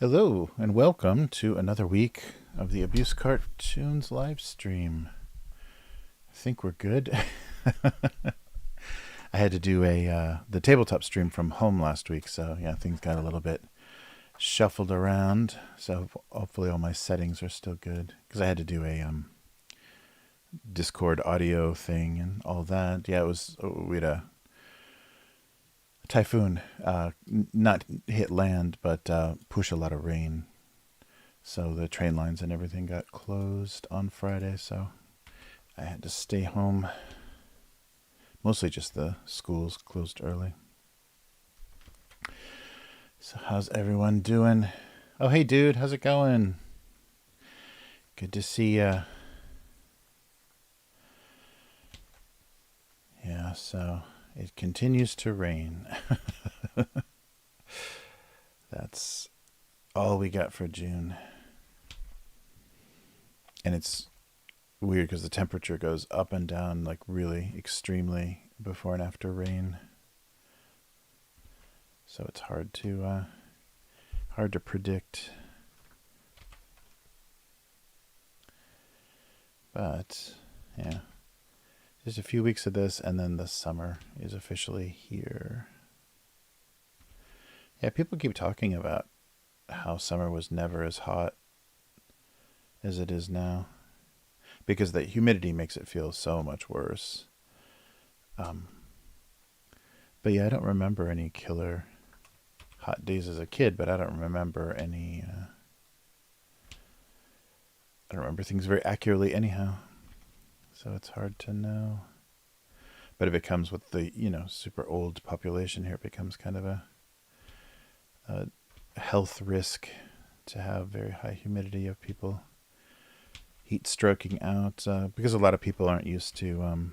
Hello, and welcome to another week of the Abusecartoons Livestream. I think we're good. I had to do the tabletop stream from home last week, so yeah, things got a little bit shuffled around. So hopefully all my settings are still good because I had to do a Discord audio thing and all that. Yeah, we had a typhoon, not hit land, but push a lot of rain. So the train lines and everything got closed on Friday, so I had to stay home. Mostly just the schools closed early. So how's everyone doing? Oh, hey, dude, how's it going? Good to see ya. Yeah, so it continues to rain. That's all we got for June. And it's weird because the temperature goes up and down like really extremely before and after rain. So it's hard to predict. But yeah, just a few weeks of this, and then the summer is officially here. Yeah, people keep talking about how summer was never as hot as it is now because the humidity makes it feel so much worse. But yeah, I don't remember any killer hot days as a kid, but I don't remember any. I don't remember things very accurately anyhow, so it's hard to know. But if it comes with the super old population here, it becomes kind of a health risk to have very high humidity of people heat stroking out because a lot of people aren't used to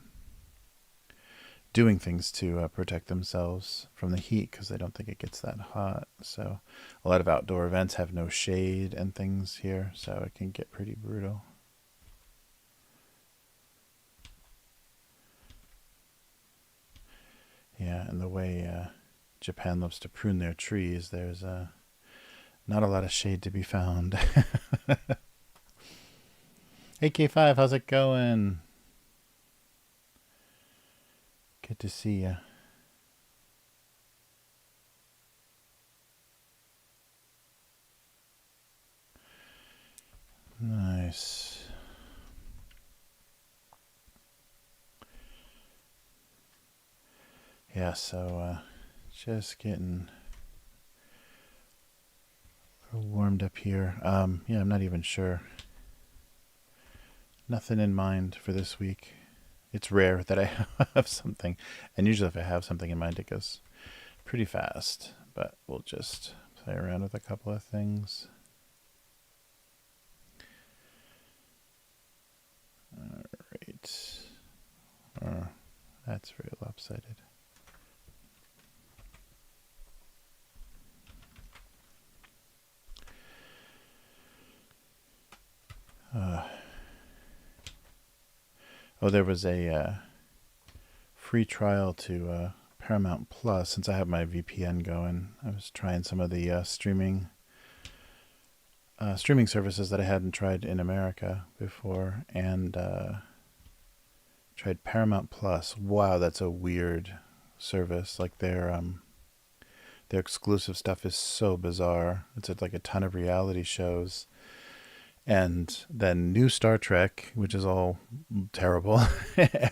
doing things to protect themselves from the heat because they don't think it gets that hot. So a lot of outdoor events have no shade and things here, so it can get pretty brutal. Yeah, and the way Japan loves to prune their trees, there's not a lot of shade to be found. Hey K5, how's it going? Good to see ya. Nice. Yeah, so just getting warmed up here. Yeah, I'm not even sure. Nothing in mind for this week. It's rare that I have something, and usually if I have something in mind, it goes pretty fast. But we'll just play around with a couple of things. All right. Oh, that's very lopsided. Oh, there was a free trial to Paramount Plus since I have my VPN going. I was trying some of the streaming services that I hadn't tried in America before, and tried Paramount Plus. Wow, that's a weird service. Like their exclusive stuff is so bizarre. It's like a ton of reality shows, and then new Star Trek, which is all terrible,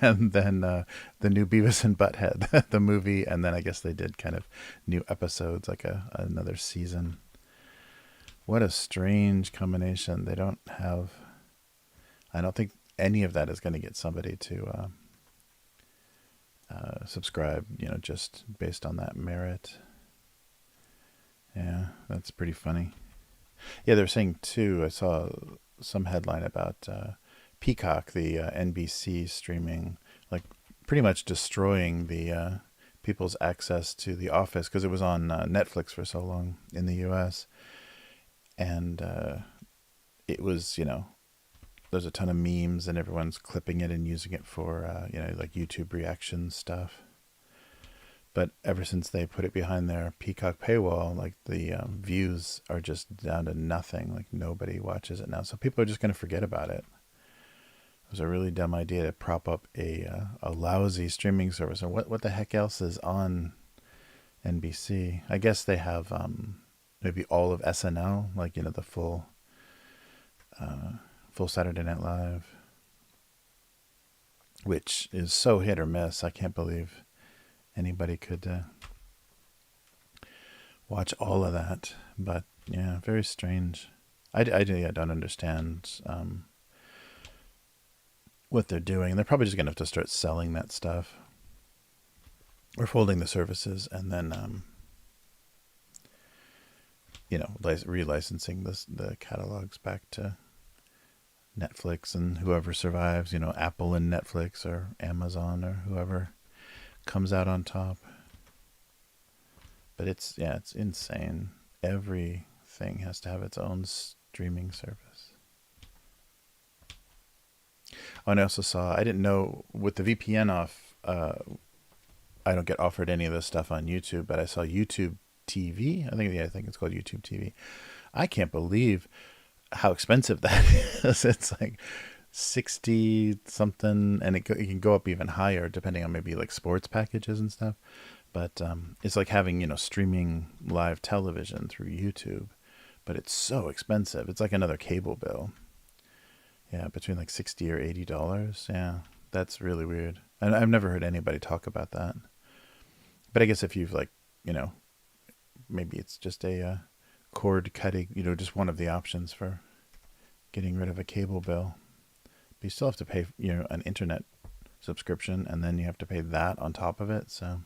and then the new Beavis and Butthead, the movie, and then I guess they did kind of new episodes, like another season. What a strange combination. They don't have. I don't think any of that is going to get somebody to subscribe. Just based on that merit. Yeah, that's pretty funny. Yeah, they're saying too. I saw some headline about Peacock, the NBC streaming, like pretty much destroying the people's access to The Office because it was on Netflix for so long in the U.S. And it was, there's a ton of memes and everyone's clipping it and using it for, like YouTube reaction stuff. But ever since they put it behind their Peacock paywall, like the views are just down to nothing. Like nobody watches it now, so people are just going to forget about it. It was a really dumb idea to prop up a lousy streaming service. And what the heck else is on NBC? I guess they have maybe all of SNL, like the full Saturday Night Live, which is so hit or miss. I can't believe anybody could watch all of that. But yeah, very strange. I don't understand what they're doing. They're probably just going to have to start selling that stuff or folding the services and then, relicensing the catalogs back to Netflix and whoever survives, Apple and Netflix or Amazon or whoever comes out on top. But it's insane. Everything has to have its own streaming service. Oh, and I also saw, I didn't know, with the VPN off, I don't get offered any of this stuff on YouTube, but I saw YouTube TV. I think it's called YouTube TV. I can't believe how expensive that is. It's like 60 something, and it can go up even higher depending on maybe like sports packages and stuff. But it's like having, streaming live television through YouTube, but it's so expensive. It's like another cable bill. Yeah, between like $60 or $80. Yeah, that's really weird. And I've never heard anybody talk about that. But I guess if you've maybe it's just a cord cutting, just one of the options for getting rid of a cable bill. But you still have to pay, an internet subscription, and then you have to pay that on top of it. So,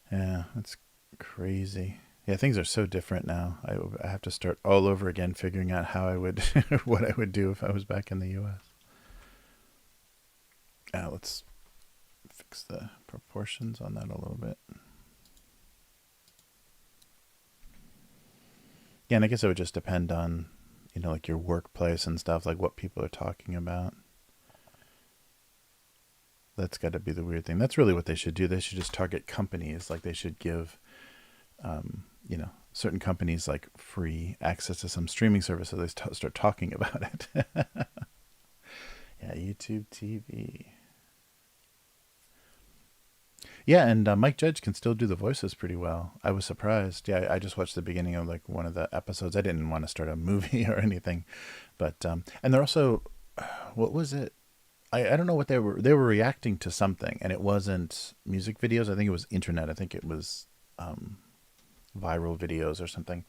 yeah, it's crazy. Yeah, things are so different now. I have to start all over again figuring out how I would, what I would do if I was back in the U.S. Let's fix the proportions on that a little bit. Yeah, and I guess it would just depend on, like your workplace and stuff, like what people are talking about. That's got to be the weird thing. That's really what they should do. They should just target companies. Like they should give, certain companies like free access to some streaming service, so they start talking about it. Yeah, YouTube TV. Yeah, and Mike Judge can still do the voices pretty well. I was surprised. Yeah, I just watched the beginning of like one of the episodes. I didn't want to start a movie or anything, but and they're also, what was it? I don't know what they were. They were reacting to something, and it wasn't music videos. I think it was internet. I think it was viral videos or something.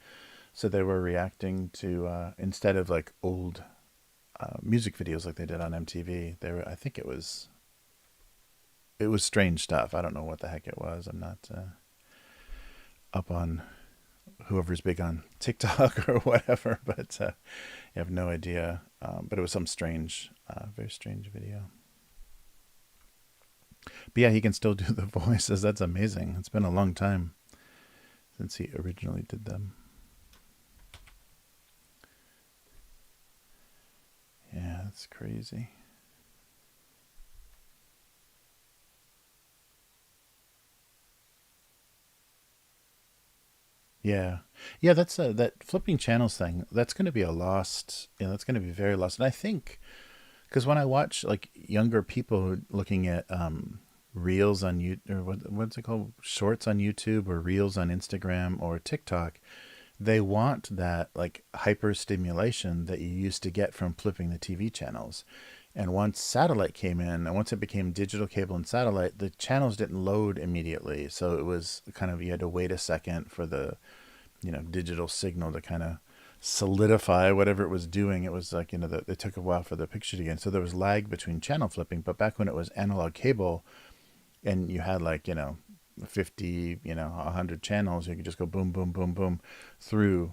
So they were reacting to instead of like old music videos like they did on MTV. I think it was strange stuff. I don't know what the heck it was. I'm not up on whoever's big on TikTok or whatever, but I have no idea. But it was some strange, very strange video. But yeah, he can still do the voices. That's amazing. It's been a long time since he originally did them. Yeah, that's crazy. Yeah. Yeah, that's that flipping channels thing. That's going to be a lost, that's going to be very lost. And I think, because when I watch like younger people looking at reels on YouTube, or what's it called? Shorts on YouTube or reels on Instagram or TikTok, they want that like hyper stimulation that you used to get from flipping the TV channels. And once satellite came in, and once it became digital cable and satellite, the channels didn't load immediately. So it was kind of, you had to wait a second for the, digital signal to kind of solidify whatever it was doing. It was like, it took a while for the picture to get in. So there was lag between channel flipping. But back when it was analog cable and you had like, 50, 100 channels, you could just go boom, boom, boom, boom through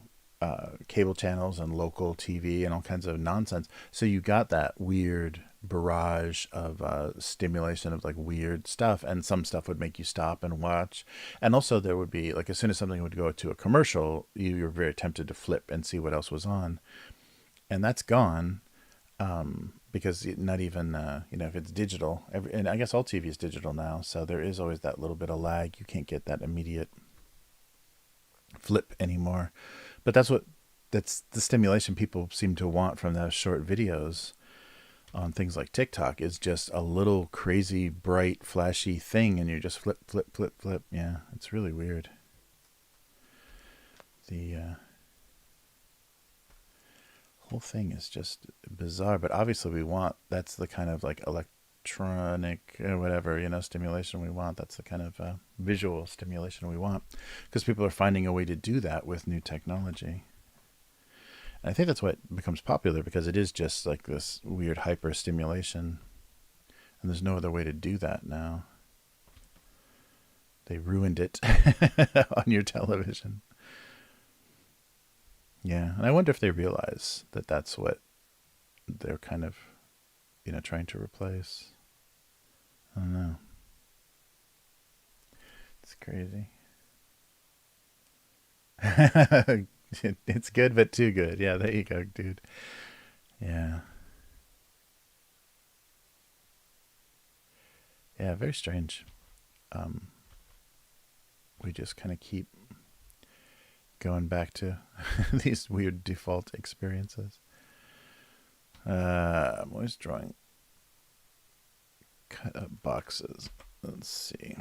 cable channels and local TV and all kinds of nonsense. So you got that weird barrage of stimulation of like weird stuff, and some stuff would make you stop and watch. And also there would be like, as soon as something would go to a commercial, you were very tempted to flip and see what else was on. And that's gone. Because not even if it's digital, and I guess all TV is digital now, so there is always that little bit of lag. You can't get that immediate flip anymore. But that's the stimulation people seem to want from those short videos on things like TikTok, is just a little crazy, bright, flashy thing, and you just flip, flip, flip, flip. Yeah, it's really weird. The whole thing is just bizarre, but obviously that's the kind of like electronic whatever, stimulation we want. That's the kind of visual stimulation we want, because people are finding a way to do that with new technology. And I think that's what becomes popular, because it is just like this weird hyper stimulation, and there's no other way to do that now. They ruined it on your television. Yeah, and I wonder if they realize that that's what they're kind of, trying to replace. I don't know. It's crazy. It's good, but too good. Yeah, there you go, dude. Yeah. Yeah, very strange. Um, we just kind of keep going back to these weird default experiences. I'm always drawing cut up boxes. Let's see.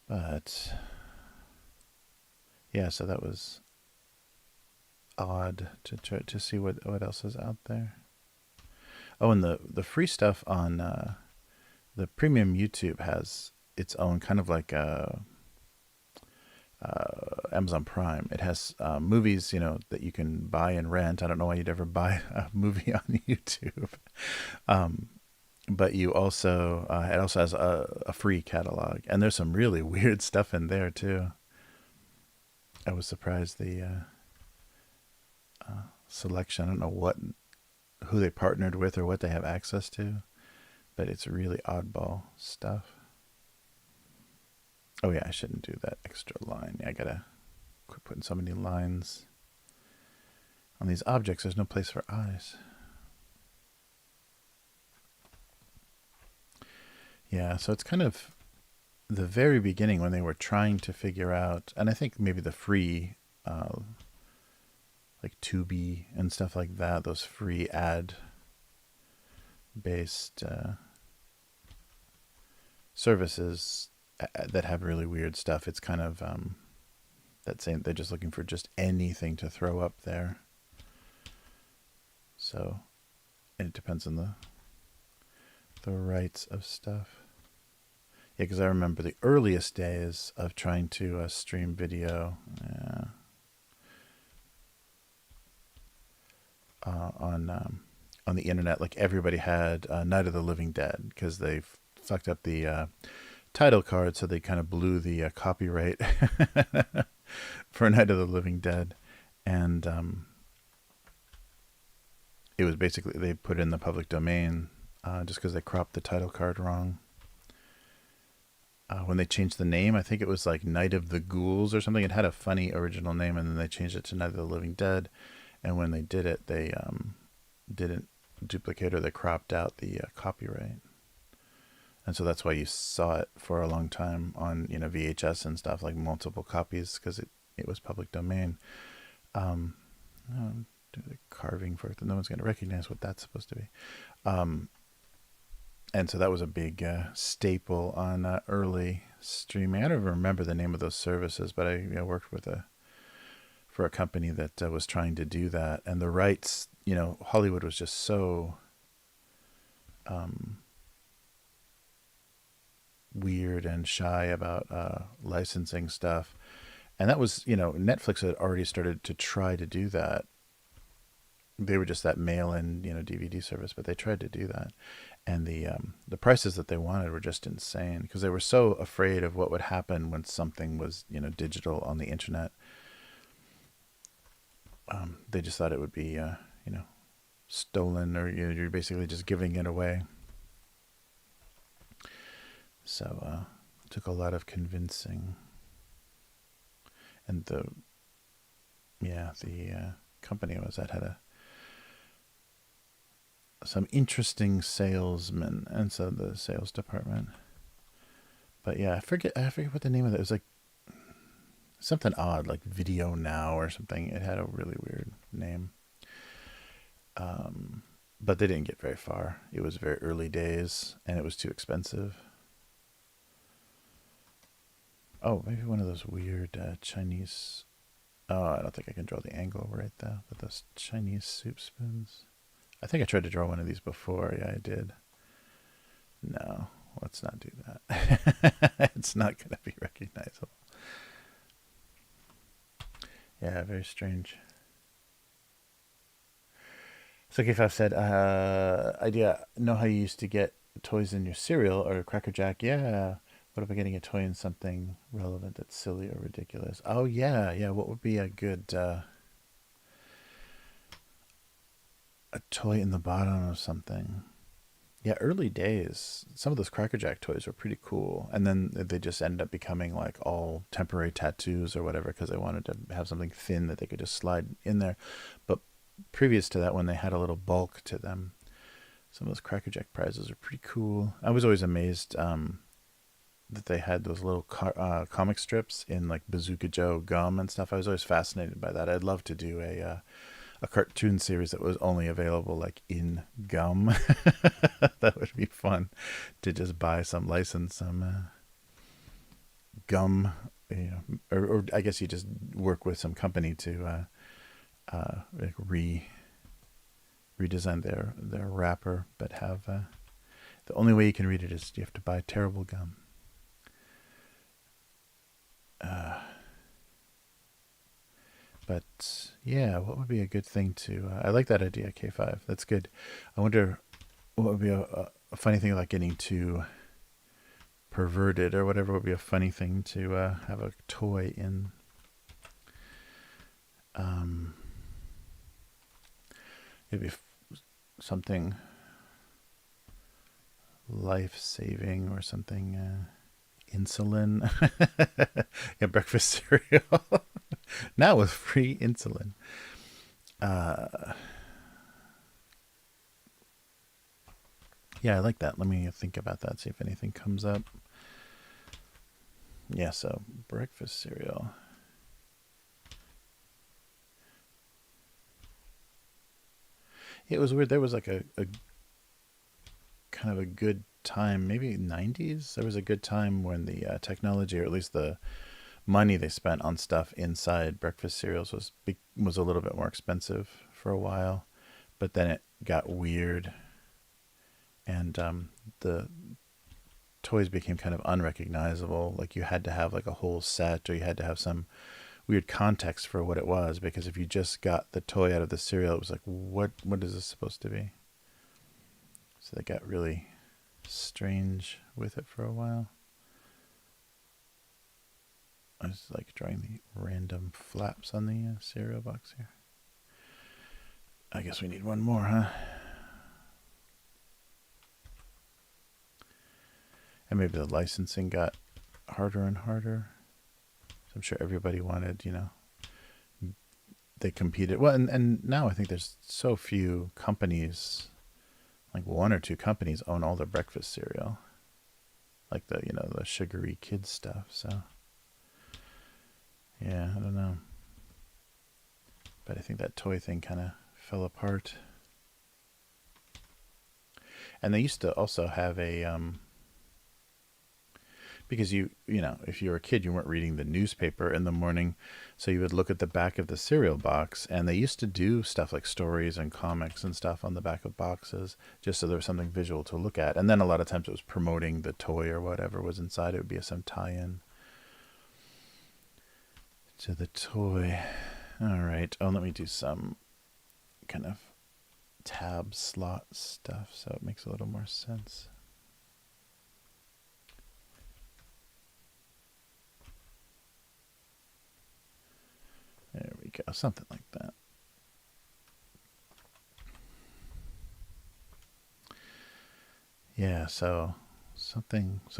But yeah, so that was odd to try to see what else is out there. Oh, and the free stuff on the premium YouTube has its own kind of like Amazon Prime. It has movies, that you can buy and rent. I don't know why you'd ever buy a movie on YouTube. But you also it also has a free catalog, and there's some really weird stuff in there too. I was surprised the selection. I don't know who they partnered with or what they have access to, but it's really oddball stuff. Oh yeah, I shouldn't do that extra line. Yeah, I gotta quit putting so many lines on these objects. There's no place for eyes. Yeah, so it's kind of the very beginning when they were trying to figure out, and I think maybe the free, like Tubi and stuff like that, those free ad-based services that have really weird stuff. It's kind of that saying they're just looking for just anything to throw up there. So it depends on the rights of stuff. Yeah, because I remember the earliest days of trying to stream video on the internet. Like everybody had Night of the Living Dead, because they fucked up the title card, so they kind of blew the copyright for Night of the Living Dead, and it was basically they put it in the public domain just because they cropped the title card wrong. When they changed the name, I think it was like Night of the Ghouls or something. It had a funny original name, and then they changed it to Night of the Living Dead. And when they did it, they didn't duplicate, or they cropped out the copyright. And so that's why you saw it for a long time on VHS and stuff, like multiple copies, because it was public domain. Do the carving for it. No one's going to recognize what that's supposed to be. And so that was a big staple on early streaming. I don't even remember the name of those services, but I worked for a company that was trying to do that. And the rights, Hollywood was just so weird and shy about licensing stuff. And that was, Netflix had already started to try to do that. They were just that mail-in, DVD service, but they tried to do that. And the prices that they wanted were just insane, because they were so afraid of what would happen when something was digital on the internet. They just thought it would be stolen, or you're basically just giving it away. So it took a lot of convincing, and the company I was at had some interesting salesmen, and so the sales department. But yeah, I forget what the name of it was. Like something odd, like Video Now or something. It had a really weird name. But they didn't get very far. It was very early days, and it was too expensive. Oh, maybe one of those weird Chinese. Oh, I don't think I can draw the angle right though. But those Chinese soup spoons. I think I tried to draw one of these before. Yeah, I did. No, let's not do that. It's not going to be recognizable. Yeah, very strange. So K5 said, idea, know how you used to get toys in your cereal or Cracker Jack? Yeah. What about getting a toy in something relevant that's silly or ridiculous? Oh, yeah. Yeah, what would be a good a toy in the bottom of something? Yeah, early days, some of those Cracker Jack toys were pretty cool. And then they just ended up becoming like all temporary tattoos or whatever because they wanted to have something thin that they could just slide in there. But previous to that, when they had a little bulk to them, some of those Cracker Jack prizes are pretty cool. I was always amazed that they had those little comic strips in like Bazooka Joe gum and stuff. I was always fascinated by that. I'd love to do a cartoon series that was only available like in gum. That would be fun to just buy some license, some gum, or I guess you just work with some company to like redesign their wrapper, but have the only way you can read it is you have to buy terrible gum. But yeah, what would be a good thing to? I like that idea, K5. That's good. I wonder what would be a funny thing like getting too perverted or whatever would be a funny thing to have a toy in. It'd be something life-saving or something. Insulin. Yeah, breakfast cereal. Now with free insulin. Yeah, I like that. Let me think about that, see if anything comes up. Yeah, so breakfast cereal. It was weird. There was like a kind of a good time, maybe 90s. There was a good time when the technology, or at least the money they spent on stuff inside breakfast cereals was a little bit more expensive for a while, but then it got weird, and the toys became kind of unrecognizable. Like you had to have like a whole set, or you had to have some weird context for what it was, because if you just got the toy out of the cereal, it was like, what is this supposed to be? So they got really strange with it for a while. I was like drawing the random flaps on the cereal box here. I guess we need one more, huh? And maybe the licensing got harder and harder. So I'm sure everybody wanted, they competed. Well, and now I think there's so few companies, like one or two companies own all the breakfast cereal. Like the sugary kids stuff, so yeah, I don't know. But I think that toy thing kind of fell apart. And they used to also have a because if you were a kid, you weren't reading the newspaper in the morning, so you would look at the back of the cereal box, and they used to do stuff like stories and comics and stuff on the back of boxes, just so there was something visual to look at. And then a lot of times it was promoting the toy or whatever was inside. It would be some tie-in to the toy. All right. Oh, let me do some kind of tab slot stuff so it makes a little more sense. There we go. Something like that. Yeah, so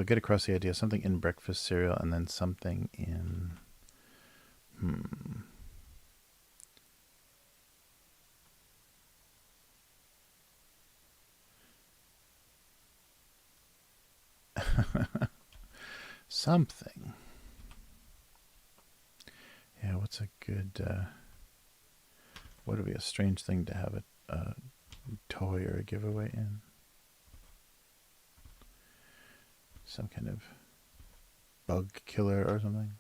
get across the idea, something in breakfast cereal, and then something in Something. Yeah, what's a good, what would be a strange thing to have a toy or a giveaway in? Some kind of bug killer or something?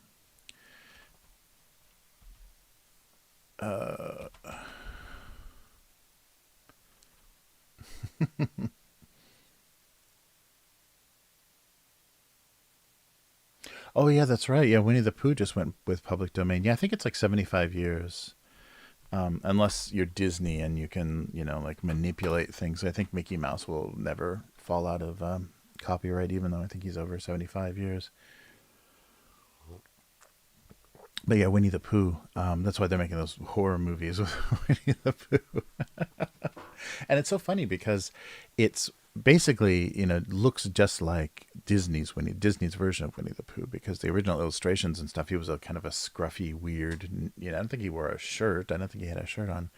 Oh, yeah, that's right. Yeah, Winnie the Pooh just went with public domain. Yeah, I think it's like 75 years. Unless you're Disney and you can, like manipulate things. I think Mickey Mouse will never fall out of copyright, even though I think he's over 75 years. But yeah, Winnie the Pooh. That's why they're making those horror movies with Winnie the Pooh. And it's so funny because it's basically, looks just like Disney's version of Winnie the Pooh, because the original illustrations and stuff, he was a kind of a scruffy, weird, I don't think he wore a shirt. I don't think he had a shirt on.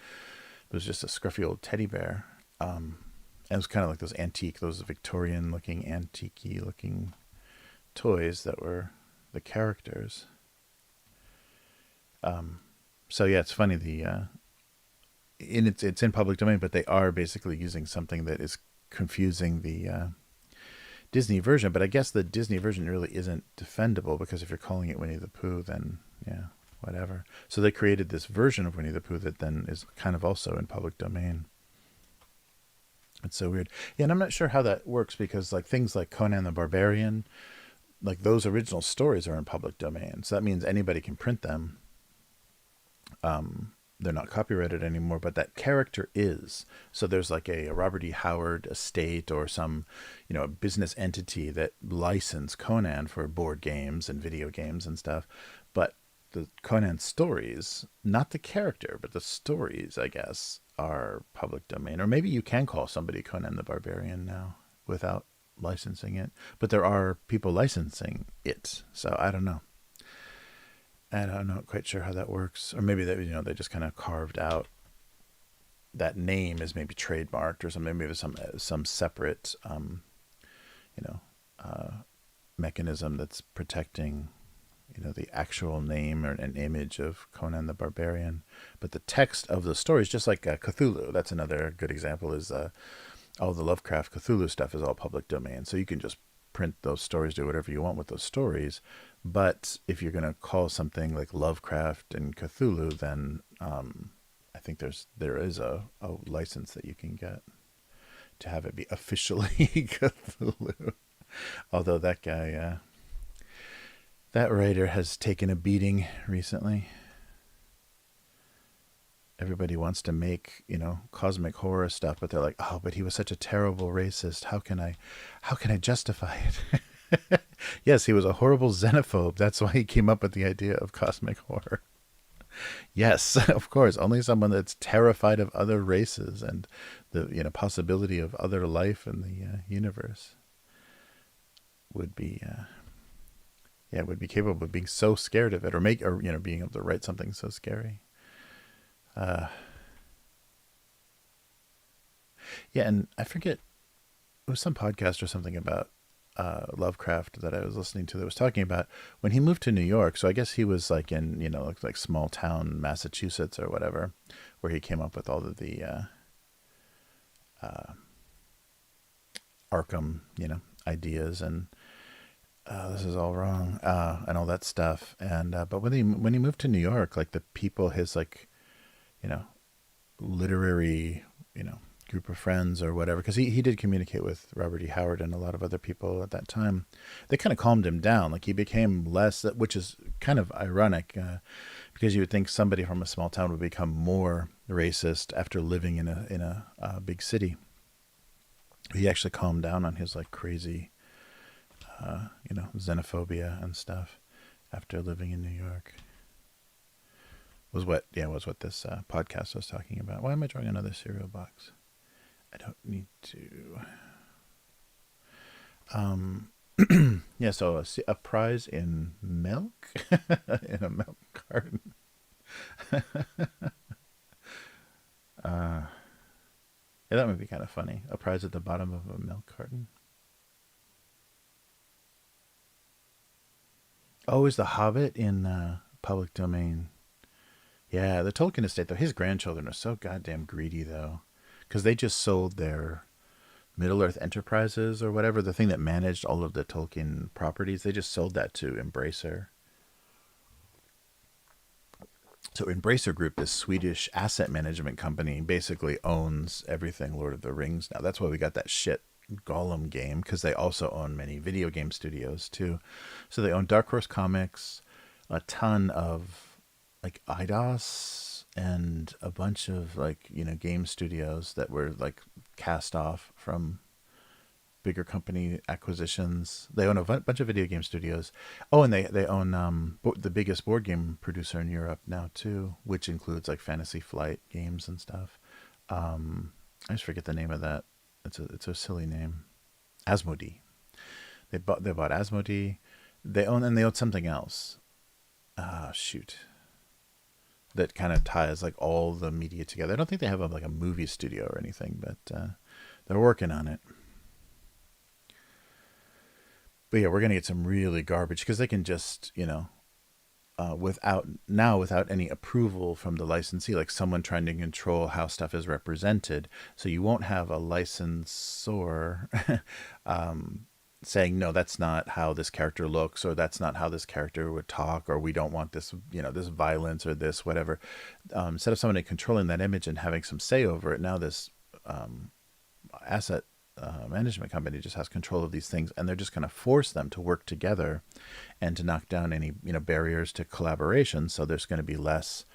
It was just a scruffy old teddy bear. And it was kind of like those Victorian looking, antique looking toys that were the characters. So yeah, it's funny, it's in public domain, but they are basically using something that is confusing the Disney version. But I guess the Disney version really isn't defendable, because if you're calling it Winnie the Pooh, then yeah, whatever. So they created this version of Winnie the Pooh that then is kind of also in public domain. It's so weird. Yeah, and I'm not sure how that works, because like things like Conan the Barbarian, like those original stories are in public domain. So that means anybody can print them. They're not copyrighted anymore, but that character is. So there's like a Robert E. Howard estate or some, a business entity that license Conan for board games and video games and stuff. But the Conan stories, not the character, but the stories, I guess, are public domain. Or maybe you can call somebody Conan the Barbarian now without licensing it. But there are people licensing it. So I don't know. And I'm not quite sure how that works. Or maybe they just kind of carved out that name as maybe trademarked or something. Maybe some separate, mechanism that's protecting, the actual name or an image of Conan the Barbarian. But the text of the stories, just like Cthulhu, that's another good example, is all the Lovecraft Cthulhu stuff is all public domain. So you can just print those stories, do whatever you want with those stories. But if you're going to call something like Lovecraft and Cthulhu, then I think there is a license that you can get to have it be officially Cthulhu. Although that guy, that writer has taken a beating recently. Everybody wants to make, cosmic horror stuff, but they're like, oh, but he was such a terrible racist. How can I justify it? Yes, he was a horrible xenophobe. That's why he came up with the idea of cosmic horror. Yes, of course. Only someone that's terrified of other races and the possibility of other life in the universe would be would be capable of being so scared of it, or being able to write something so scary. Yeah, and I forget, it was some podcast or something about Lovecraft that I was listening to that was talking about when he moved to New York. So I guess he was like in, like small town Massachusetts or whatever, where he came up with all of the Arkham, ideas, and this is all wrong, and all that stuff. And but when he moved to New York, like the people, his like, literary, group of friends or whatever, because he did communicate with Robert E. Howard and a lot of other people at that time. They kind of calmed him down. Like he became less, which is kind of ironic, because you would think somebody from a small town would become more racist after living in a big city. He actually calmed down on his like crazy, xenophobia and stuff after living in New York. Was what this podcast was talking about. Why am I drawing another cereal box? I don't need to. Yeah, so a prize in milk in a milk carton. Yeah, that would be kind of funny. A prize at the bottom of a milk carton. Oh, is The Hobbit in public domain? Yeah, the Tolkien estate, though, his grandchildren are so goddamn greedy, though. Because they just sold their Middle Earth Enterprises or whatever, the thing that managed all of the Tolkien properties, they just sold that to Embracer. So Embracer Group, this Swedish asset management company, basically owns everything Lord of the Rings now. That's why we got that shit Gollum game, because they also own many video game studios too. So they own Dark Horse Comics, a ton of like IDOS, and a bunch of like, game studios that were like cast off from bigger company acquisitions. They own a bunch of video game studios. Oh, and they own the biggest board game producer in Europe now too, which includes like Fantasy Flight games and stuff. I just forget the name of that. It's a silly name. Asmodee. They bought Asmodee. They own something else. Ah, shoot. That kind of ties like all the media together. I don't think they have like a movie studio or anything, but they're working on it. But yeah, we're gonna get some really garbage because they can just, without any approval from the licensee, like someone trying to control how stuff is represented. So you won't have a licensor saying, no, that's not how this character looks, or that's not how this character would talk, or we don't want this, this violence or this whatever. Instead of somebody controlling that image and having some say over it, now this asset management company just has control of these things, and they're just going to force them to work together and to knock down any barriers to collaboration. So there's going to be less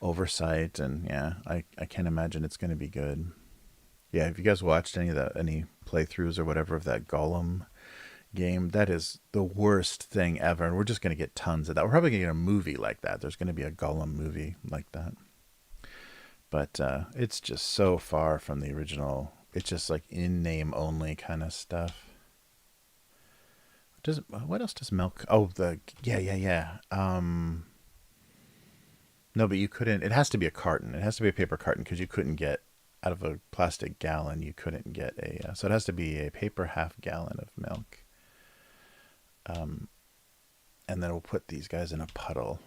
oversight, and yeah, I can't imagine it's going to be good. Yeah, have you guys watched any playthroughs or whatever of that Gollum game? That is the worst thing ever, and we're just going to get tons of that. We're probably going to get a movie like that. There's going to be a Gollum movie like that, but it's just so far from the original. It's just like in name only kind of stuff. What else does milk? Oh, the yeah. No, but you couldn't. It has to be a carton. It has to be a paper carton because you couldn't get out of a plastic gallon. You couldn't get a. So it has to be a paper half gallon of milk. And then we'll put these guys in a puddle.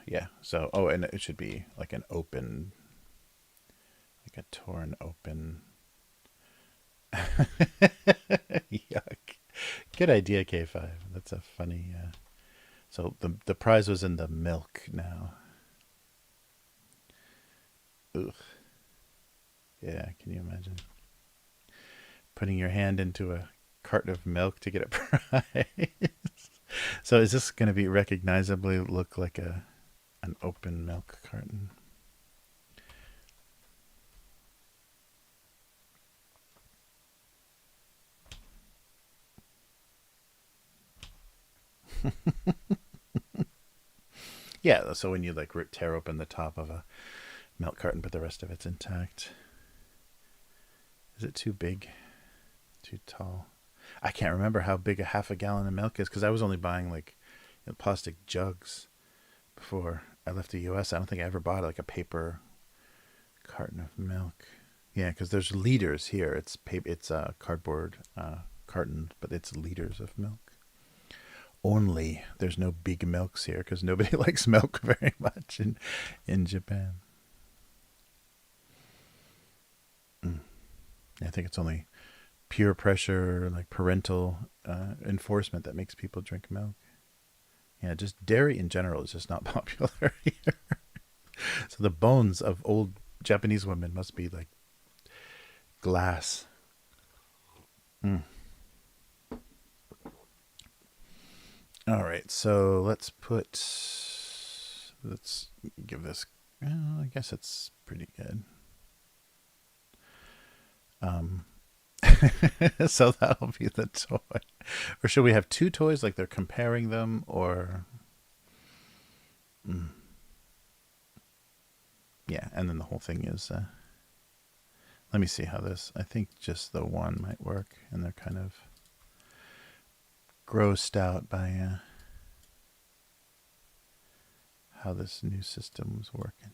Yeah. So and it should be like an open, like a torn open. Yuck. Good idea, K5. That's a funny. So the prize was in the milk now. Ugh. Yeah, can you imagine putting your hand into a carton of milk to get a prize? So is this going to be recognizably look like an open milk carton? Yeah, so when you like tear open the top of a milk carton, but the rest of it's intact. Is it too big? Too tall? I can't remember how big a half a gallon of milk is because I was only buying like plastic jugs before I left the U.S. I don't think I ever bought like a paper carton of milk. Yeah, because there's liters here. It's paper. It's a cardboard carton, but it's liters of milk. Only there's no big milks here because nobody likes milk very much in Japan. I think it's only peer pressure, like parental enforcement, that makes people drink milk. Yeah, just dairy in general is just not popular here. So the bones of old Japanese women must be like glass. Mm. All right, so let's give this. Well, I guess it's pretty good. So that'll be the toy. Or should we have two toys, like they're comparing them, or yeah, and then the whole thing is let me see how this. I think just the one might work, and they're kind of grossed out by how this new system was working.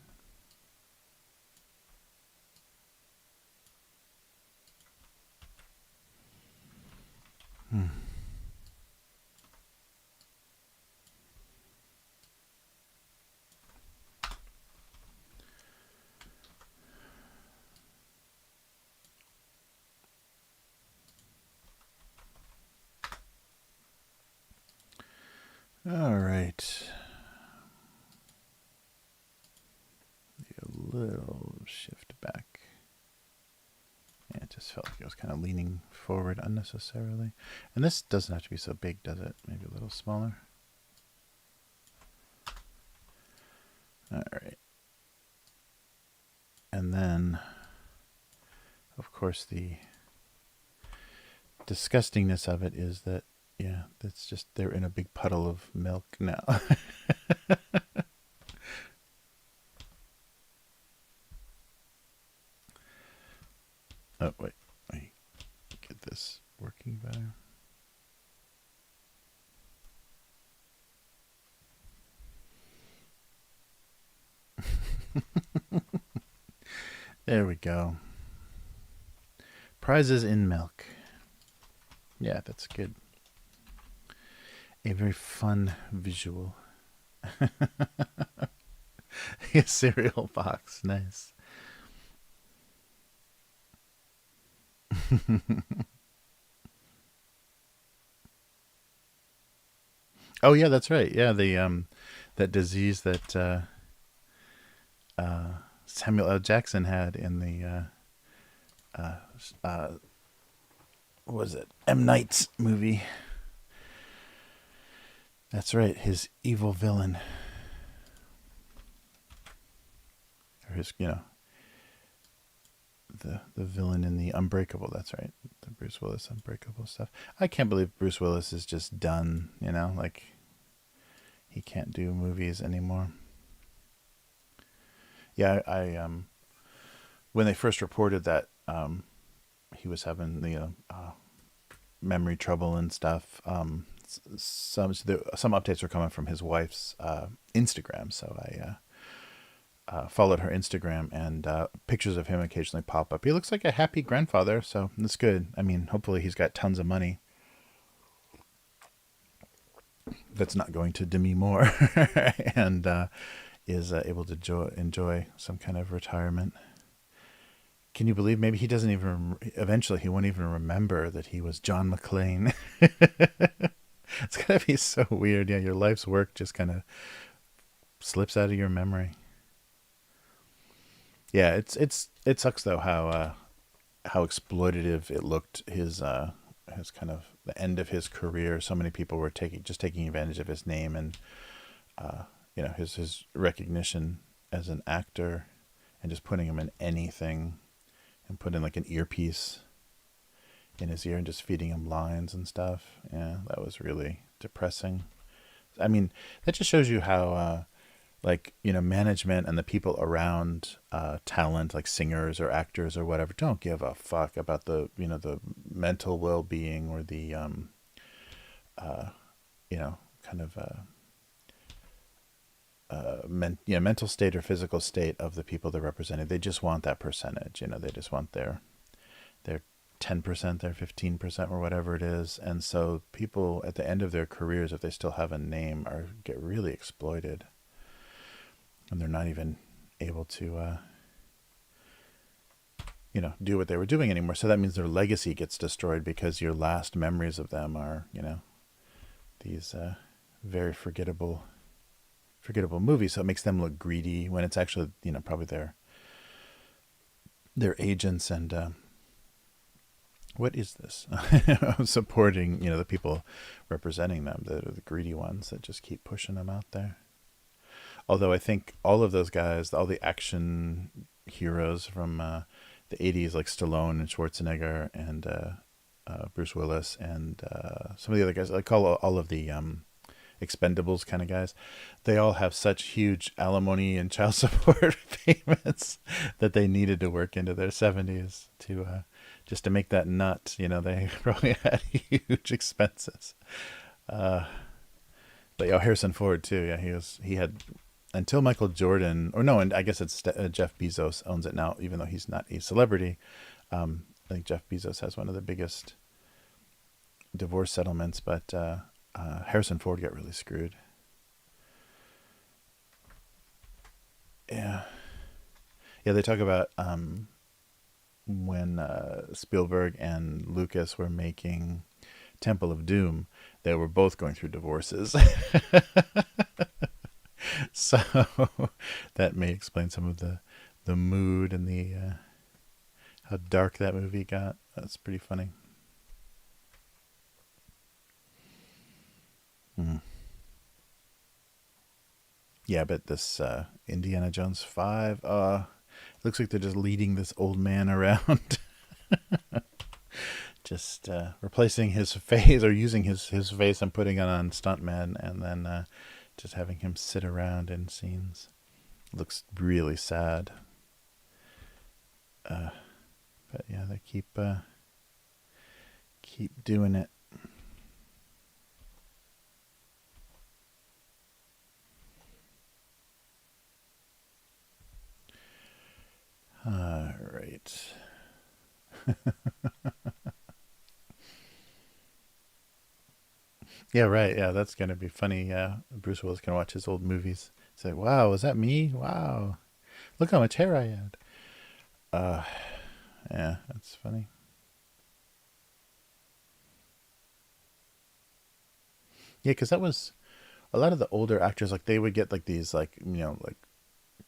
All right. A little shift back. Yeah, it just felt like it was kind of leaning forward unnecessarily. And this doesn't have to be so big, does it? Maybe a little smaller. All right. And then, of course, the disgustingness of it is that, yeah, that's just, they're in a big puddle of milk now. Oh, wait. Let me get this working better. There we go. Prizes in milk. Yeah, that's good. A very fun visual. A cereal box. Nice. Oh yeah, that's right. Yeah, the that disease that Samuel L. Jackson had in the what was it? M. Night's movie. That's right, his evil villain. Or his, the villain in the Unbreakable, that's right. The Bruce Willis Unbreakable stuff. I can't believe Bruce Willis is just done, like he can't do movies anymore. Yeah, I when they first reported that he was having the memory trouble and stuff, some updates were coming from his wife's Instagram, so I followed her Instagram, and pictures of him occasionally pop up. He looks like a happy grandfather, so that's good. I mean, hopefully he's got tons of money. That's not going to Demi Moore, and is able to enjoy some kind of retirement. Can you believe maybe he doesn't even, eventually he won't even remember that he was John McClane. It's going to be so weird. Yeah, your life's work just kind of slips out of your memory. Yeah, it sucks though how exploitative it looked. His kind of the end of his career. So many people were taking advantage of his name and his recognition as an actor, and just putting him in anything, and putting like an earpiece in his ear and just feeding him lines and stuff. Yeah, that was really depressing. I mean, that just shows you how management and the people around talent, like singers or actors or whatever, don't give a fuck about the mental well-being or the kind of mental state or physical state of the people they're representing. They just want that percentage. They just want their 10%, their 15%, or whatever it is. And so people at the end of their careers, if they still have a name, get really exploited. And they're not even able to, do what they were doing anymore. So that means their legacy gets destroyed, because your last memories of them are, these very forgettable movies. So it makes them look greedy when it's actually, probably their agents and what is this? Supporting, the people representing them, the greedy ones that just keep pushing them out there. Although I think all of those guys, all the action heroes from the 80s, like Stallone and Schwarzenegger and Bruce Willis and some of the other guys, I call all of the Expendables kind of guys, they all have such huge alimony and child support payments that they needed to work into their 70s to just to make that nut. They probably had huge expenses. But yeah, Harrison Ford too. Yeah, he had, until Michael Jordan, or no, and I guess it's Jeff Bezos owns it now, even though he's not a celebrity. I think Jeff Bezos has one of the biggest divorce settlements, but Harrison Ford got really screwed. Yeah. Yeah, they talk about when Spielberg and Lucas were making Temple of Doom, they were both going through divorces. So that may explain some of the mood and the how dark that movie got. That's pretty funny. Mm. Yeah, but this Indiana Jones 5, looks like they're just leading this old man around. Just replacing his face or using his face and putting it on stuntman, and then just having him sit around in scenes. Looks really sad. But yeah, they keep doing it. All right. Yeah, right. Yeah, that's gonna be funny. Yeah, Bruce Willis can watch his old movies. Say, "Wow, was that me? Wow, look how much hair I had." Uh, yeah, that's funny. Yeah, because that was a lot of the older actors. Like they would get like these like like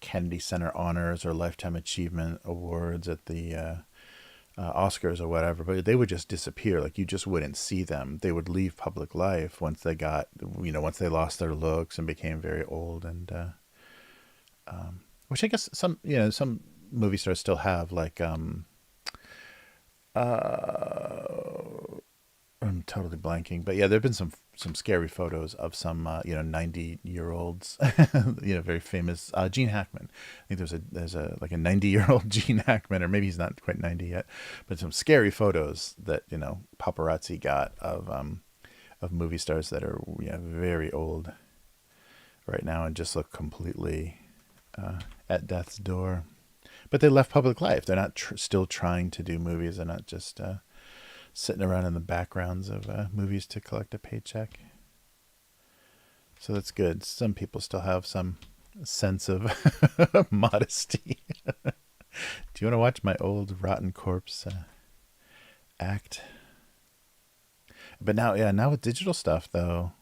Kennedy Center honors or Lifetime Achievement Awards at the Oscars or whatever, but they would just disappear. Like you just wouldn't see them. They would leave public life once they got, once they lost their looks and became very old. And which I guess some movie stars still have. Like uh, I'm totally blanking, but yeah, there've been some scary photos of some 90-year-olds, very famous Gene Hackman. I think there's a like a 90-year-old Gene Hackman, or maybe he's not quite 90 yet, but some scary photos that paparazzi got of movie stars that are very old right now and just look completely at death's door. But they left public life. They're not still trying to do movies. They're not just sitting around in the backgrounds of movies to collect a paycheck. So that's good. Some people still have some sense of modesty. Do you want to watch my old rotten corpse act? But now with digital stuff though,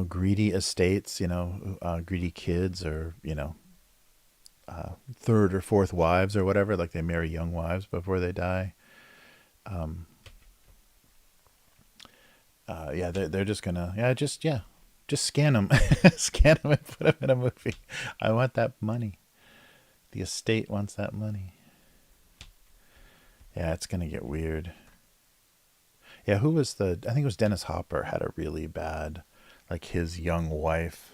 greedy estates, greedy kids, or third or fourth wives or whatever, like they marry young wives before they die. Um, yeah, they're just gonna just scan them, scan them and put them in a movie. I want that money. The estate wants that money. Yeah, it's gonna get weird. Yeah, who was the? I think it was Dennis Hopper had a really bad, like his young wife.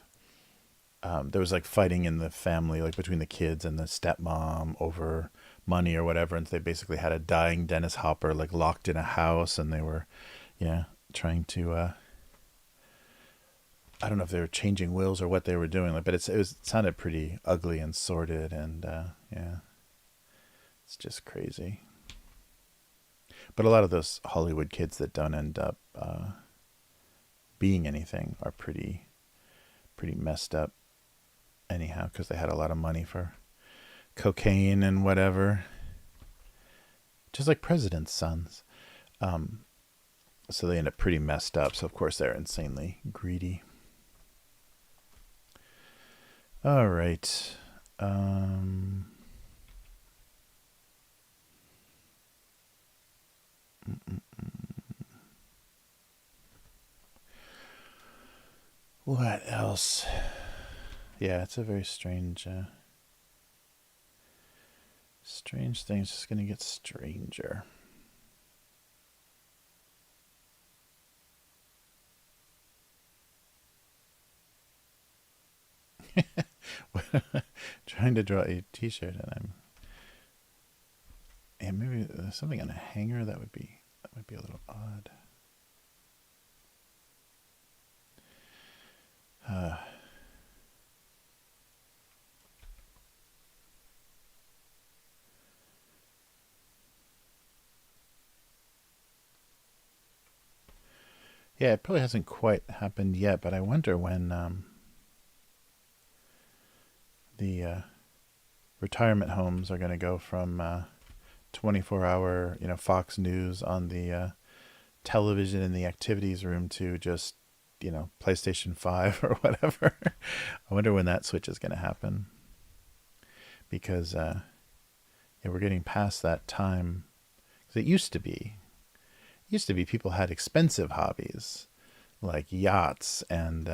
There was like fighting in the family, like between the kids and the stepmom over money or whatever, and they basically had a dying Dennis Hopper like locked in a house, and they were, yeah, trying to I don't know if they were changing wills or what they were doing, like, but it sounded pretty ugly and sordid, and yeah, it's just crazy. But a lot of those Hollywood kids that don't end up being anything are pretty messed up anyhow, because they had a lot of money for cocaine and whatever, just like presidents' sons. Um, so they end up pretty messed up. So of course they're insanely greedy. All right. What else? Yeah, it's a very strange thing. It's just gonna get stranger. Trying to draw a T-shirt, and maybe there's something on a hanger that might be a little odd. Uh, yeah, it probably hasn't quite happened yet, but I wonder when the retirement homes are going to go from 24-hour, Fox News on the television in the activities room to just, PlayStation 5 or whatever. I wonder when that switch is going to happen, because yeah, we're getting past that time. 'Cause it used to be people had expensive hobbies like yachts and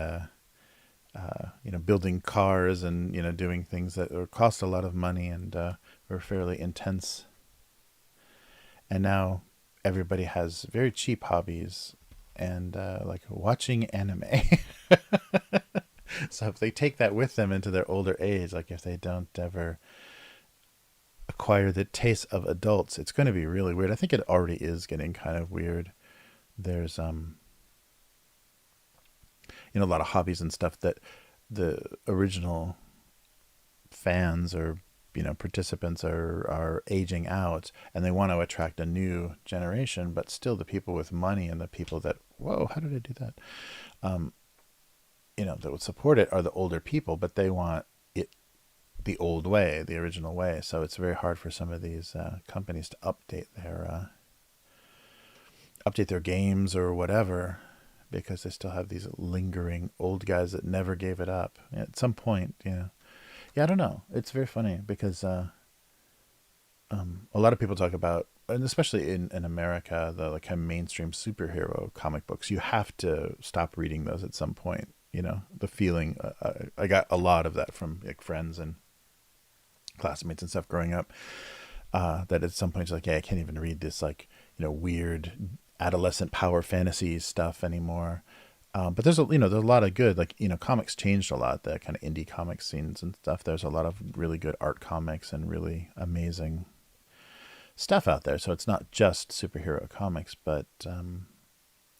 building cars and doing things that cost a lot of money and were fairly intense. And now everybody has very cheap hobbies and like watching anime. So if they take that with them into their older age, like if they don't ever acquire the taste of adults, it's going to be really weird. I think it already is getting kind of weird. There's a lot of hobbies and stuff that the original fans or participants are aging out, and they want to attract a new generation, but still the people with money and the people that, whoa, how did I do that, that would support it are the older people, but they want it the old way, the original way. So it's very hard for some of these companies to update their games or whatever, because they still have these lingering old guys that never gave it up. At some point, yeah, I don't know. It's very funny because a lot of people talk about, and especially in America, the like kind of mainstream superhero comic books. You have to stop reading those at some point. The feeling. I got a lot of that from like friends and classmates and stuff growing up. That at some point it's like, yeah, I can't even read this like weird adolescent power fantasy stuff anymore. But there's a lot of good, like, comics changed a lot, the kind of indie comic scenes and stuff. There's a lot of really good art comics and really amazing stuff out there. So it's not just superhero comics, but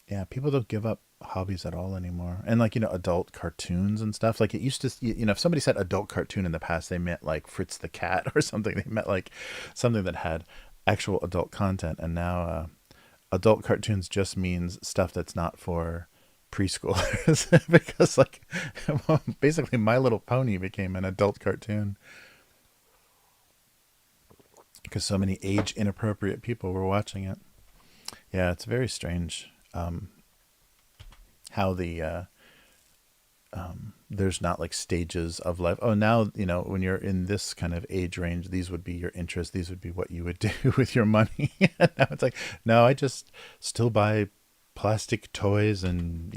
yeah, people don't give up hobbies at all anymore. And like, adult cartoons and stuff, like it used to, if somebody said adult cartoon in the past, they meant like Fritz the Cat or something. They meant like something that had actual adult content. And now adult cartoons just means stuff that's not for preschoolers, because like basically My Little Pony became an adult cartoon because so many age inappropriate people were watching it. Yeah, it's very strange how the there's not like stages of life. Oh, now when you're in this kind of age range, these would be your interests, these would be what you would do with your money. Now it's like, no, I just still buy plastic toys and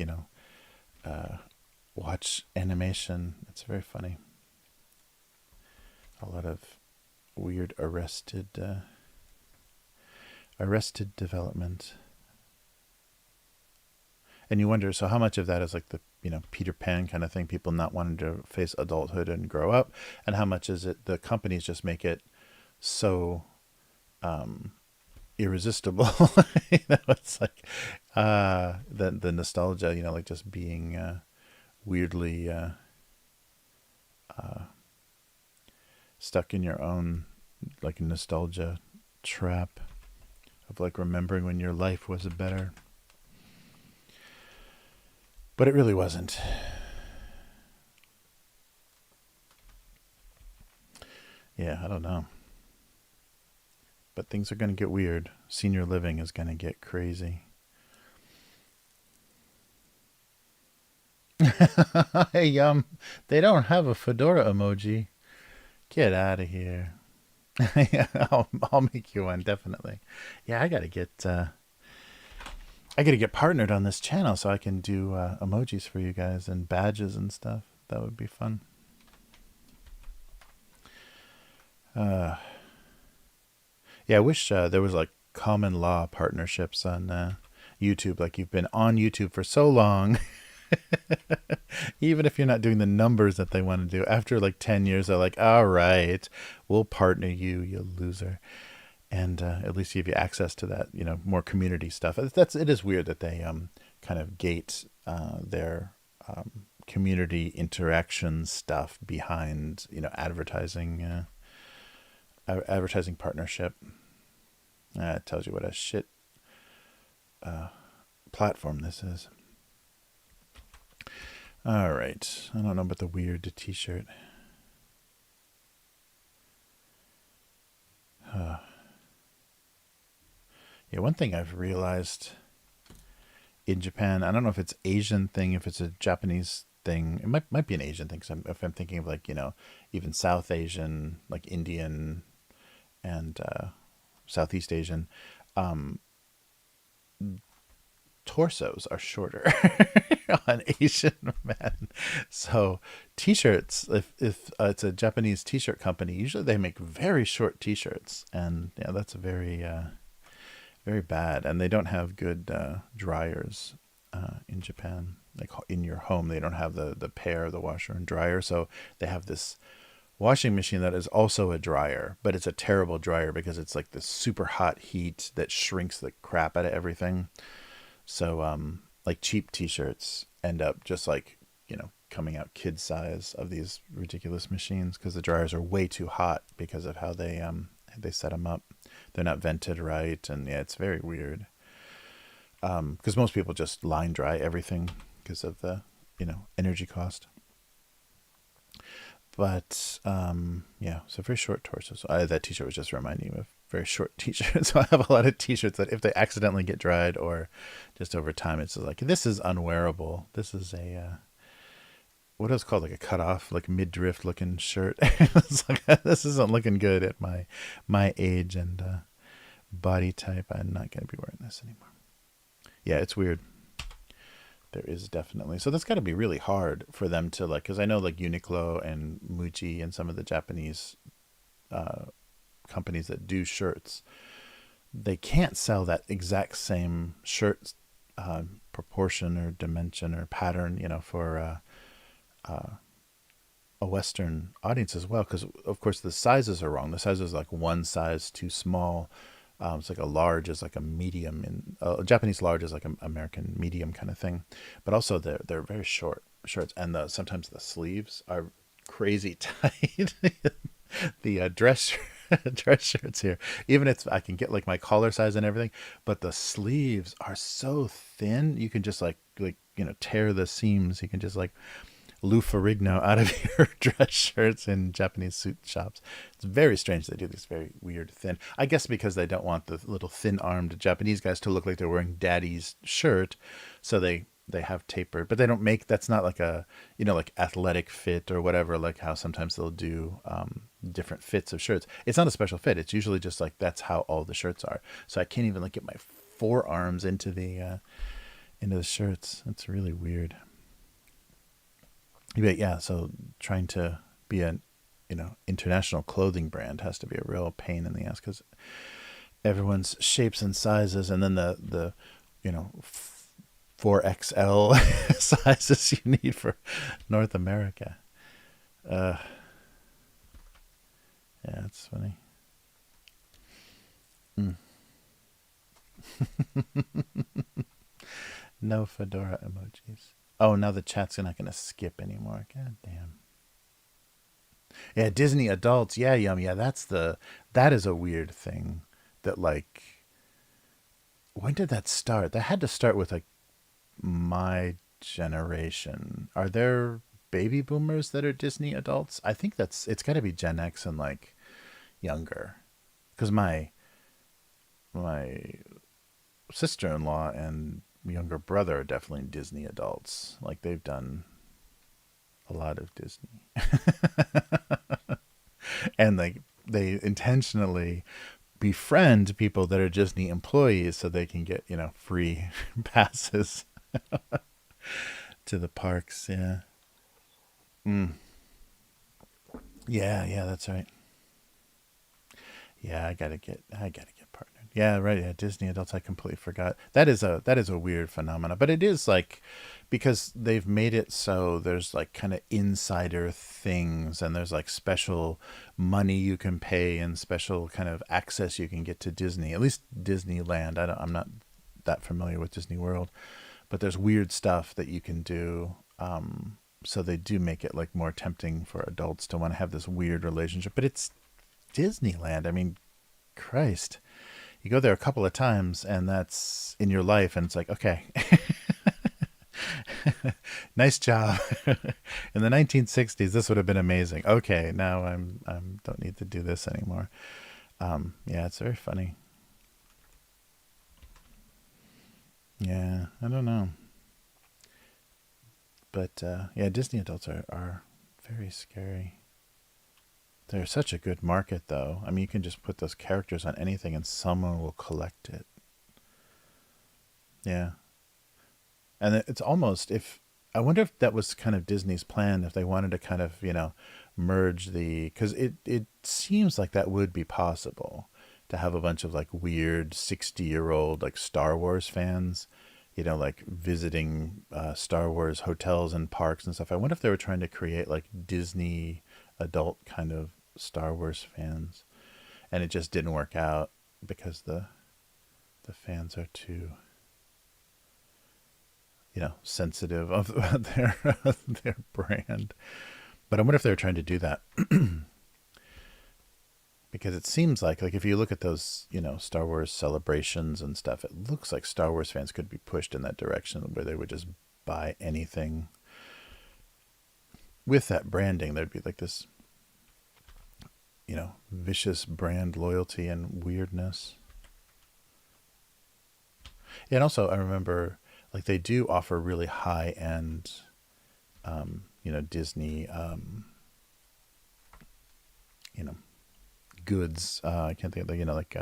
watch animation. It's very funny. A lot of weird arrested development. And you wonder, so how much of that is like the Peter Pan kind of thing, people not wanting to face adulthood and grow up, and how much is it the companies just make it so irresistible? It's like the nostalgia, like just being weirdly stuck in your own like nostalgia trap of like remembering when your life was better, but it really wasn't. Yeah, I don't know. But things are going to get weird. Senior living is going to get crazy. Hey, they don't have a fedora emoji. Get out of here. Yeah, I'll make you one, definitely. Yeah, I gotta get partnered on this channel so I can do emojis for you guys and badges and stuff. That would be fun. Yeah, I wish there was like common law partnerships on YouTube. Like you've been on YouTube for so long, even if you're not doing the numbers that they want to do, after like 10 years, they're like, all right, we'll partner you, you loser. And at least give you access to that, more community stuff. It is weird that they kind of gate their community interaction stuff behind, advertising partnership. It tells you what a shit platform this is. All right. I don't know about the weird t-shirt. Yeah, one thing I've realized in Japan. I don't know if it's Asian thing, if it's a Japanese thing. It might be an Asian thing. Cause if I'm thinking of like, even South Asian, like Indian and Southeast Asian, um, torsos are shorter on Asian men. So t-shirts, if it's a Japanese t-shirt company, usually they make very short t-shirts, and yeah, that's a very bad. And they don't have good dryers in Japan. Like in your home, they don't have the pair, the washer and dryer. So they have this washing machine that is also a dryer, but it's a terrible dryer because it's like this super hot heat that shrinks the crap out of everything. So like cheap t-shirts end up just like, coming out kid size of these ridiculous machines because the dryers are way too hot because of how they set them up. They're not vented right, and yeah, it's very weird. Because most people just line dry everything because of the, energy cost. But yeah, so very short torso. So that t-shirt was just reminding me of very short t-shirts. So I have a lot of t-shirts that if they accidentally get dried or just over time, it's just like, this is unwearable. This is a what is it called, like a cutoff, like midriff looking shirt. It's like, this isn't looking good at my age and body type. I'm not going to be wearing this anymore. Yeah, it's weird. There is definitely. So that's got to be really hard for them to like, because I know like Uniqlo and Muji and some of the Japanese companies that do shirts, they can't sell that exact same shirt proportion or dimension or pattern, for a Western audience as well, because of course the sizes are wrong. The size is like one size too small. It's like a large is like a medium, and a Japanese large is like an American medium kind of thing. But also they're very short shirts, and sometimes the sleeves are crazy tight. The dress shirts here, even it's I can get like my collar size and everything, but the sleeves are so thin you can just like tear the seams. You can just like Lou Ferrigno out of your dress shirts in Japanese suit shops. It's very strange they do this very weird thin. I guess because they don't want the little thin-armed Japanese guys to look like they're wearing daddy's shirt, so they have tapered, but they don't make, that's not like a like athletic fit or whatever, like how sometimes they'll do different fits of shirts. It's not a special fit. It's usually just like that's how all the shirts are. So I can't even like get my forearms into the shirts. It's really weird. But yeah, so trying to be an international clothing brand has to be a real pain in the ass because everyone's shapes and sizes, and then the 4XL sizes you need for North America. Yeah, it's funny. Mm. No fedora emojis. Oh, now the chat's not going to skip anymore. God damn. Yeah, Disney adults. Yeah, Yum. Yeah, that is a weird thing. That like, when did that start? That had to start with like my generation. Are there baby boomers that are Disney adults? I think it's got to be Gen X and like younger, because my sister-in-law and younger brother are definitely Disney adults. Like they've done a lot of Disney. And like they intentionally befriend people that are Disney employees so they can get, free passes to the parks. Yeah. Mm. Yeah, that's right. Yeah, I gotta get partnered. Yeah, right. Yeah, Disney adults. I completely forgot. That is a weird phenomena, but it is like because they've made it so there's like kind of insider things, and there's like special money you can pay and special kind of access you can get to Disney. At least Disneyland. I'm not that familiar with Disney World, but there's weird stuff that you can do. So they do make it like more tempting for adults to want to have this weird relationship, but it's Disneyland. I mean, Christ, you go there a couple of times and that's in your life, and it's like, okay, nice job. In the 1960s, this would have been amazing. Okay, now I'm don't need to do this anymore. Yeah, it's very funny. Yeah, I don't know. But yeah, Disney adults are very scary. They're such a good market, though. I mean, you can just put those characters on anything and someone will collect it. Yeah. And it's almost, if I wonder if that was kind of Disney's plan, if they wanted to kind of, merge the, because it seems like that would be possible to have a bunch of like weird 60-year-old like Star Wars fans, like visiting Star Wars hotels and parks and stuff. I wonder if they were trying to create like Disney adult kind of Star Wars fans, and it just didn't work out because the fans are too sensitive of their brand. But I wonder if they were trying to do that because it seems like if you look at those Star Wars celebrations and stuff, it looks like Star Wars fans could be pushed in that direction where they would just buy anything with that branding. There'd be like this vicious brand loyalty and weirdness. Yeah, and also I remember like they do offer really high end Disney you know goods. I can't think of the like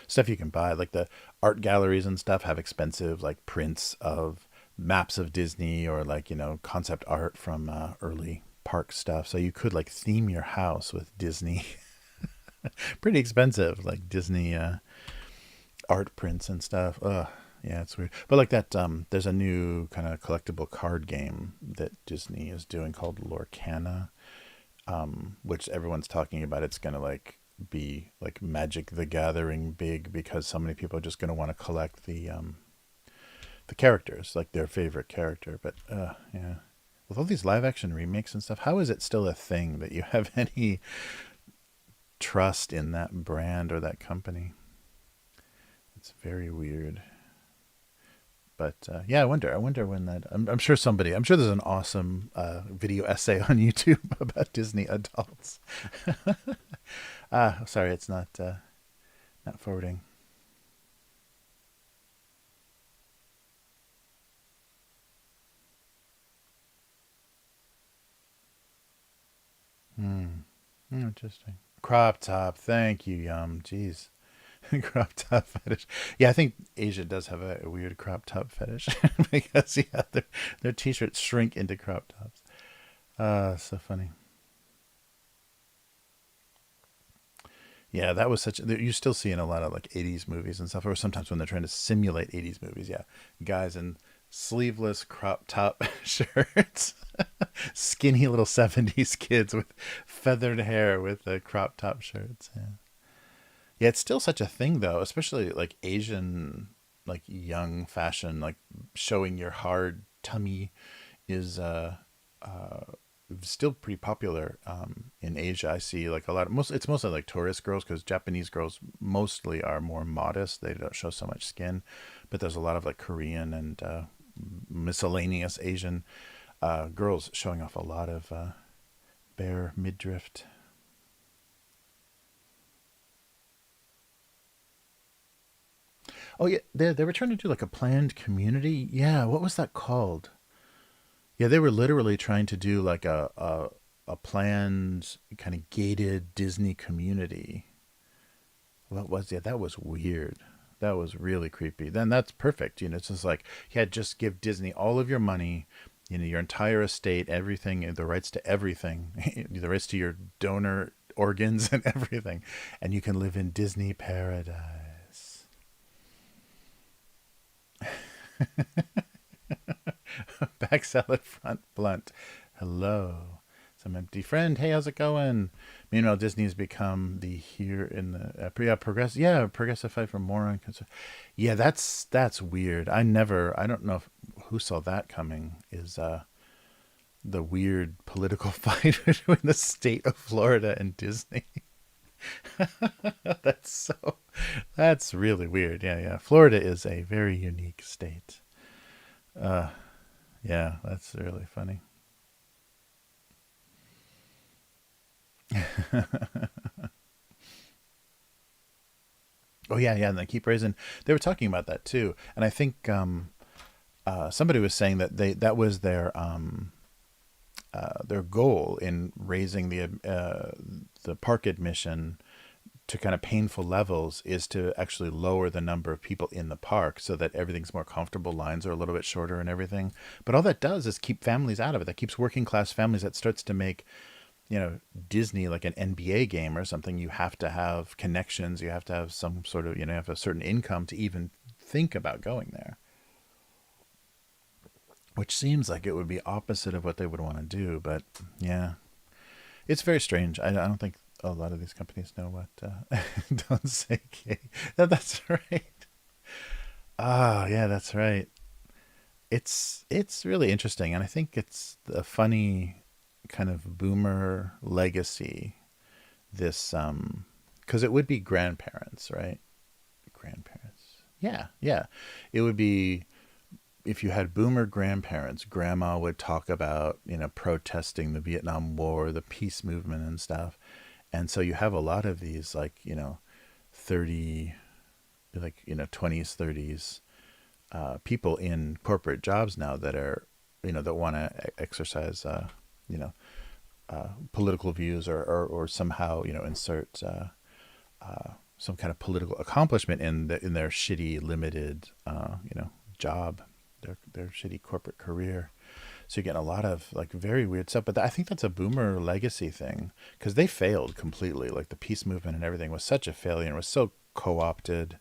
stuff you can buy. Like the art galleries and stuff have expensive like prints of maps of Disney, or like concept art from early park stuff. So you could like theme your house with Disney. Pretty expensive, like Disney art prints and stuff. Yeah, it's weird. But like that, there's a new kind of collectible card game that Disney is doing called Lorcana, which everyone's talking about. It's gonna like be like Magic the Gathering big, because so many people are just gonna want to collect the characters, like their favorite character. But yeah, with all these live action remakes and stuff, how is it still a thing that you have any trust in that brand or that company? It's very weird. But yeah, I wonder when that. I'm sure somebody. I'm sure there's an awesome video essay on YouTube about Disney adults. Sorry, it's not forwarding. Hmm. Interesting. Crop top. Thank you, Yum. Jeez. Crop top fetish. Yeah, I think Asia does have a weird crop top fetish because yeah, their t-shirts shrink into crop tops. So funny. Yeah, that was such. You still see in a lot of like '80s movies and stuff, or sometimes when they're trying to simulate '80s movies. Yeah, guys in sleeveless crop top shirts, skinny little '70s kids with feathered hair with crop top shirts. Yeah. Yeah, it's still such a thing though, especially like Asian, like young fashion, like showing your hard tummy is uh still pretty popular in Asia. I see like a lot of it's mostly like tourist girls, because Japanese girls mostly are more modest. They don't show so much skin, but there's a lot of like Korean and miscellaneous Asian girls showing off a lot of bare midriff. Oh yeah, they were trying to do like a planned community. Yeah, what was that called? Yeah, they were literally trying to do like a planned kind of gated Disney community. What was it? That was weird. That was really creepy. Then that's perfect. It's just like, yeah, just give Disney all of your money, your entire estate, everything, the rights to everything, the rights to your donor organs and everything, and you can live in Disney paradise. Back salad, front blunt. Hello. Some empty friend. Hey, how's it going? Meanwhile, Disney's become the here in the progressive fight for more on. Yeah, that's weird. I don't know who saw that coming. Is the weird political fight between the state of Florida and Disney? that's so that's really weird. Yeah, yeah. Florida is a very unique state. Uh, yeah, that's really funny. Oh yeah, yeah, and they keep raising. They were talking about that too, and I think somebody was saying that that was their goal in raising the park admission to kind of painful levels, is to actually lower the number of people in the park so that everything's more comfortable, lines are a little bit shorter and everything. But all that does is keep families out of it. That keeps working class families. That starts to make, Disney like an NBA game or something. You have to have connections. You have to have some sort of, you have a certain income to even think about going there, which seems like it would be opposite of what they would want to do. But yeah, it's very strange. I don't think a lot of these companies know what. Don't say gay. No, that's right. Ah, yeah, that's right. It's really interesting, and I think it's a funny kind of boomer legacy. This because it would be grandparents, right? Grandparents. Yeah, yeah. It would be, if you had boomer grandparents, grandma would talk about, protesting the Vietnam War, the peace movement and stuff. And so you have a lot of these, like, 30, like, 20s, 30s people in corporate jobs now that are, that want to exercise, you know, political views, or somehow, insert some kind of political accomplishment in their shitty, limited, job, their shitty corporate career. So you're getting a lot of like very weird stuff. But I think that's a boomer legacy thing, because they failed completely. Like the peace movement and everything was such a failure and was so co-opted.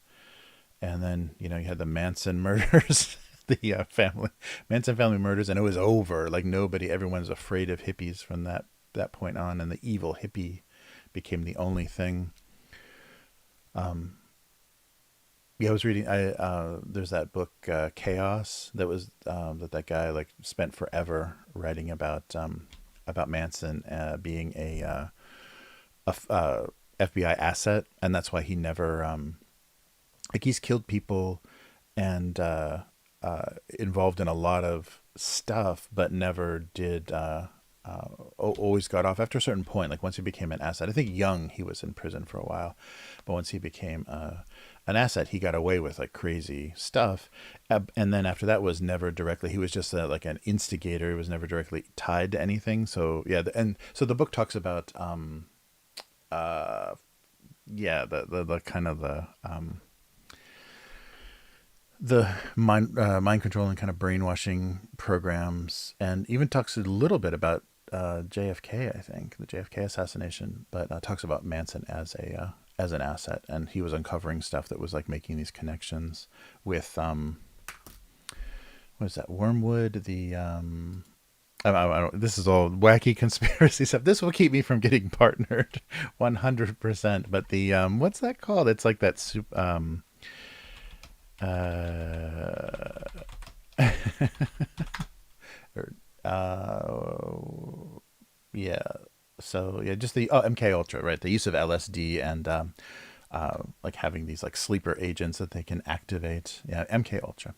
And then, you had the Manson murders, the Manson family murders, and it was over. Like everyone's afraid of hippies from that point on. And the evil hippie became the only thing. Yeah, I was reading. There's that book, Chaos, that was that guy like spent forever writing about Manson being a FBI asset, and that's why he never like he's killed people and involved in a lot of stuff, but never did. Always got off after a certain point. Like once he became an asset, I think young he was in prison for a while, but once he became an asset, he got away with like crazy stuff. And then after that was never directly. He was just like an instigator. He was never directly tied to anything. So yeah, and so the book talks about yeah, the kind of the mind control and kind of brainwashing programs, and even talks a little bit about JFK, I think, the JFK assassination, but talks about Manson as an asset, and he was uncovering stuff that was like making these connections with what is that, Wormwood, the I don't, this is all wacky conspiracy stuff. This will keep me from getting partnered 100%. But the what's that called? It's like that soup. Or, yeah. So yeah, just the MK Ultra, right? The use of LSD and like having these like sleeper agents that they can activate. Yeah, MK Ultra.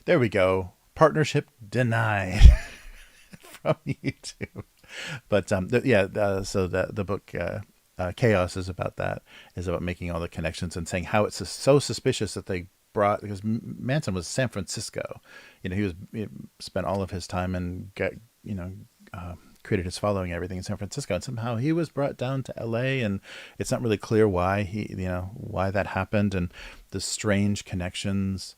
There we go. Partnership denied from YouTube. But so the book Chaos is about that. Is about making all the connections and saying how it's so suspicious that they brought, because Manson was San Francisco. He spent all of his time and got created his following, everything in San Francisco, and somehow he was brought down to LA, and it's not really clear why why that happened, and the strange connections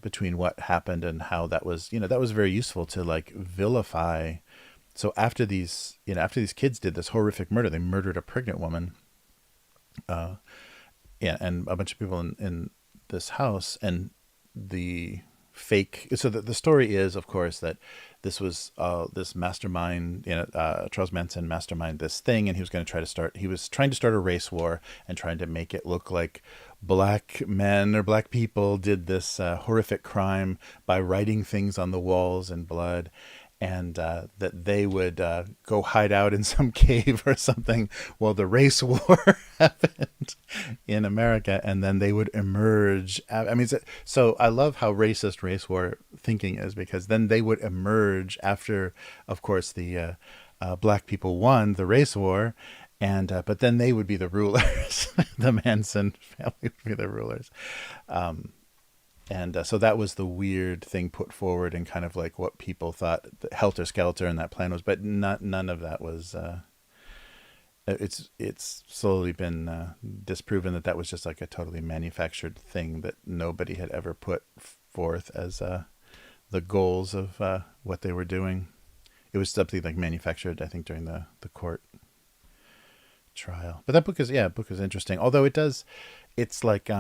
between what happened and how that was very useful to like vilify. So after these kids did this horrific murder, they murdered a pregnant woman, and a bunch of people in this house, and the fake. So the story is, of course, that this was this mastermind, Charles Manson mastermind this thing, and he was trying to start a race war and trying to make it look like black men or black people did this horrific crime by writing things on the walls in blood, and that they would go hide out in some cave or something while the race war happened in America, and then they would emerge. I mean, so I love how racist race war thinking is, because then they would emerge after, of course, the black people won the race war, and but then they would be the rulers. The Manson family would be the rulers. And so that was the weird thing put forward, and kind of like what people thought helter skelter and that plan was, but none of that was. It's slowly been disproven that that was just like a totally manufactured thing that nobody had ever put forth as the goals of what they were doing. It was something like manufactured, I think, during the court trial. But that book is, yeah, book is interesting. Although it's like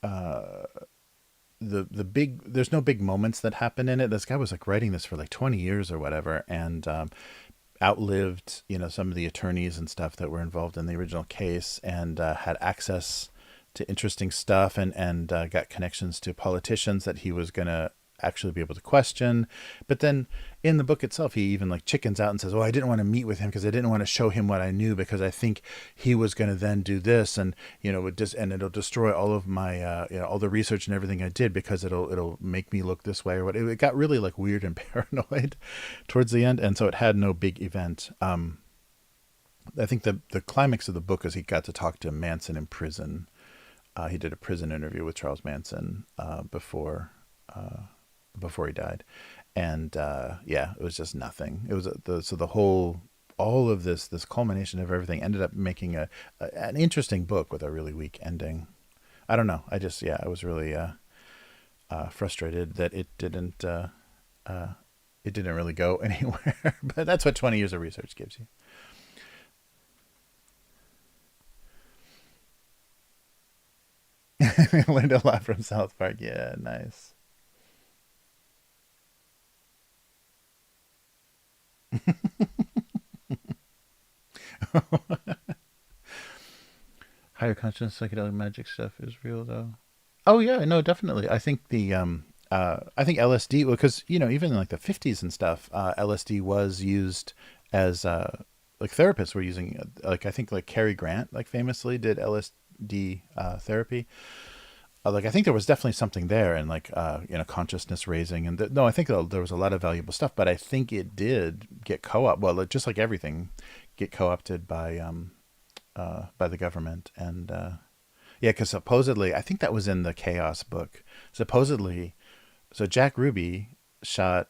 uh the big, there's no big moments that happen in it. This guy was like writing this for like 20 years or whatever, and outlived, some of the attorneys and stuff that were involved in the original case, and had access to interesting stuff, and got connections to politicians that he was going to actually be able to question. But then in the book itself, he even like chickens out and says, "Oh, I didn't want to meet with him because I didn't want to show him what I knew, because I think he was going to then do this, and and it'll destroy all of my all the research and everything I did, because it'll make me look this way or what." It got really like weird and paranoid towards the end, and so it had no big event. I think the climax of the book is he got to talk to Manson in prison. He did a prison interview with Charles Manson before he died, and yeah, it was just nothing. It was the whole, all of this culmination of everything ended up making an interesting book with a really weak ending. I don't know. I was really frustrated that it didn't really go anywhere. But that's what 20 years of research gives you. Learned a lot from South Park. Yeah, nice. Higher conscience psychedelic magic stuff is real though. Oh yeah, no, definitely. I think I think LSD, because even in like the 50s and stuff, LSD was used as like therapists were using like, I think like Cary Grant like famously did LSD therapy. Like I think there was definitely something there, and like consciousness raising, and no, I think there was a lot of valuable stuff, but I think it did get co-op, well, just like everything, get co-opted by the government. And yeah, because supposedly, I think that was in the Chaos book. Supposedly, so Jack Ruby shot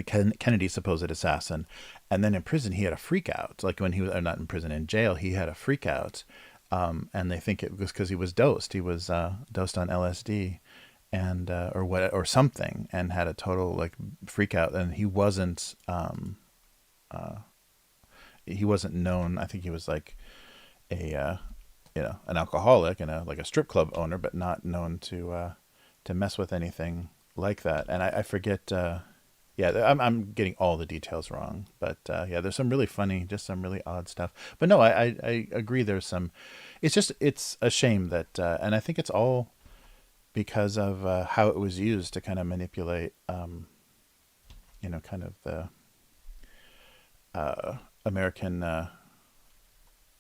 Kennedy's supposed assassin, and then in prison he had a freak out. Like when he was, or not in prison, in jail, he had a freak out, and they think it was because he was dosed. He was dosed on LSD, and or what or something, and had a total like freak out. And he wasn't known. I think he was like a an alcoholic and like a strip club owner, but not known to mess with anything like that. And I forget. Yeah, I'm getting all the details wrong, but yeah, there's some really funny, just some really odd stuff. But no, I agree. There's some. It's a shame that, and I think it's all because of how it was used to kind of manipulate, kind of the American.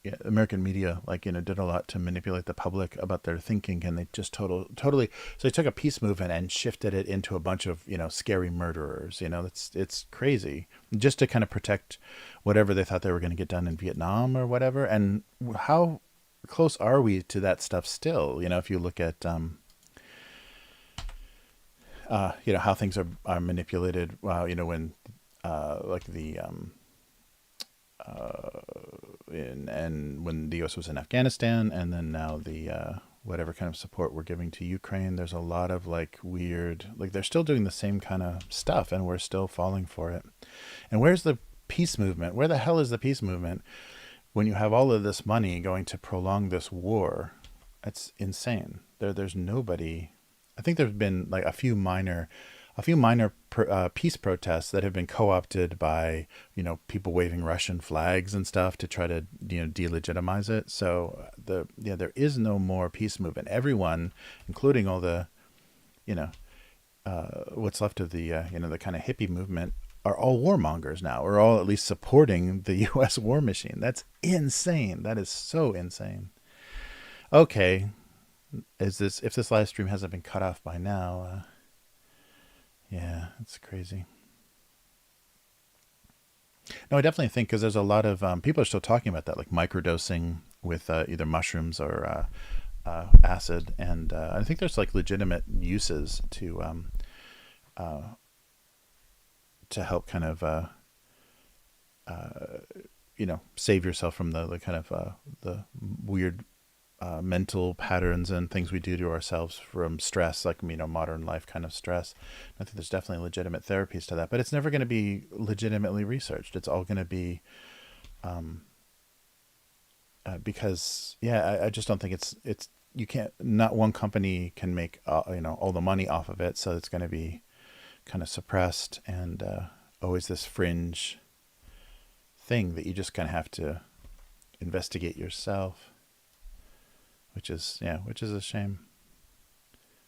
Yeah, American media, like, did a lot to manipulate the public about their thinking, and they just totally. So they took a peace movement and shifted it into a bunch of scary murderers. It's crazy, just to kind of protect whatever they thought they were going to get done in Vietnam or whatever. And how close are we to that stuff still? If you look at how things are manipulated. When like the and when the U.S. was in Afghanistan, and then now the whatever kind of support we're giving to Ukraine, there's a lot of like weird, like they're still doing the same kind of stuff, and we're still falling for it. And where's the peace movement? Where the hell is the peace movement when you have all of this money going to prolong this war? It's insane. There's nobody. I think there's been like a few minor peace protests that have been co-opted by people waving Russian flags and stuff to try to delegitimize it. So there is no more peace movement. Everyone, including all the what's left of the the kind of hippie movement, are all warmongers now, or all at least supporting the U.S. war machine. That's insane. That is so insane. Okay, if this live stream hasn't been cut off by now? Yeah, it's crazy. No, I definitely think, because there's a lot of people are still talking about that, like microdosing with either mushrooms or acid, and I think there's like legitimate uses uh, to help kind of save yourself from the kind of the weird mental patterns and things we do to ourselves from stress, like modern life kind of stress. I think there's definitely legitimate therapies to that, but it's never going to be legitimately researched. It's all going to be because I just don't think it's you can't, not one company can make all the money off of it, so it's going to be kind of suppressed, and always this fringe thing that you just kind of have to investigate yourself, which is a shame.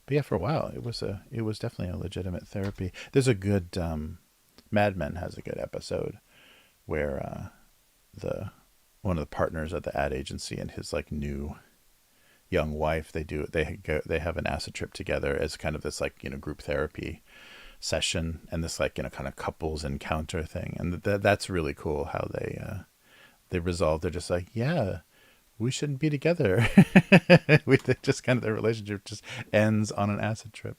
But yeah, for a while it was definitely a legitimate therapy. There's a good Mad Men has a good episode where the one of the partners at the ad agency and his like new young wife, they have an acid trip together as kind of this like group therapy session, and this like kind of couples encounter thing, and that's really cool how they resolve. They're just like, yeah, we shouldn't be together. Just kind of their relationship just ends on an acid trip.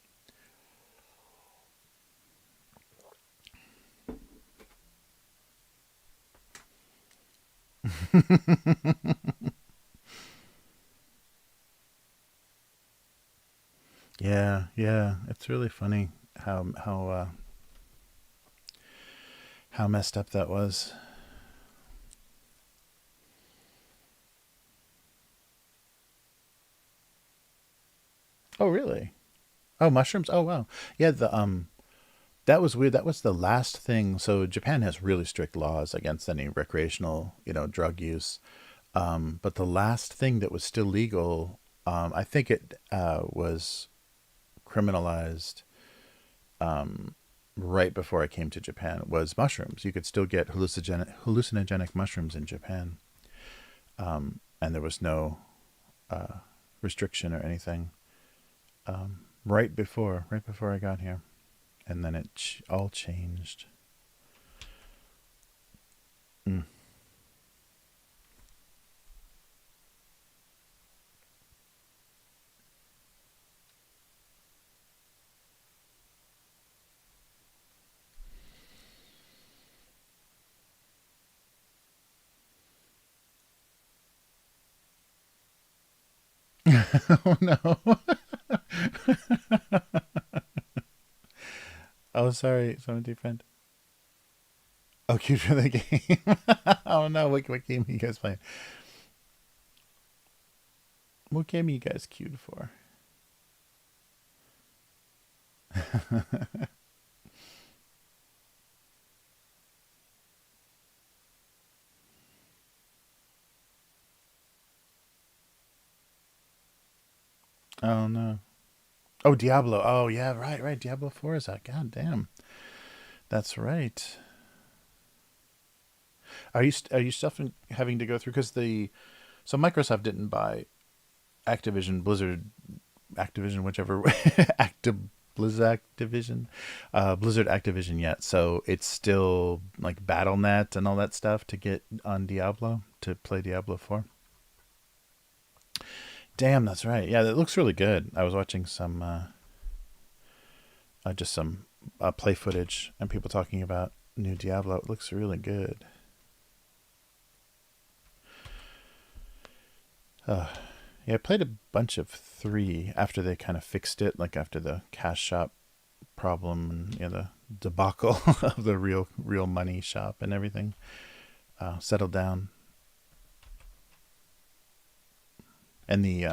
Yeah, it's really funny how messed up that was. Oh, really? Oh, mushrooms. Oh, wow. Yeah, the that was weird. That was the last thing. So Japan has really strict laws against any recreational, drug use. But the last thing that was still legal, I think it was criminalized right before I came to Japan, was mushrooms. You could still get hallucinogenic mushrooms in Japan, and there was no restriction or anything. Right before I got here, and then it all changed. Mm. Oh no. Oh, sorry, someone defend. Oh, cute for the game. Oh no, what game are you guys playing? What game are you guys queued for? Oh no. Oh, Diablo. Oh yeah, right. Diablo 4 is out. God damn. That's right. Are you still having to go through, because the so Microsoft didn't buy Activision Blizzard Activision, whichever Blizzard Activision, Blizzard Activision yet. So it's still like BattleNet and all that stuff to get on Diablo, to play Diablo 4. Damn, that's right. Yeah, it looks really good. I was watching some just some play footage and people talking about new Diablo. It looks really good. Uh, yeah, I played a bunch of 3 after they kind of fixed it, like after the cash shop problem and the debacle of the real money shop and everything settled down. And the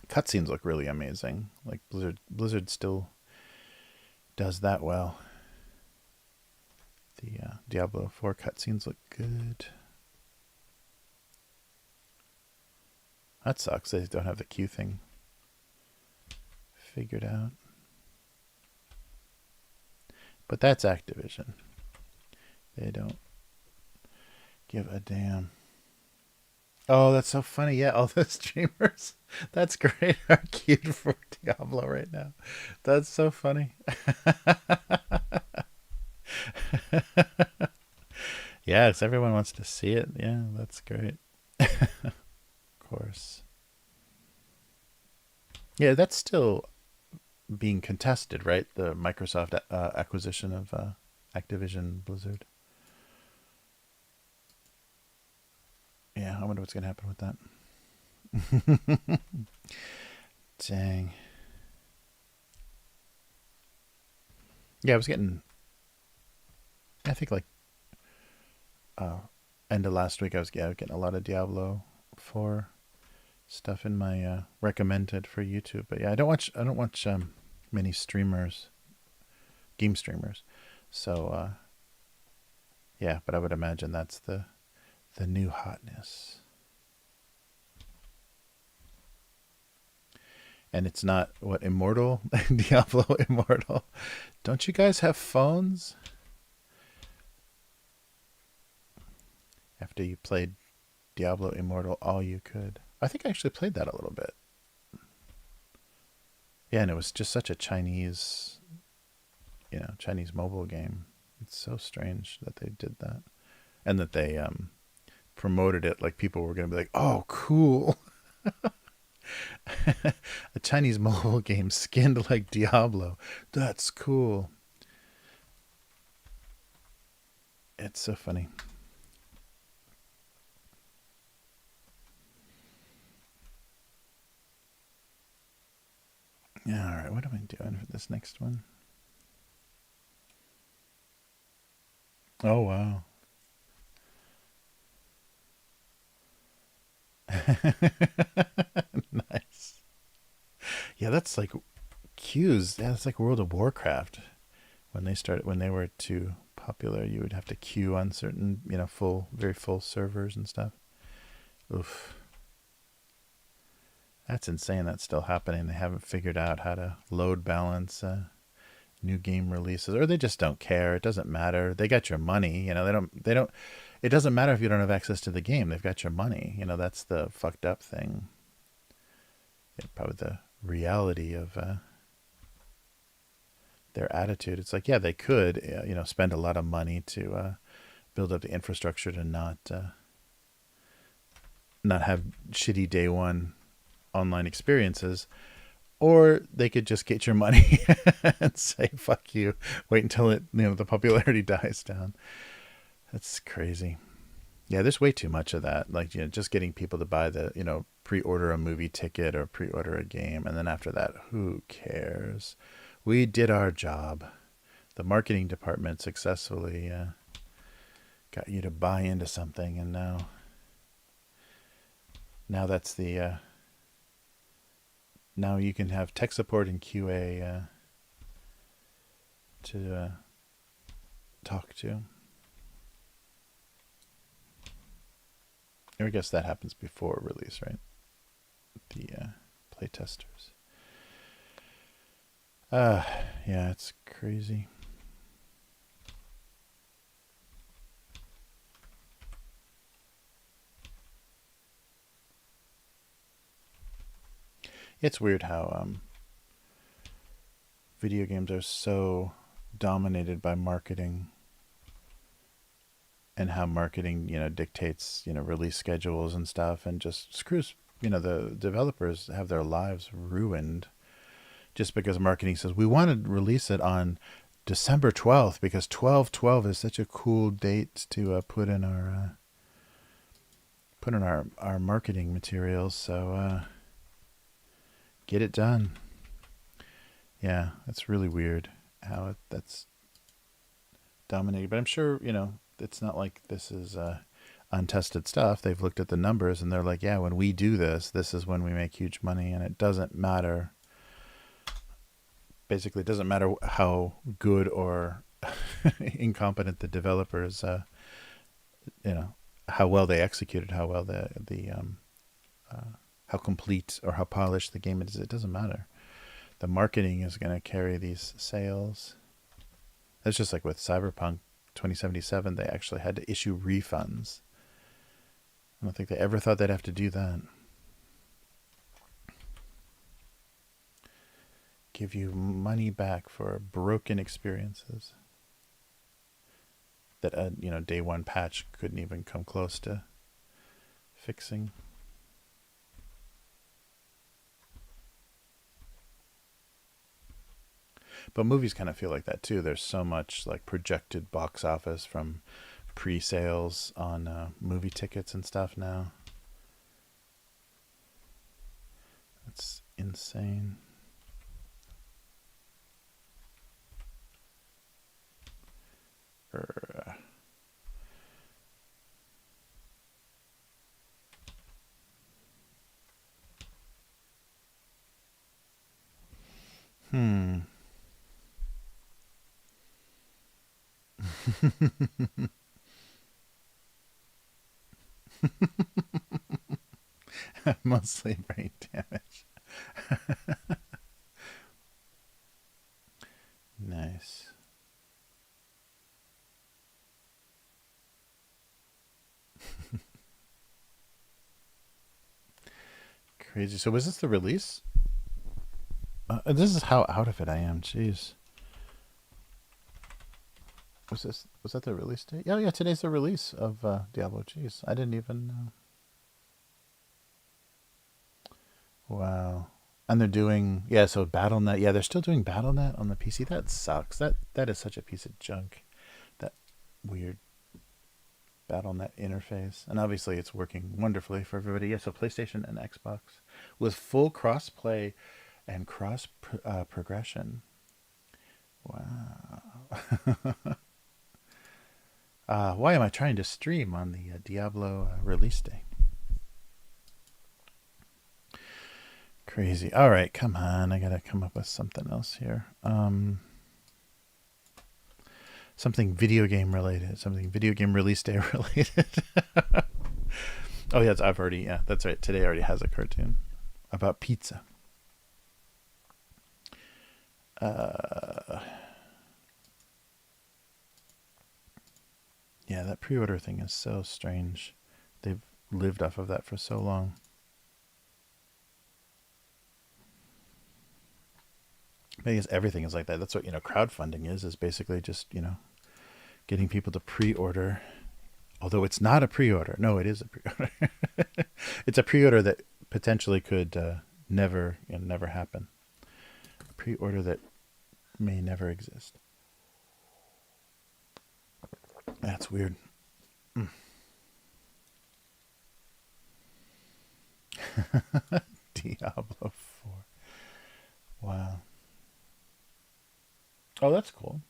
cutscenes look really amazing. Like Blizzard still does that well. The Diablo 4 cutscenes look good. That sucks. They don't have the Q thing figured out. But that's Activision. They don't give a damn. Oh, that's so funny. Yeah, all the streamers. That's great. Are queued for Diablo right now. That's so funny. Yes, everyone wants to see it. Yeah, that's great. Of course. Yeah, that's still being contested, right? The Microsoft acquisition of Activision Blizzard. Yeah, I wonder what's going to happen with that. Dang. Yeah, I was getting, I think like uh, end of last week, I was getting a lot of Diablo 4 stuff in my recommended for YouTube. But yeah, I don't watch many streamers, game streamers. So yeah, but I would imagine that's the new hotness. And it's not what Immortal, Diablo Immortal. Don't you guys have phones? After you played Diablo Immortal all you could. I think I actually played that a little bit. Yeah, and it was just such a Chinese mobile game. It's so strange that they did that. And that they promoted it like people were going to be like, "Oh, cool." A Chinese mobile game skinned like Diablo. That's cool. It's so funny. Yeah, all right. What am I doing for this next one? Oh, wow. Nice. Yeah, that's like queues. Yeah, it's like World of Warcraft. When they were too popular, you would have to queue on certain, very full servers and stuff. Oof. That's insane. That's still happening. They haven't figured out how to load balance new game releases, or they just don't care. It doesn't matter. They got your money. They don't. It doesn't matter if you don't have access to the game. They've got your money. That's the fucked up thing. Yeah, probably the reality of their attitude. It's like, yeah, they could, spend a lot of money to build up the infrastructure to not have shitty day one online experiences, or they could just get your money and say fuck you. Wait until the popularity dies down. That's crazy. Yeah, there's way too much of that. Like, just getting people to buy pre-order a movie ticket or pre-order a game, and then after that, who cares? We did our job. The marketing department successfully got you to buy into something, and now that's the now you can have tech support and QA to talk to. I guess that happens before release, right? The play testers. Yeah, it's crazy. It's weird how video games are so dominated by marketing, and how marketing, dictates, release schedules and stuff, and just screws, the developers have their lives ruined just because marketing says we want to release it on December 12th because 12/12 is such a cool date to put in our marketing materials. So get it done. Yeah, that's really weird how that's dominating. But I'm sure, it's not like this is untested stuff. They've looked at the numbers and they're like, yeah, when we do this, this is when we make huge money, and it doesn't matter. Basically, it doesn't matter how good or incompetent the developers, how well they executed, how well how complete or how polished the game is. It doesn't matter. The marketing is going to carry these sales. That's just like with Cyberpunk 2077. They actually had to issue refunds. I don't think they ever thought they'd have to do that. Give you money back for broken experiences that a day one patch couldn't even come close to fixing. But movies kind of feel like that too. There's so much like projected box office from pre-sales on movie tickets and stuff now. That's insane. Hmm. Mostly brain damage. Nice. Crazy. So was this the release? This is how out of it I am. Jeez. Was that the release date? Oh yeah, today's the release of Diablo. Jeez, I didn't even know. Wow. And they're doing, yeah, so BattleNet. Yeah, they're still doing BattleNet on the PC. That sucks. That is such a piece of junk. That weird BattleNet interface. And obviously it's working wonderfully for everybody. Yeah, so PlayStation and Xbox with full cross-play and progression. Wow. Why am I trying to stream on the Diablo release day? Crazy. All right, come on. I gotta come up with something else here. Something video game related. Something video game release day related. Oh yeah, I've already. Yeah, that's right. Today already has a cartoon about pizza. Yeah, that pre-order thing is so strange. They've lived off of that for so long. I guess everything is like that. That's what, crowdfunding is basically just, getting people to pre-order. Although it's not a pre-order. No, it is a pre-order. It's a pre-order that potentially could never happen. A pre-order that may never exist. That's weird. Diablo 4. Wow. Oh, that's cool.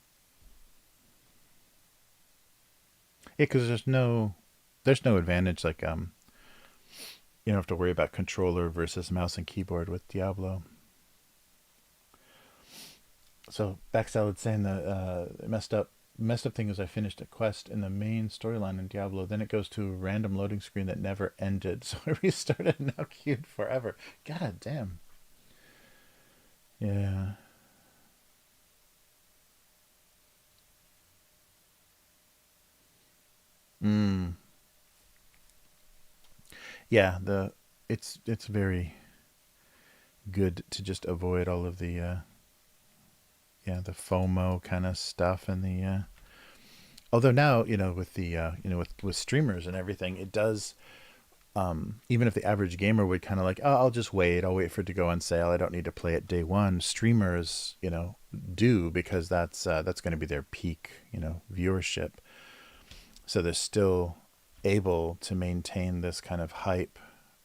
Yeah, because there's no advantage like you don't have to worry about controller versus mouse and keyboard with Diablo. So Backsalad saying that messed up thing is I finished a quest in the main storyline in Diablo, then it goes to a random loading screen that never ended. So I restarted and now queued forever. God damn. Yeah. Mm. Yeah, it's very good to just avoid all of the the FOMO kind of stuff and the although now, with the with streamers and everything, it does even if the average gamer would kind of like, oh, I'll wait for it to go on sale, I don't need to play it day one. Streamers, do, because that's going to be their peak, viewership. So they're still able to maintain this kind of hype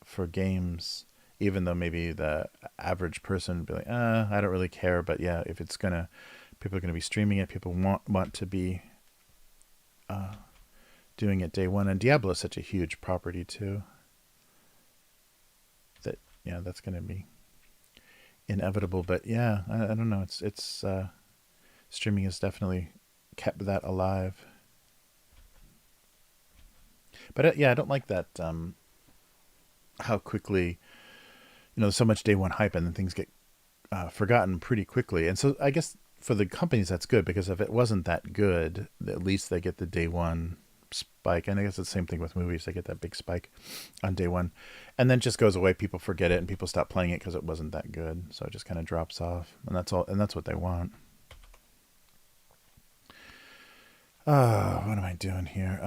for games, even though maybe the average person would be like, I don't really care. But yeah, if people are gonna be streaming it, people want to be doing it day one. And Diablo is such a huge property too, that that's gonna be inevitable. But yeah, I don't know. It's streaming has definitely kept that alive. But yeah, I don't like that. How quickly, so much day one hype and then things get forgotten pretty quickly. And so I guess for the companies that's good, because if it wasn't that good, at least they get the day one spike. And I guess it's the same thing with movies. They get that big spike on day one and then just goes away. People forget it and people stop playing it because it wasn't that good. So it just kind of drops off, and that's all. And that's what they want. What am I doing here?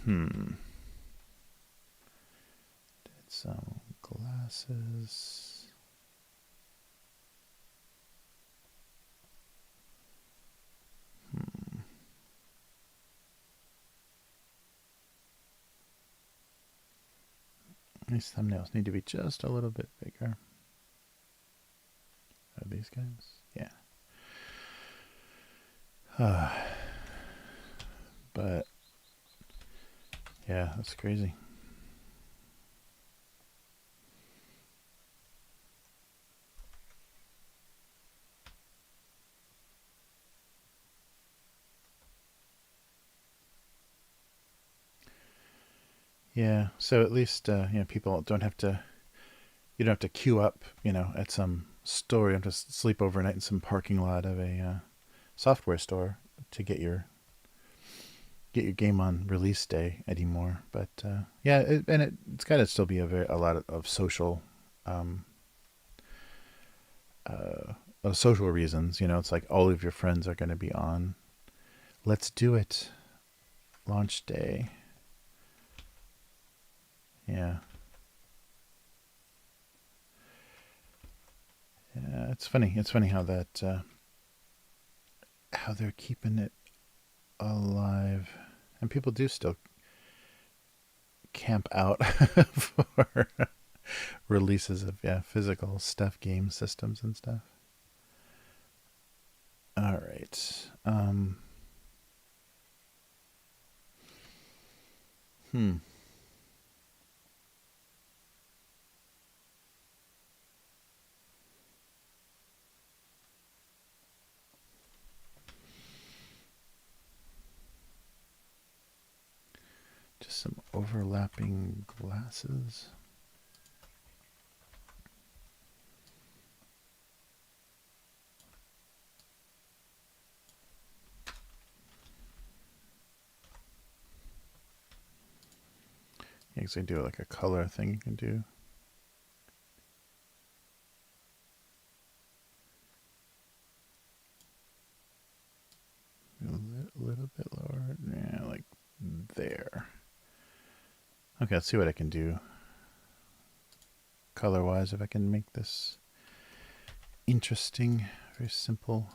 Did some glasses. These thumbnails need to be just a little bit bigger. Are these guys? Yeah. But yeah, that's crazy. Yeah, so at least people don't have to. You don't have to queue up, at some store. You don't have to sleep overnight in some parking lot of a software store to get your game on release day anymore. But yeah, it's got to still be a lot of social um, social reasons. It's like all of your friends are going to be on. Let's do it. Launch day. Yeah. Yeah, it's funny. It's funny how that how they're keeping it alive, and people do still camp out for releases of physical stuff, game systems and stuff. All right. Hmm. Just some overlapping glasses. Yeah, because they do like a color thing you can do. A little bit lower. Yeah, like there. Okay, let's see what I can do color-wise, if I can make this interesting. Very simple.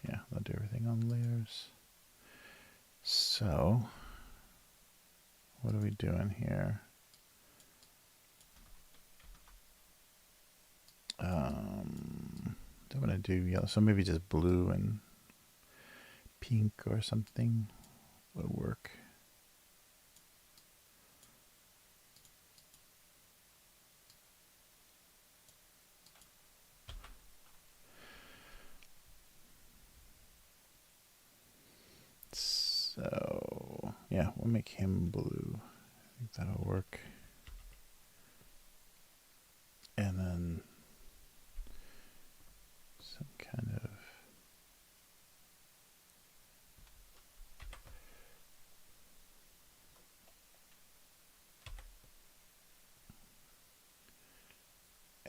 Yeah, I'll do everything on layers. So, what are we doing here? Don't want to do yellow, so maybe just blue and pink or something would work. So, yeah, we'll make him blue. I think that'll work. And then some kind of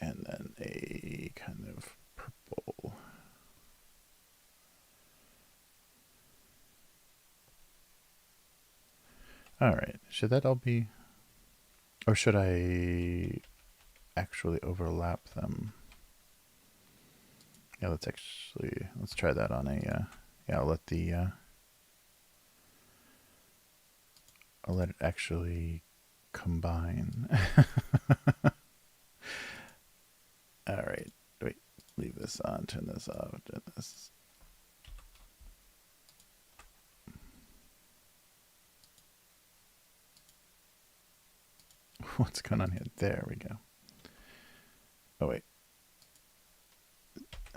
and then a kind of purple. All right, should that all be, or should I actually overlap them? Yeah, let's try that on a, yeah, I'll let it actually combine. All right, wait, leave this on, turn this off, turn this. What's going on here? There we go. Oh, wait.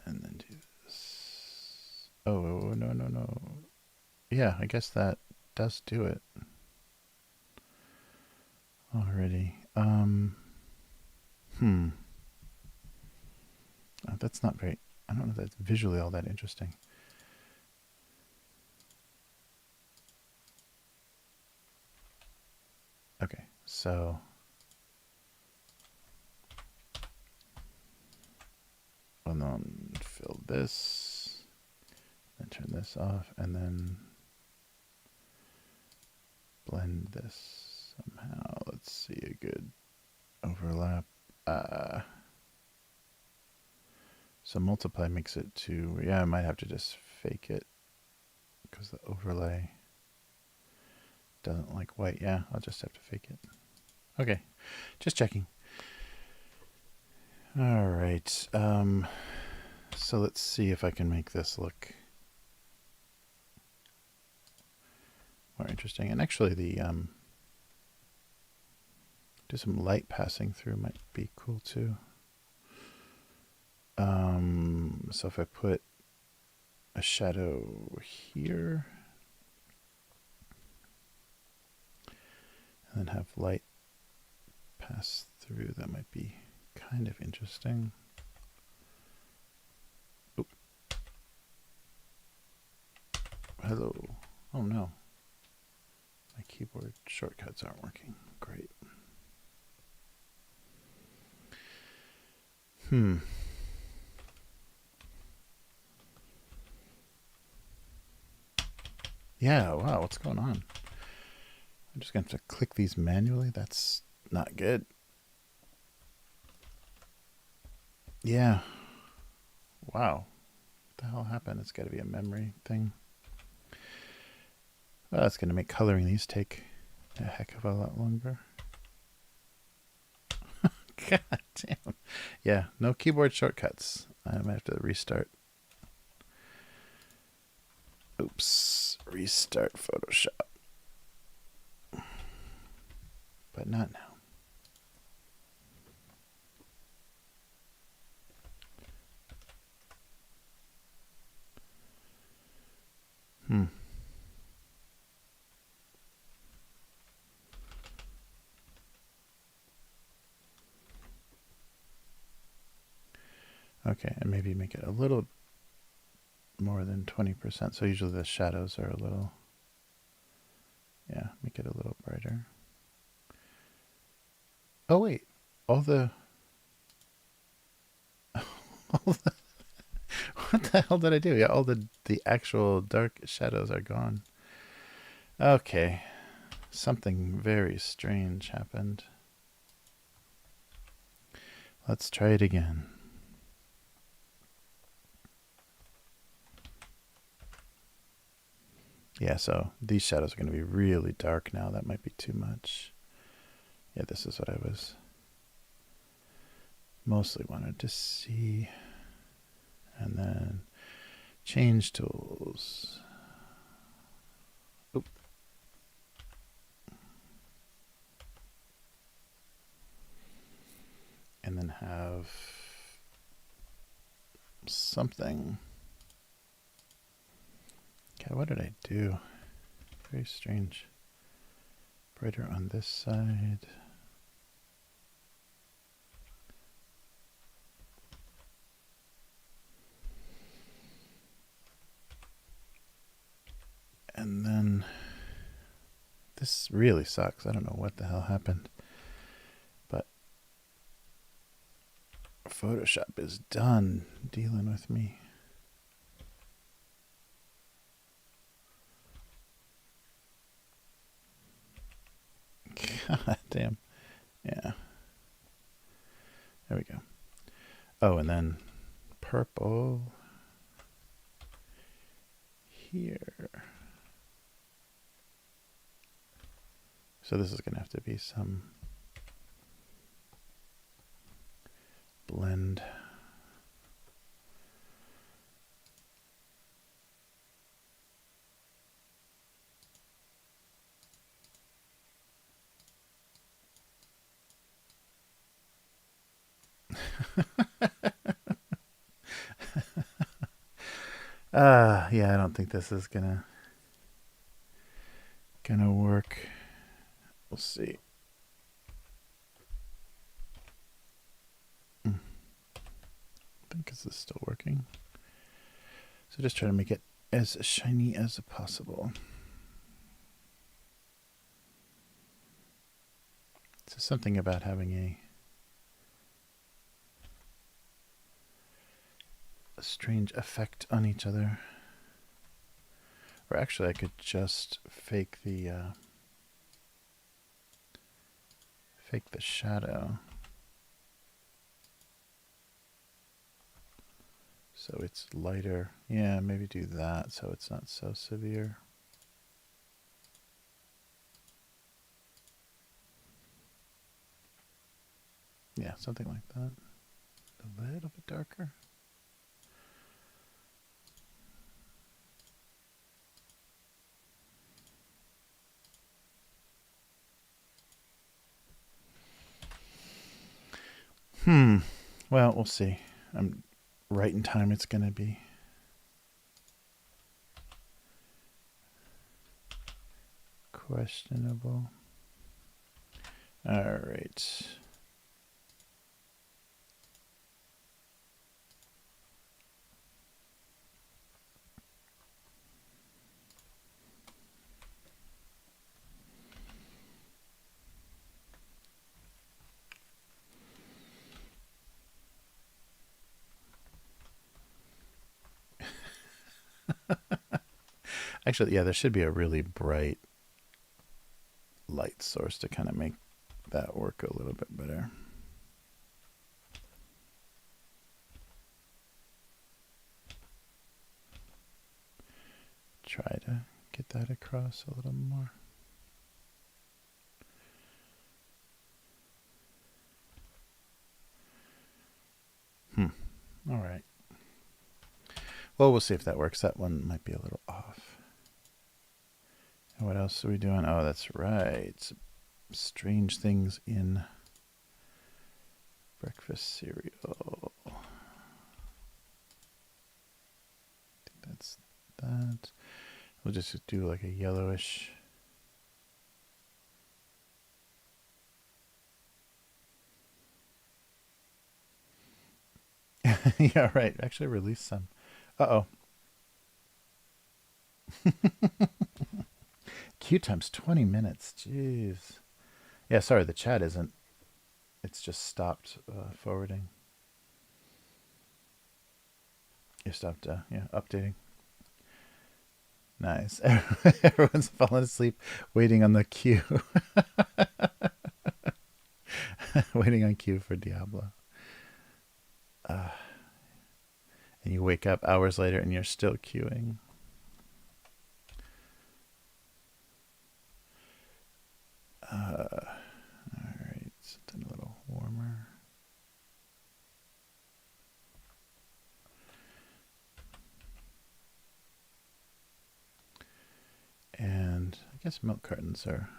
And then do this. Oh, no, no, no. Yeah, I guess that does do it. Already. Oh, that's not very, I don't know if that's visually all that interesting. Okay, so and then fill this, then turn this off, and then blend this somehow. Let's see a good overlap. So multiply makes it to, yeah, I might have to just fake it because the overlay. doesn't like white. Yeah, I'll just have to fake it. Okay, just checking. All right. So let's see if I can make this look more interesting. And actually, the do some light passing through might be cool too. So if I put a shadow here and then have light pass through, that might be kind of interesting. Oop. Hello. Oh no. My keyboard shortcuts aren't working. Great. Yeah, wow, what's going on? I'm just going to have to click these manually. That's not good. Yeah. Wow. What the hell happened? It's got to be a memory thing. Well, that's going to make coloring these take a heck of a lot longer. God damn. Yeah, no keyboard shortcuts. I might have to restart. Oops. Restart Photoshop. But not now. Okay, and maybe make it a little more than 20%. So usually the shadows are a little, yeah, make it a little brighter. Oh wait, all the what the hell did I do? Yeah, all the actual dark shadows are gone. Okay, something very strange happened. Let's try it again. Yeah, so these shadows are going to be really dark now. That might be too much. Yeah, this is what I was mostly wanted to see. And then change tools. Oop. And then have something. Okay, what did I do? Very strange. Brighter on this side. And then this really sucks. I don't know what the hell happened. But Photoshop is done dealing with me. God damn. Yeah. There we go. Oh, and then purple here. So this is going to have to be some blend. Yeah, I don't think this is gonna work. We'll see. I think this is still working. So just try to make it as shiny as possible. So something about having a strange effect on each other. Or actually, I could just fake the shadow. So it's lighter. Yeah, maybe do that so it's not so severe. Yeah, something like that. A little bit darker. Well, we'll see. I'm right in time it's going to be. Questionable. All right. Actually, yeah, there should be a really bright light source to kind of make that work a little bit better. Try to get that across a little more. All right. Well, we'll see if that works. That one might be a little off. And what else are we doing? Oh, that's right. Strange things in breakfast cereal. I think that's that. We'll just do like a yellowish. Yeah, right. Actually release some. Uh-oh. Queue time's 20 minutes. Jeez. Yeah, sorry, the chat isn't. It's just stopped forwarding. It stopped, updating. Nice. Everyone's fallen asleep waiting on the queue. Waiting on queue for Diablo. And you wake up hours later and you're still queuing. Alright, something a little warmer. And I guess milk cartons are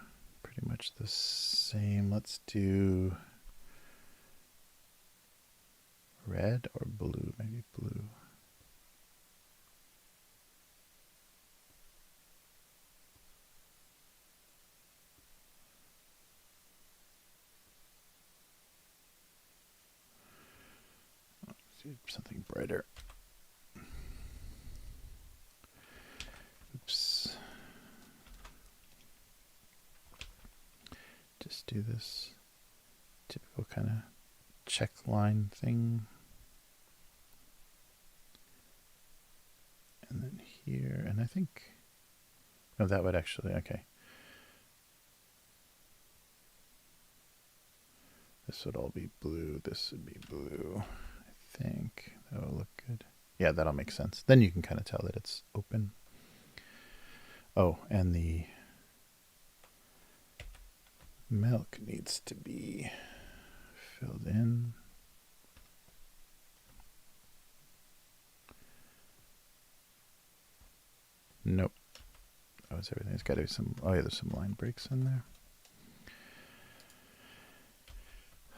pretty much the same. Let's do red or blue, maybe blue. Let's do something brighter. Oops. Just do this typical kind of check line thing. And then here, and I think, oh, that would actually, okay. This would all be blue. This would be blue. I think that will look good. Yeah, that'll make sense. Then you can kind of tell that it's open. Oh, and the milk needs to be filled in. Nope. Oh, it's everything. It's got to be some. Oh, yeah, there's some line breaks in there.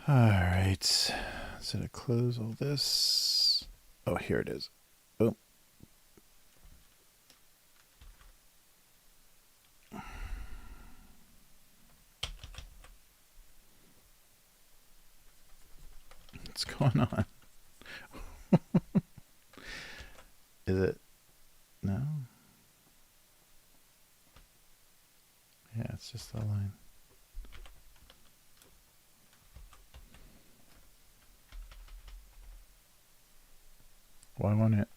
All right. So to close all this. Oh, here it is. Oh. What's going on? Is it? No? Yeah, it's just the line. Why won't it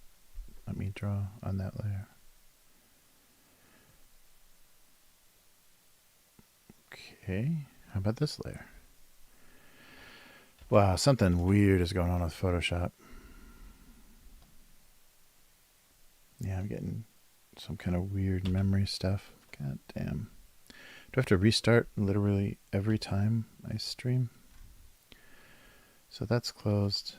let me draw on that layer? Okay, how about this layer? Wow, something weird is going on with Photoshop. Yeah, I'm getting some kind of weird memory stuff. God damn. Do I have to restart literally every time I stream? So that's closed.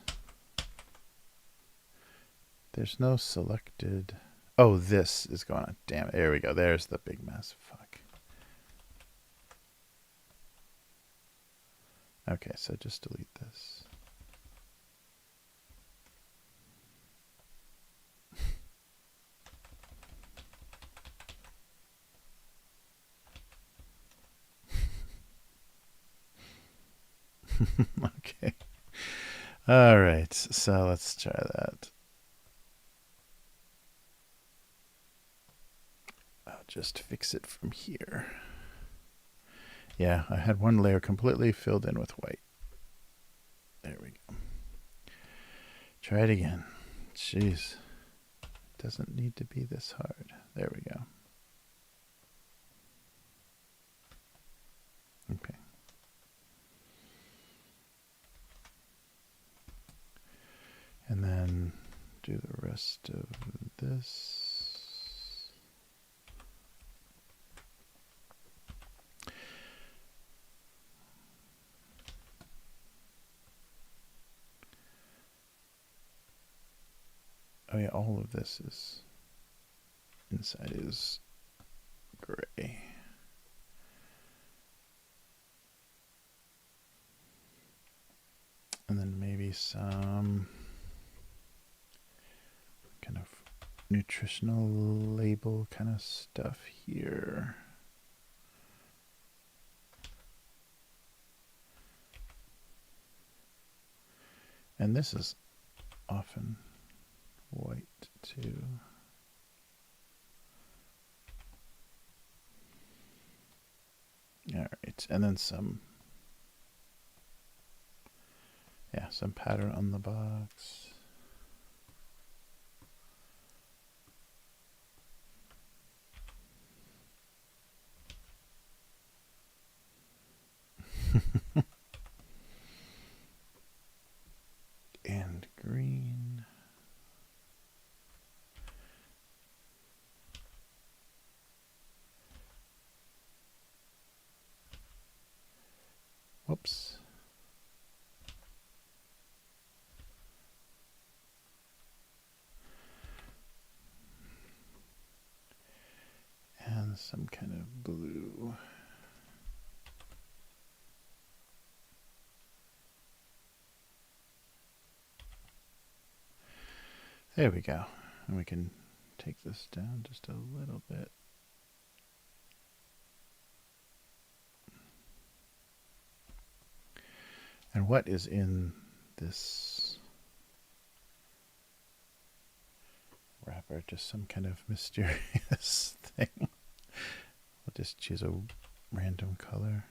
There's no selected. Oh, this is going on. Damn it. There we go. There's the big mess. Fuck. Okay, so just delete this. Okay. All right. So let's try that. I'll just fix it from here. Yeah, I had one layer completely filled in with white. There we go. Try it again. Jeez. It doesn't need to be this hard. There we go. Okay. And then do the rest of this. Oh yeah, all of this is inside is gray. And then maybe some kind of nutritional label kind of stuff here. And this is often white too. All right, and then some, yeah, some pattern on the box. And green. Whoops. And some kind of blue. There we go. And we can take this down just a little bit. And what is in this wrapper? Just some kind of mysterious thing. We'll just choose a random color.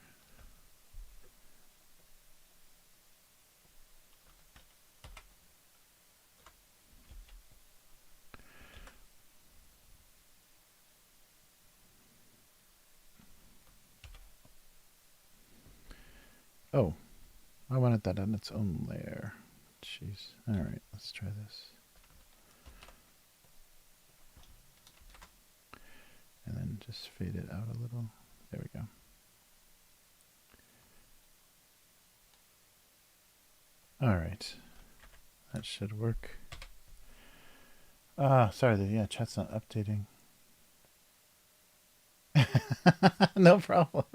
Oh, I wanted that on its own layer. Jeez. All right, let's try this. And then just fade it out a little. There we go. All right. That should work. Sorry, yeah, chat's not updating. No problem.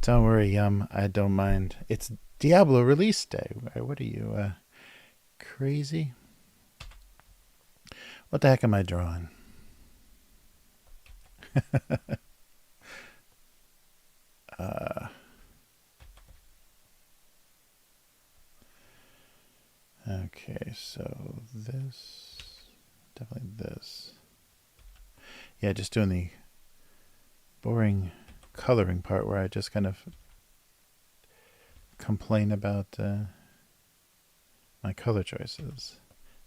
Don't worry, I don't mind. It's Diablo release day. What are you, crazy? What the heck am I drawing? Okay, so this, definitely this. Yeah, just doing the boring coloring part where I just kind of complain about my color choices.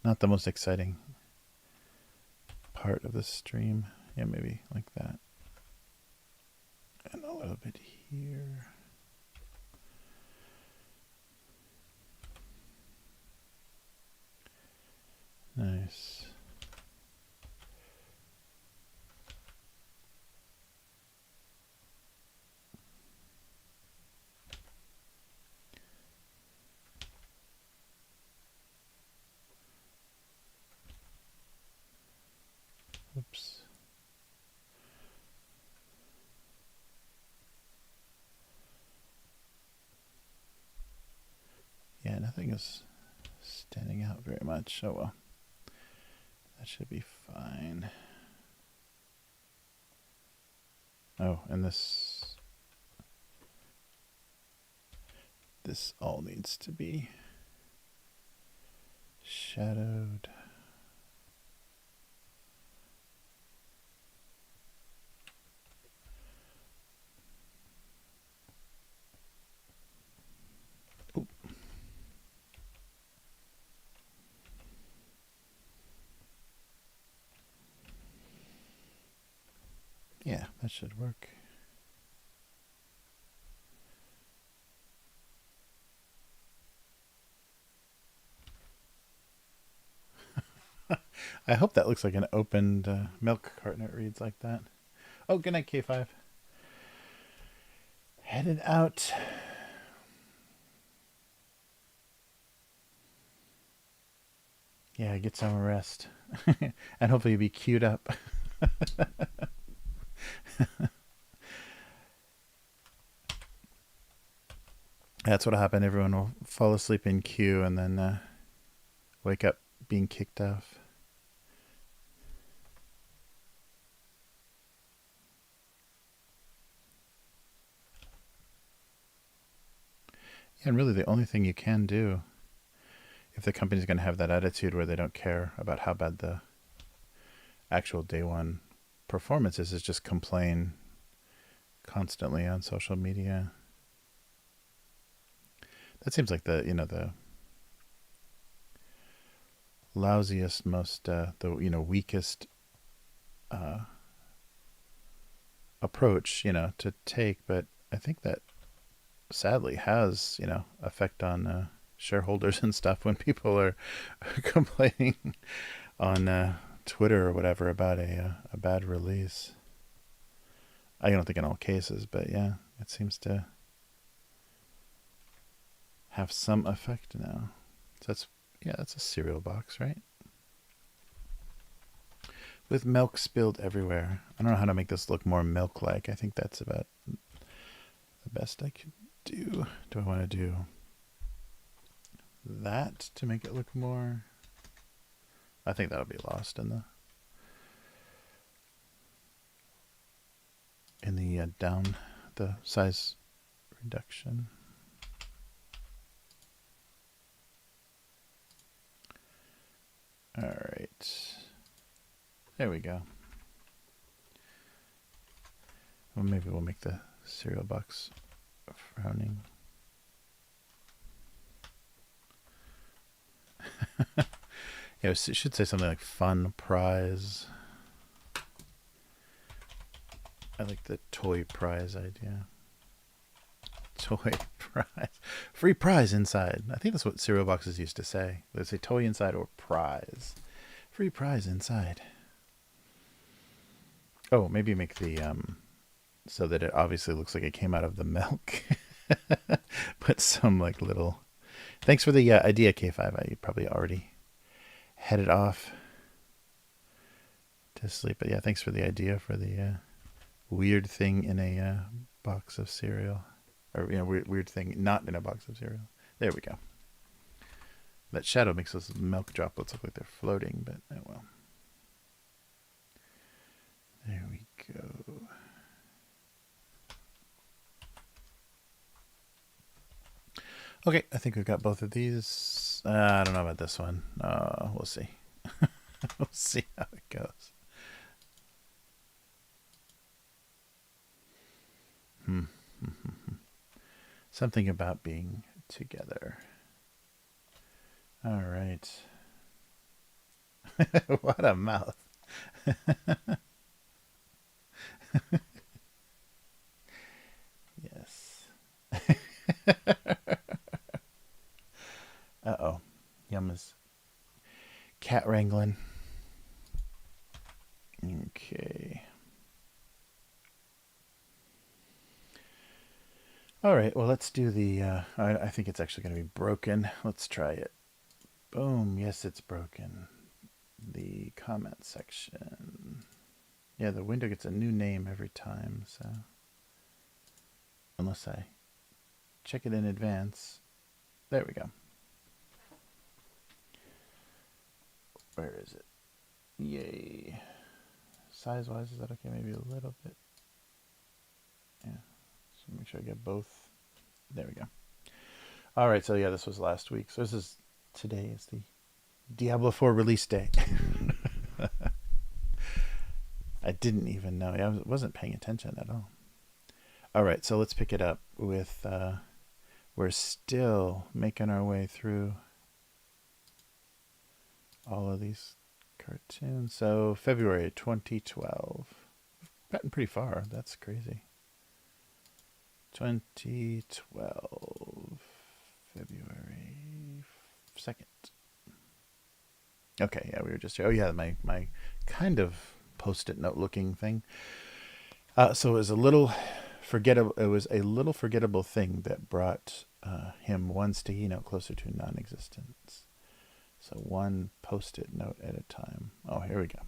Not the most exciting part of the stream. Yeah, maybe like that. And a little bit here. Nice. Oops. Yeah, nothing is standing out very much. Oh well. That should be fine. Oh, and this all needs to be shadowed. Ooh. Yeah, that should work. I hope that looks like an opened milk carton. It reads like that. Oh, good night, K5. Headed out. Yeah, get some rest. And hopefully you'll be queued up. That's what'll happen. Everyone will fall asleep in queue and then wake up being kicked off. Yeah, and really the only thing you can do if the company's going to have that attitude where they don't care about how bad the actual day one performance is just complain constantly on social media. That seems like the lousiest, most the weakest approach to take, but I think that sadly has effect on shareholders and stuff when people are complaining on Twitter or whatever about a bad release. I don't think in all cases, but yeah, it seems to have some effect now. So that's a cereal box, right? With milk spilled everywhere. I don't know how to make this look more milk-like. I think that's about the best I could do. Do I want to do that to make it look more? I think that'll be lost in the down the size reduction. All right. There we go. Well, maybe we'll make the cereal box frowning. Yeah, it should say something like fun prize. I like the toy prize idea. Toy prize. Free prize inside. I think that's what cereal boxes used to say. They'd say toy inside or prize. Free prize inside. Oh, maybe make the so that it obviously looks like it came out of the milk. Put some like little. Thanks for the idea, K5. I probably already headed off to sleep, but yeah, thanks for the idea for the weird thing in a box of cereal, or weird thing not in a box of cereal. There we go. That shadow makes those milk droplets look like they're floating, but oh well. There we go. Okay, I think we've got both of these. I don't know about this one. We'll see. We'll see how it goes. Something about being together. All right. What a mouth. Yes. Uh-oh. Yum is cat wrangling. Okay. All right, well, let's do the... I think it's actually going to be broken. Let's try it. Boom. Yes, it's broken. the comment section. Yeah, the window gets a new name every time, so unless I check it in advance. There we go. Where is it? Yay. Size-wise, is that okay? Maybe a little bit. Yeah. So make sure I get both. There we go. All right, so yeah, this was last week. So today is the Diablo 4 release day. I didn't even know. I wasn't paying attention at all. All right, so let's pick it up with, we're still making our way through all of these cartoons. So February 2012. We've gotten pretty far. That's crazy. 2012, February 2nd. Okay, yeah, we were just, oh yeah, my kind of post-it note looking thing. So it was a little forgettable thing that brought him one sticky note closer to non-existence. So one post-it note at a time. Oh, here we go.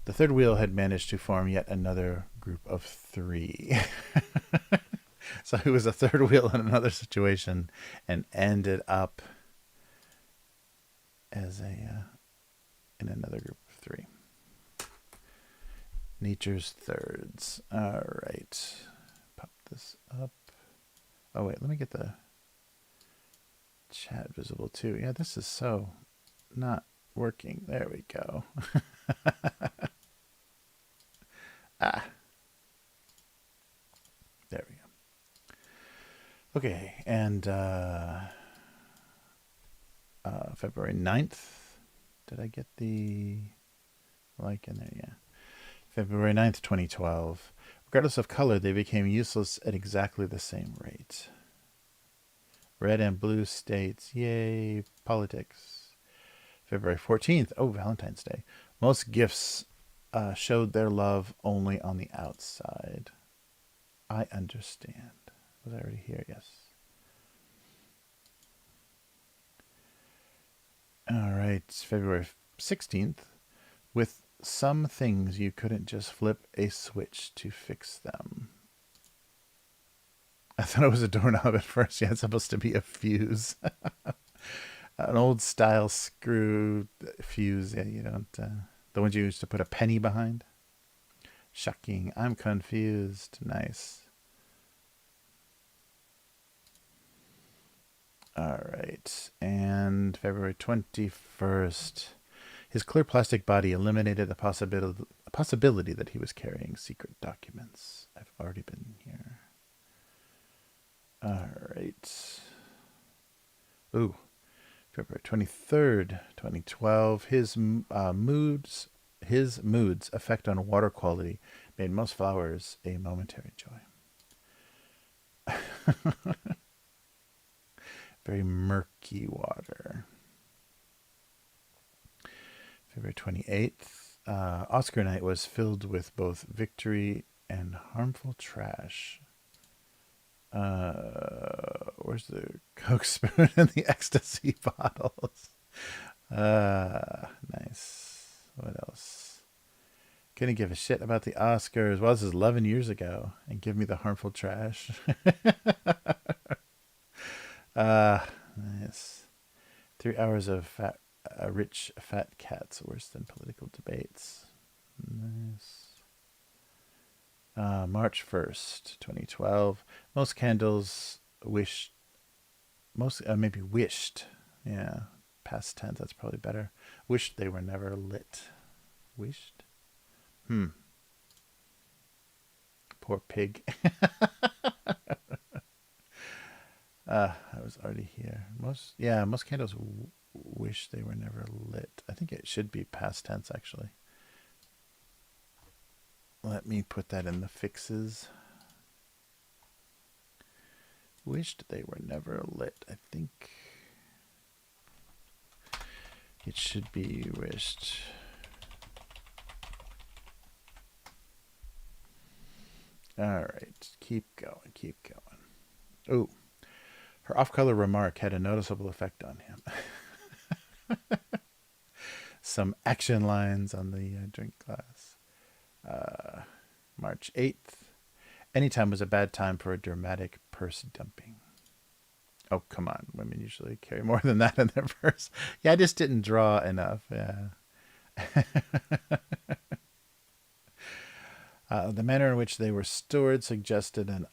The third wheel had managed to form yet another group of 3. So he was a third wheel in another situation and ended up as in another group of 3. Nature's thirds. All right. Pop this up. Oh, wait. Let me get the chat visible too. Yeah, this is so not working. There we go. There we go. Okay, and February 9th. Did I get the like in there? Yeah. February 9th, 2012. Regardless of color, they became useless at exactly the same rate. Red and blue states, yay, politics. February 14th, oh, Valentine's Day. Most gifts showed their love only on the outside. I understand. Was I already here? Yes. All right, February 16th. With some things, you couldn't just flip a switch to fix them. I thought it was a doorknob at first. Yeah, it's supposed to be a fuse. An old style screw fuse. Yeah, you don't... the ones you used to put a penny behind. Shocking. I'm confused. Nice. All right. And February 21st. His clear plastic body eliminated the possibility that he was carrying secret documents. I've already been here. All right. Ooh. February 23rd, 2012. His moods effect on water quality made most flowers a momentary joy. Very murky water. February 28th. Oscar night was filled with both victory and harmful trash. Where's the Coke spoon and the ecstasy bottles? Nice. What else? Couldn't give a shit about the Oscars. Well, this is 11 years ago. And give me the harmful trash. Nice. 3 hours of rich fat cats. Worse than political debates. Nice. March 1st, 2012. Most candles wished. Maybe wished. Yeah. Past tense, that's probably better. Wished they were never lit. Wished? Poor pig. I was already here. Most candles wish they were never lit. I think it should be past tense, actually. Let me put that in the fixes. Wished they were never lit. I think it should be wished. All right. Keep going. Keep going. Oh. Her off-color remark had a noticeable effect on him. some action lines on the drink glass. March 8th. Anytime was a bad time for a dramatic purse dumping. Oh, come on. Women usually carry more than that in their purse. Yeah, I just didn't draw enough. Yeah. The manner in which they were stored suggested an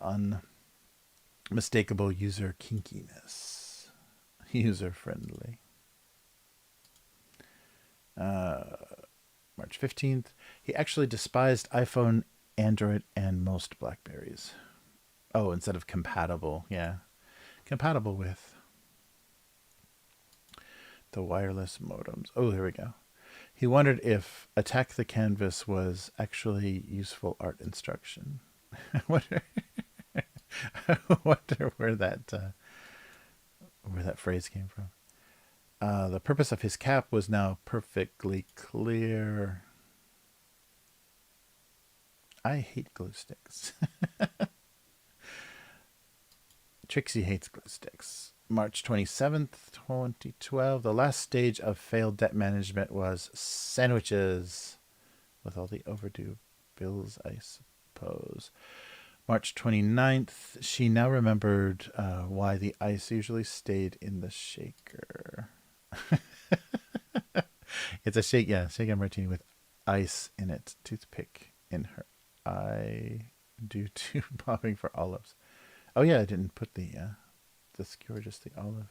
unmistakable user kinkiness. User friendly. March 15th. He actually despised iPhone, Android, and most Blackberries. Oh, instead of compatible. Yeah. Compatible with the wireless modems. Oh, here we go. He wondered if Attack the Canvas was actually useful art instruction. I wonder where that phrase came from. The purpose of his cap was now perfectly clear. I hate glue sticks. Trixie hates glue sticks. March 27th, 2012. The last stage of failed debt management was sandwiches. With all the overdue bills, I suppose. March 29th. She now remembered why the ice usually stayed in the shaker. It's a shaker martini with ice in it. Toothpick in her eye due to popping for olives. Oh yeah, I didn't put the skewer, just the olive.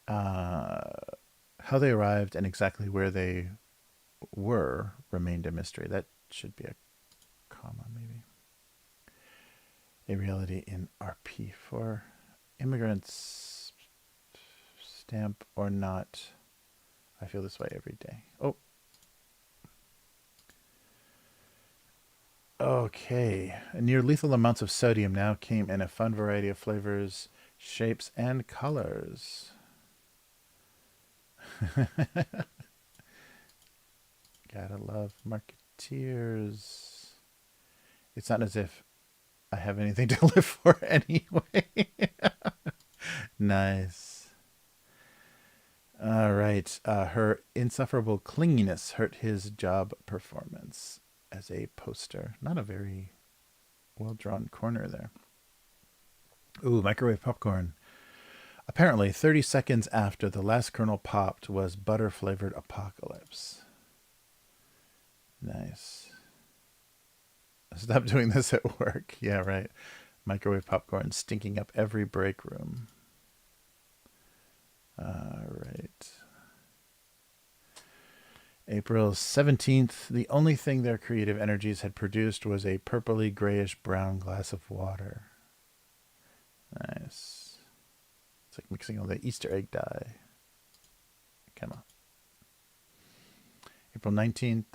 How they arrived and exactly where they were remained a mystery. That should be a comma, maybe. A reality in RP for immigrants, stamp or not. I feel this way every day. Oh. Okay. Near lethal amounts of sodium now came in a fun variety of flavors, shapes, and colors. Gotta love marketeers. It's not as if I have anything to live for anyway. Nice. All right. Her insufferable clinginess hurt his job performance as a poster. Not a very well-drawn corner there. Ooh, microwave popcorn. Apparently, 30 seconds after the last kernel popped was butter-flavored apocalypse. Nice. Stop doing this at work. Yeah, right. Microwave popcorn stinking up every break room. All right. April 17th. The only thing their creative energies had produced was a purpley grayish brown glass of water. Nice. It's like mixing all the Easter egg dye. Come on. April 19th.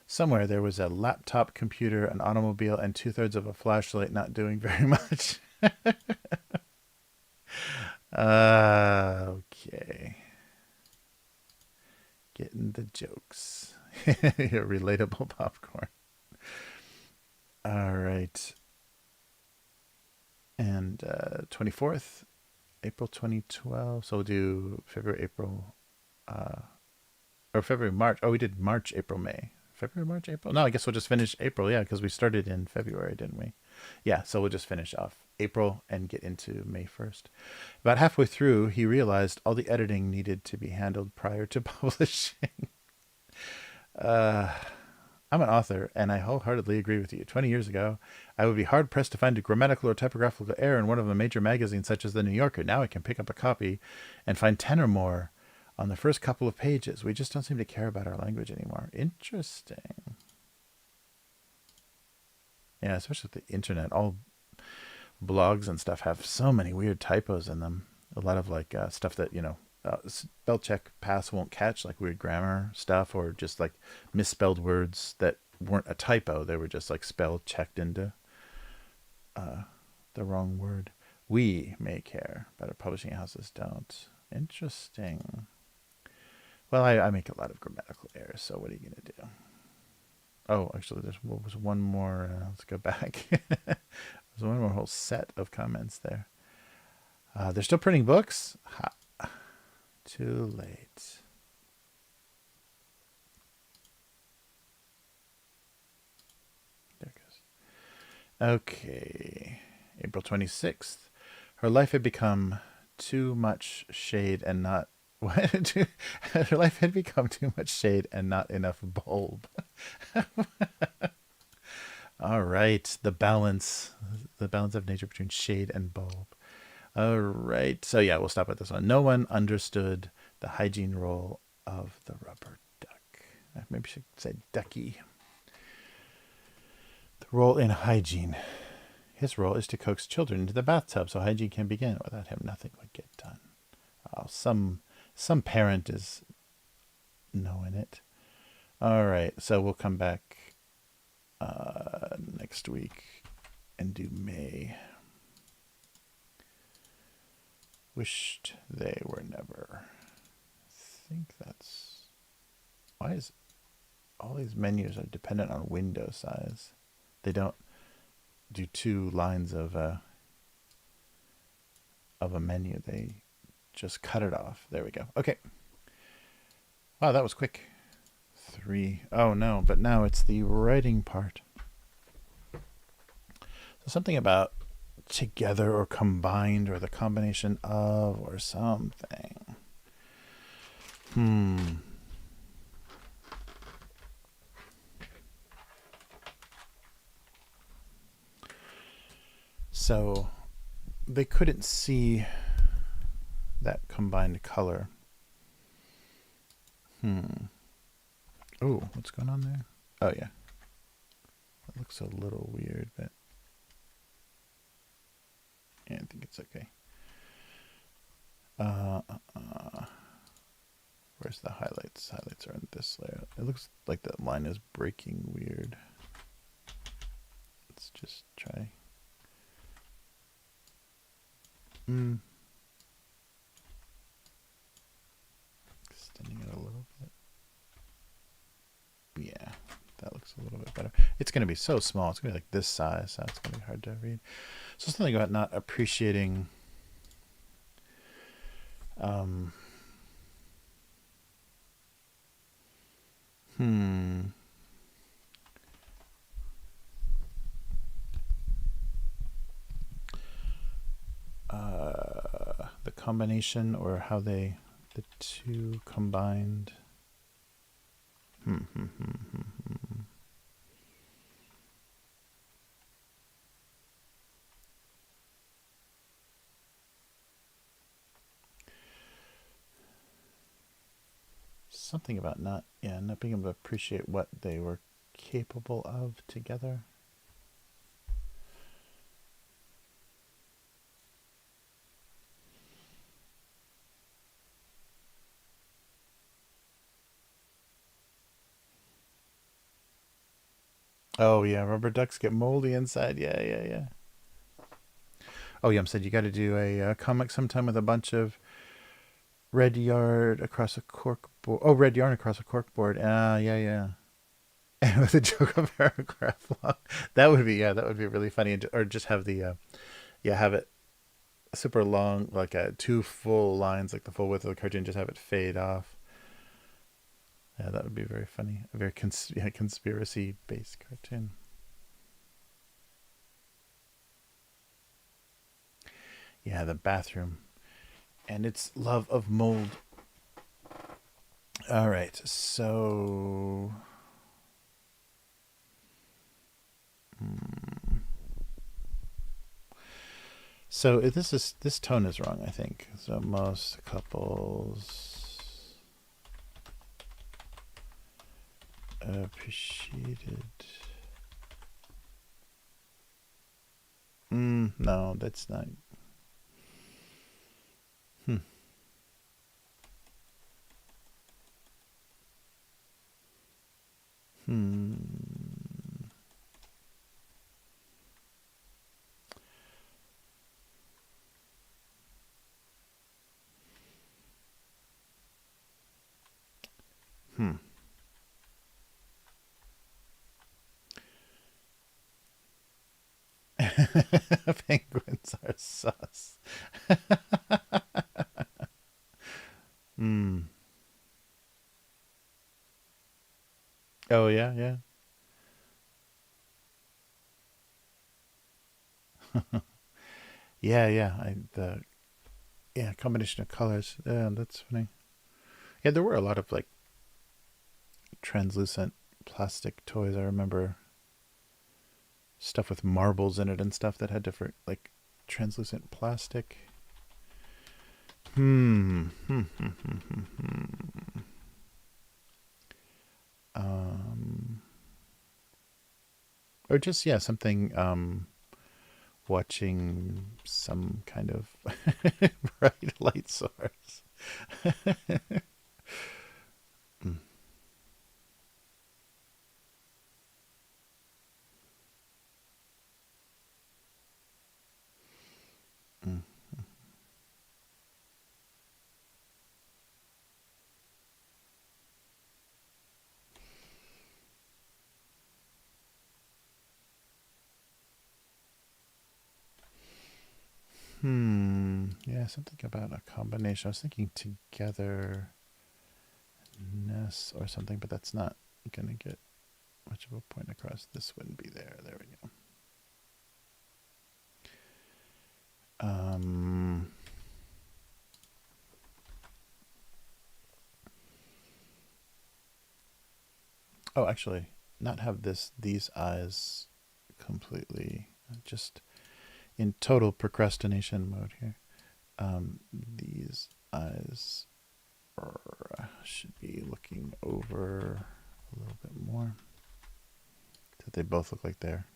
Somewhere there was a laptop computer, an automobile, and 2/3 of a flashlight not doing very much. Okay. Getting the jokes. Relatable popcorn. All right. And 24th, April 2012. So we'll do February, April, or February, March. Oh, we did March, April, May. February, March, April? No, I guess we'll just finish April. Yeah, because we started in February, didn't we? Yeah, so we'll just finish off April and get into May 1st. About halfway through, he realized all the editing needed to be handled prior to publishing. I'm an author, and I wholeheartedly agree with you. 20 years ago, I would be hard-pressed to find a grammatical or typographical error in one of the major magazines, such as The New Yorker. Now I can pick up a copy and find 10 or more on the first couple of pages. We just don't seem to care about our language anymore. Interesting. Yeah, especially with the internet. All blogs and stuff have so many weird typos in them. A lot of like stuff that, spell check pass won't catch, like weird grammar stuff, or just like misspelled words that weren't a typo. They were just like spell checked into the wrong word. We may care, but our publishing houses don't. Interesting. Well, I make a lot of grammatical errors, so what are you going to do? Oh, actually, there was one more. Let's go back. There's one more whole set of comments there. They're still printing books? Ha. Too late. Okay. April 26th. Her life had become too much shade and not what? Her life had become too much shade and not enough bulb. All right, the balance of nature between shade and bulb. All right, so yeah, we'll stop at this one. No one understood the hygiene role of the rubber duck. Maybe I should say ducky. The role in hygiene. His role is to coax children into the bathtub so hygiene can begin. Without him, nothing would get done. Oh, some parent is knowing it. All right, so we'll come back next week and do May. Wished they were never. I think that's... Why is all these menus are dependent on window size? They don't do 2 lines of a menu. They just cut it off. There we go. Okay. Wow, that was quick. 3. Oh no, but now it's the writing part. So something about together or combined or the combination of or something. So they couldn't see that combined color. Oh, what's going on there? Oh yeah. That looks a little weird, but yeah, I think it's okay. Where's the highlights? Highlights are in this layer. It looks like that line is breaking weird. Let's just try. Extending it a little bit. Yeah, that looks a little bit better. It's going to be so small. It's going to be like this size, so it's going to be hard to read. So something about not appreciating the combination or how the 2 combined. Something about not being able to appreciate what they were capable of together. Oh yeah, rubber ducks get moldy inside. Yeah. Oh yeah, said you got to do a comic sometime with a bunch of red yarn across a cork board. Oh, red yarn across a cork board. Yeah. And with a joke of paragraph long. That would be really funny. Or just have the have it super long, like 2 full lines, like the full width of the cartoon. Just have it fade off. Yeah, that would be very funny. A very conspiracy-based cartoon. Yeah, the bathroom. And its love of mold. All right, so... So this tone is wrong, I think. So most couples appreciated. No, that's not. Penguins are sus. Oh yeah. Yeah, yeah. Combination of colors. Yeah, that's funny. Yeah, there were a lot of like translucent plastic toys. I remember stuff with marbles in it and stuff that had different like translucent plastic. Hmm. Or just yeah, something watching some kind of bright light source. Mm, mm. Yeah, something about a combination. I was thinking togetherness or something, but that's not going to get much of a point across. This wouldn't be there. There we go. Oh, actually, not have these eyes completely, just in total procrastination mode here. These eyes should be looking over a little bit more. So they both look like they're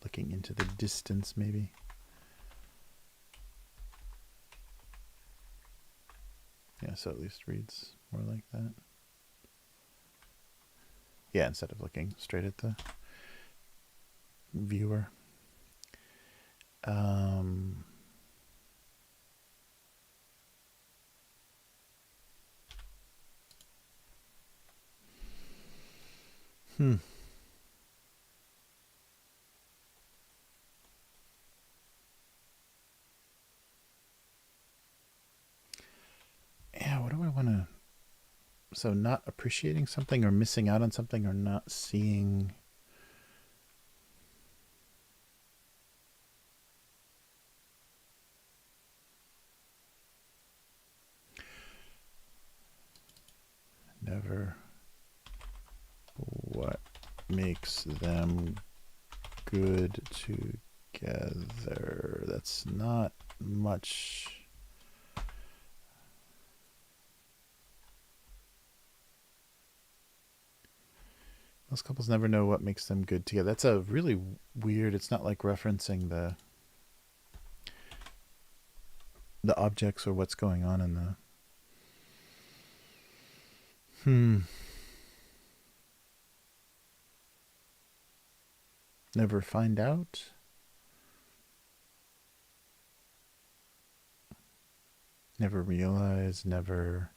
looking into the distance, maybe. Yeah, so at least reads more like that. Yeah, instead of looking straight at the viewer. Um, hmm. Yeah, what do I want to... So not appreciating something or missing out on something or not seeing... Never what makes them good together. That's not much. Most couples never know what makes them good together. That's a really weird. It's not like referencing the objects or what's going on in the... Never find out. Never realize. It never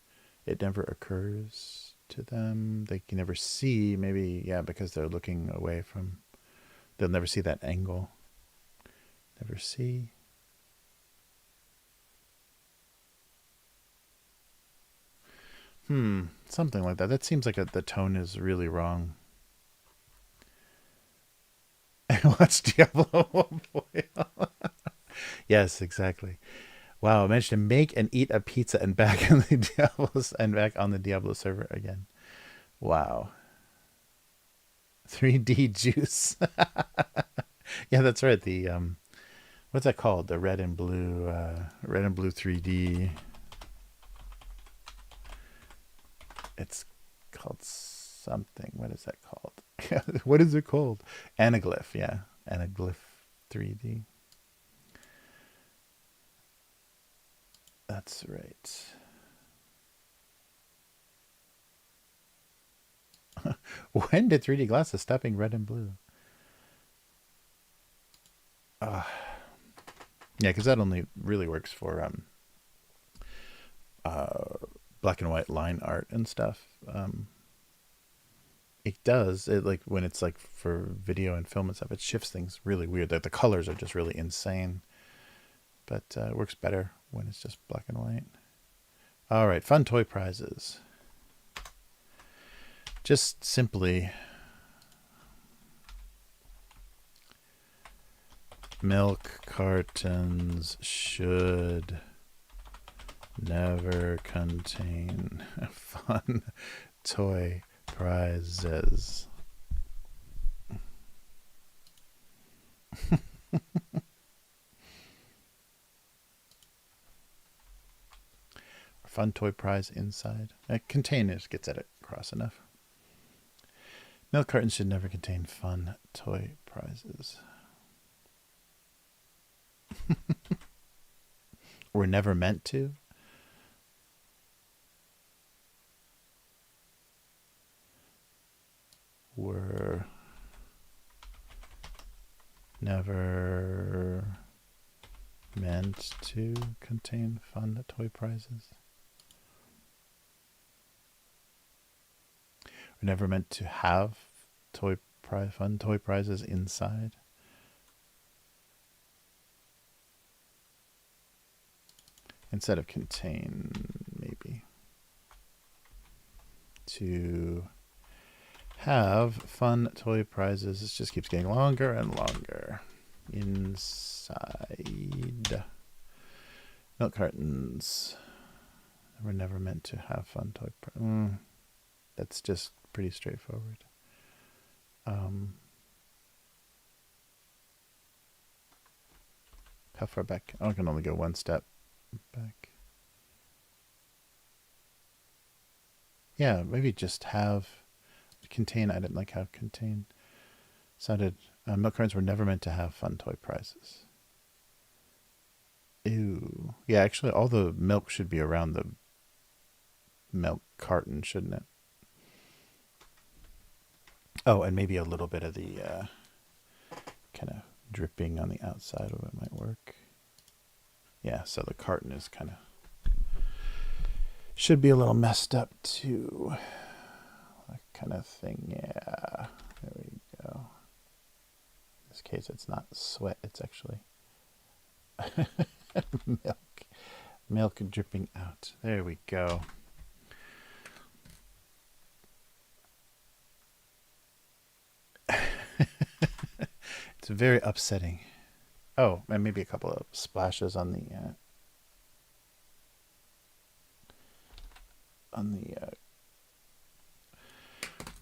occurs to them. They can never see. Maybe, yeah, because they're looking away from... They'll never see that angle. Never see. Something like that. That seems like the tone is really wrong. Watch Diablo 1.0. Yes, exactly. Wow, I managed to make and eat a pizza and back on the Diablo server again. Wow. 3D juice. Yeah, that's right. The what's that called? The red and blue 3D. It's called something. What is that called? What is it called? Anaglyph, yeah. Anaglyph 3D. That's right. When did 3D glasses stop being red and blue? Yeah, because that only really works for black and white line art and stuff. It does it like when it's like for video and film and stuff. It shifts things really weird. Like the colors are just really insane, but it works better when it's just black and white. All right, fun toy prizes. Just simply Milk cartons should never contain fun toy prizes. Fun toy prize inside. Contain it gets it across enough. Milk cartons should never contain fun toy prizes. Were never meant to. Were never meant to contain fun toy prizes. Were never meant to have fun toy prizes inside. Instead of contain, maybe. To have fun toy prizes. This just keeps getting longer and longer. Inside. Milk cartons were never meant to have fun toy prizes. That's just pretty straightforward. How far back? I can only go one step back. Yeah, maybe just have contain. I didn't like how contain sounded. Milk cartons were never meant to have fun toy prizes. Ew. Yeah, actually, all the milk should be around the milk carton, shouldn't it? Oh, and maybe a little bit of the kind of dripping on the outside of it might work. Yeah, so the carton is kind of should be a little messed up too. That kind of thing. Yeah, there we go. In this case, it's not sweat. It's actually milk dripping out. There we go. It's very upsetting. Oh, and maybe a couple of splashes on the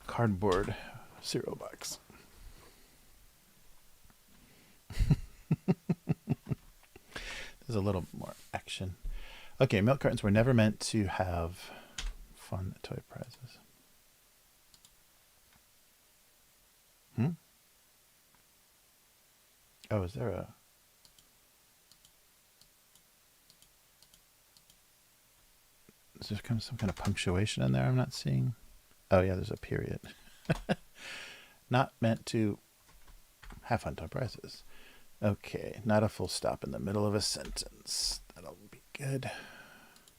cardboard cereal box. There's a little more action. Okay, milk cartons were never meant to have fun toy prizes. Oh, is there a... Is there some kind of punctuation in there I'm not seeing? Oh, yeah, there's a period. Not meant to have fun toy prizes. Okay, not a full stop in the middle of a sentence. That'll be good.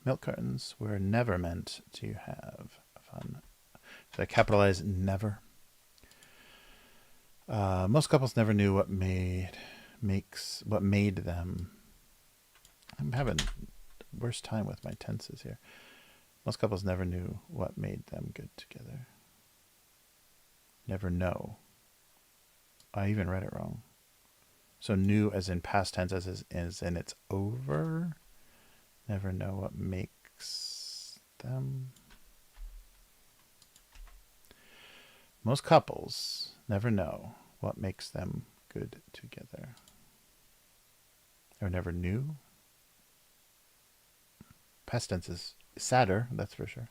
Milk cartons were never meant to have fun. So I capitalize never. Most couples never knew what made them. I'm having worst time with my tenses here. Most couples never knew what made them good together. Never know. I even read it wrong. So knew as in past tense, as in it's over. Never know what makes them. Most couples never know what makes them good together. Or never knew. Past tense is sadder, that's for sure.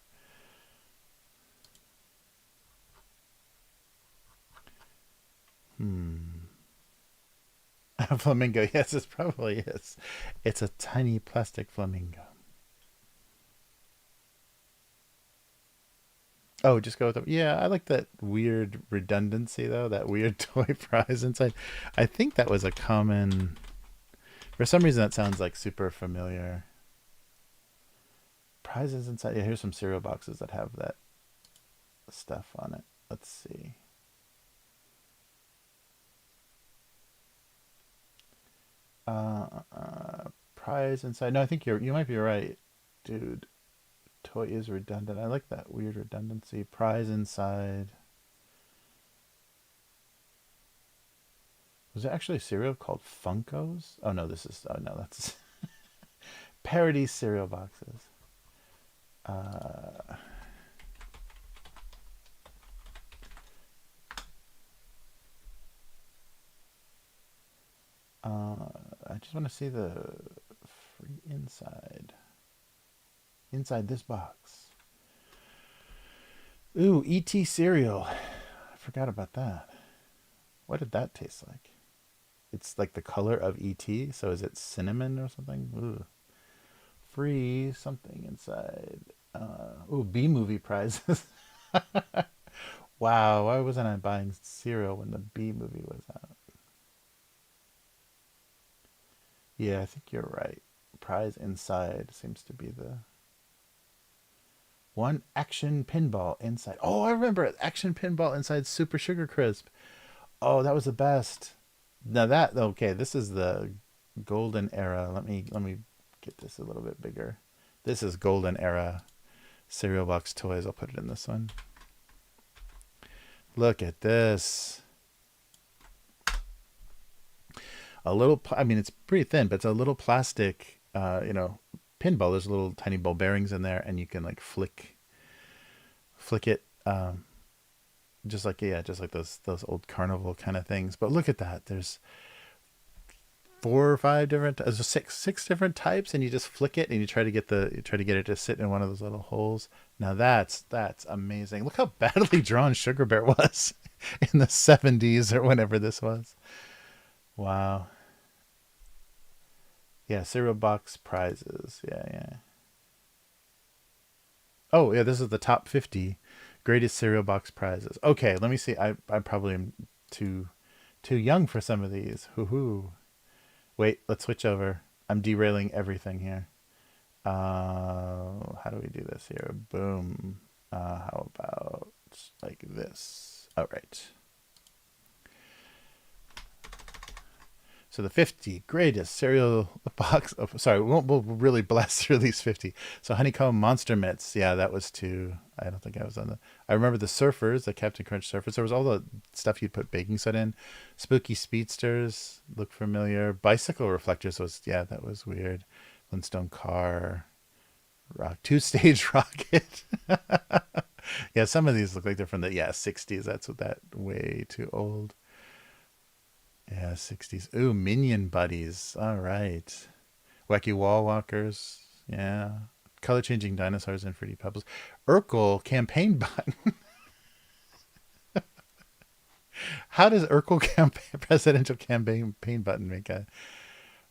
A flamingo, yes, it probably is. It's a tiny plastic flamingo. Oh, just go with it. Yeah, I like that weird redundancy, though. That weird toy prize inside. I think that was a common... For some reason, that sounds like super familiar. Prizes inside. Yeah, here's some cereal boxes that have that stuff on it. Let's see. Prize inside. No, I think you might be right, dude. Toy is redundant. I like that weird redundancy. Prize inside. Was there actually a cereal called Funkos? Oh no, oh no, that's parody cereal boxes. Uh, I just want to see the free inside this box. Ooh, ET cereal. I forgot about that. What did that taste like? It's like the color of ET, so is it cinnamon or something? Ooh. Free something inside. Ooh, B movie prizes. Wow, why wasn't I buying cereal when the B movie was out? Yeah, I think you're right. Prize inside seems to be the one. Action pinball inside. Oh, I remember it. Action pinball inside Super Sugar Crisp. Oh, that was the best. Now that okay, this is the golden era. Let me get this a little bit bigger. This is golden era cereal box toys. I'll put it in this one. Look at this. A little, I mean, it's pretty thin, but it's a little plastic, pinball. There's little tiny ball bearings in there, and you can like flick it, just like those old carnival kind of things. But look at that. There's four or five different, there's six different types, and you just flick it, and you try to get it to sit in one of those little holes. Now that's amazing. Look how badly drawn Sugar Bear was in the 70s or whenever this was. Wow. Yeah, cereal box prizes. Yeah, yeah. Oh, yeah, this is the top 50 greatest cereal box prizes. Okay, let me see. I probably am too young for some of these. Hoo hoo. Wait, let's switch over. I'm derailing everything here. How do we do this here? Boom. How about like this? All right. So the 50 greatest cereal box. Oh, sorry, we'll really blast through these 50. So Honeycomb Monster Mitts. Yeah, that was too. I don't think I was on the. I remember the Surfers, the Captain Crunch Surfers. There was all the stuff you'd put baking soda in. Spooky Speedsters look familiar. Bicycle Reflectors was, yeah, that was weird. Flintstone Car. Two Stage Rocket. Yeah, some of these look like they're from the 60s. That's what that way too old. Yeah, 60s. Ooh, Minion Buddies. All right. Wacky Wall Walkers. Yeah. Color changing dinosaurs and fruity pebbles. Urkel campaign button. How does Urkel presidential campaign button make a.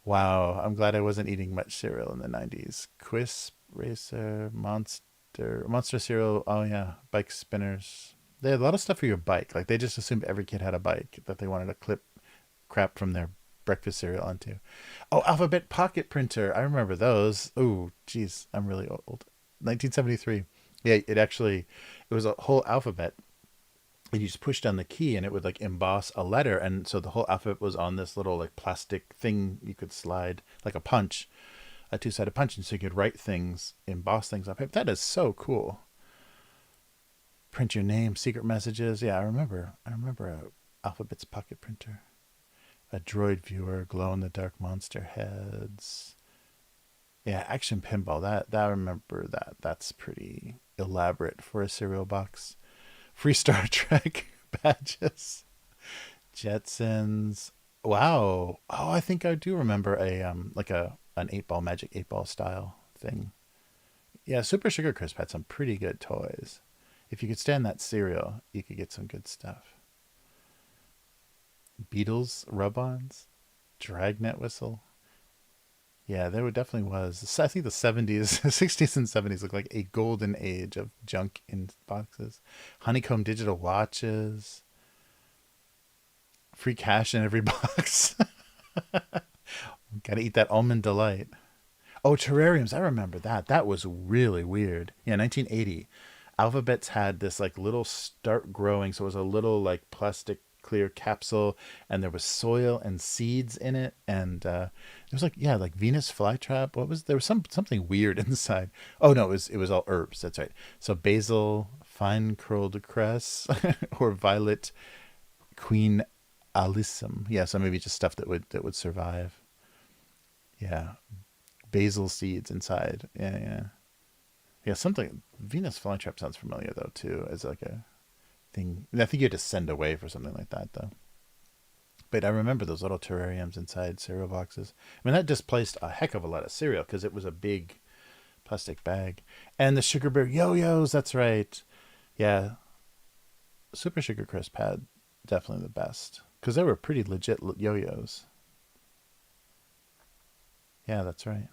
Wow. I'm glad I wasn't eating much cereal in the 90s. Quisp Racer, Monster cereal. Oh, yeah. Bike spinners. They had a lot of stuff for your bike. Like they just assumed every kid had a bike that they wanted to clip crap from their breakfast cereal onto. Oh, Alphabet Pocket Printer. I remember those. Oh, geez, I'm really old. 1973. Yeah, it was a whole alphabet. And you just push down the key and it would like emboss a letter. And so the whole alphabet was on this little like plastic thing you could slide, like a punch, a two-sided punch. And so you could write things, emboss things on paper. That is so cool. Print your name, secret messages. Yeah, I remember Alphabet's Pocket Printer. A droid viewer, glow in the dark monster heads. Yeah, action pinball. That I remember that. That's pretty elaborate for a cereal box. Free Star Trek badges. Jetsons. Wow. Oh, I think I do remember an 8-ball magic 8-ball style thing. Yeah, Super Sugar Crisp had some pretty good toys. If you could stand that cereal, you could get some good stuff. Beatles rub-ons, Dragnet whistle. Yeah, there definitely was. I think the 70s, 60s and 70s look like a golden age of junk in boxes. Honeycomb digital watches, free cash in every box. Got to eat that almond delight. Oh, terrariums. I remember that. That was really weird. Yeah, 1980. Alphabets had this like little start growing, so it was a little like plastic clear capsule, and there was soil and seeds in it, and there was like Venus flytrap. What was there was something weird inside? Oh no, it was all herbs. That's right. So basil, fine curled cress, or violet queen Alyssum. Yeah, so maybe just stuff that would survive. Yeah. Basil seeds inside. Yeah, yeah. Yeah, something Venus flytrap sounds familiar though too, as like a thing. I think you had to send away for something like that though. But I remember those little terrariums inside cereal boxes. I mean, that displaced a heck of a lot of cereal because it was a big plastic bag. And the sugar bear yo-yos, that's right. Yeah, Super Sugar Crisp had definitely the best because they were pretty legit yo-yos. Yeah, that's right.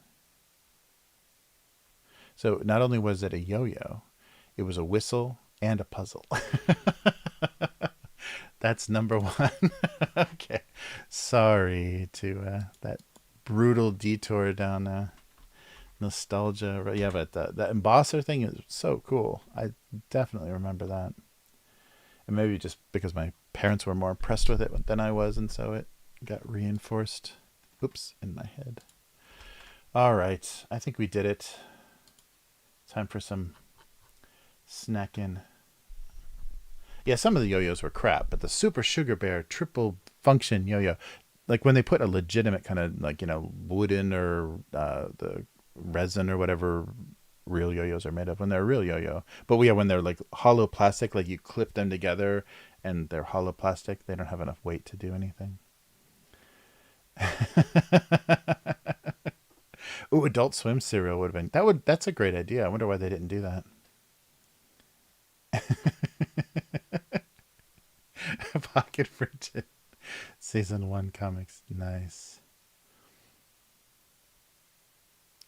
So not only was it a yo-yo, it was a whistle and a puzzle. That's number one. Okay. Sorry to that brutal detour down nostalgia. Yeah, but that embosser thing is so cool. I definitely remember that. And maybe just because my parents were more impressed with it than I was, and so it got reinforced. Oops, in my head. All right. I think we did it. Time for some snacking. Yeah, some of the yo-yos were crap, but the Super Sugar Bear triple function yo-yo, like when they put a legitimate kind of like wooden or the resin or whatever real yo-yos are made of, when they're a real yo-yo, but yeah, when they're like hollow plastic, like you clip them together and they're hollow plastic, they don't have enough weight to do anything. Ooh, Adult Swim cereal would have been that's a great idea. I wonder why they didn't do that. Pocket printed season 1 comics. Nice.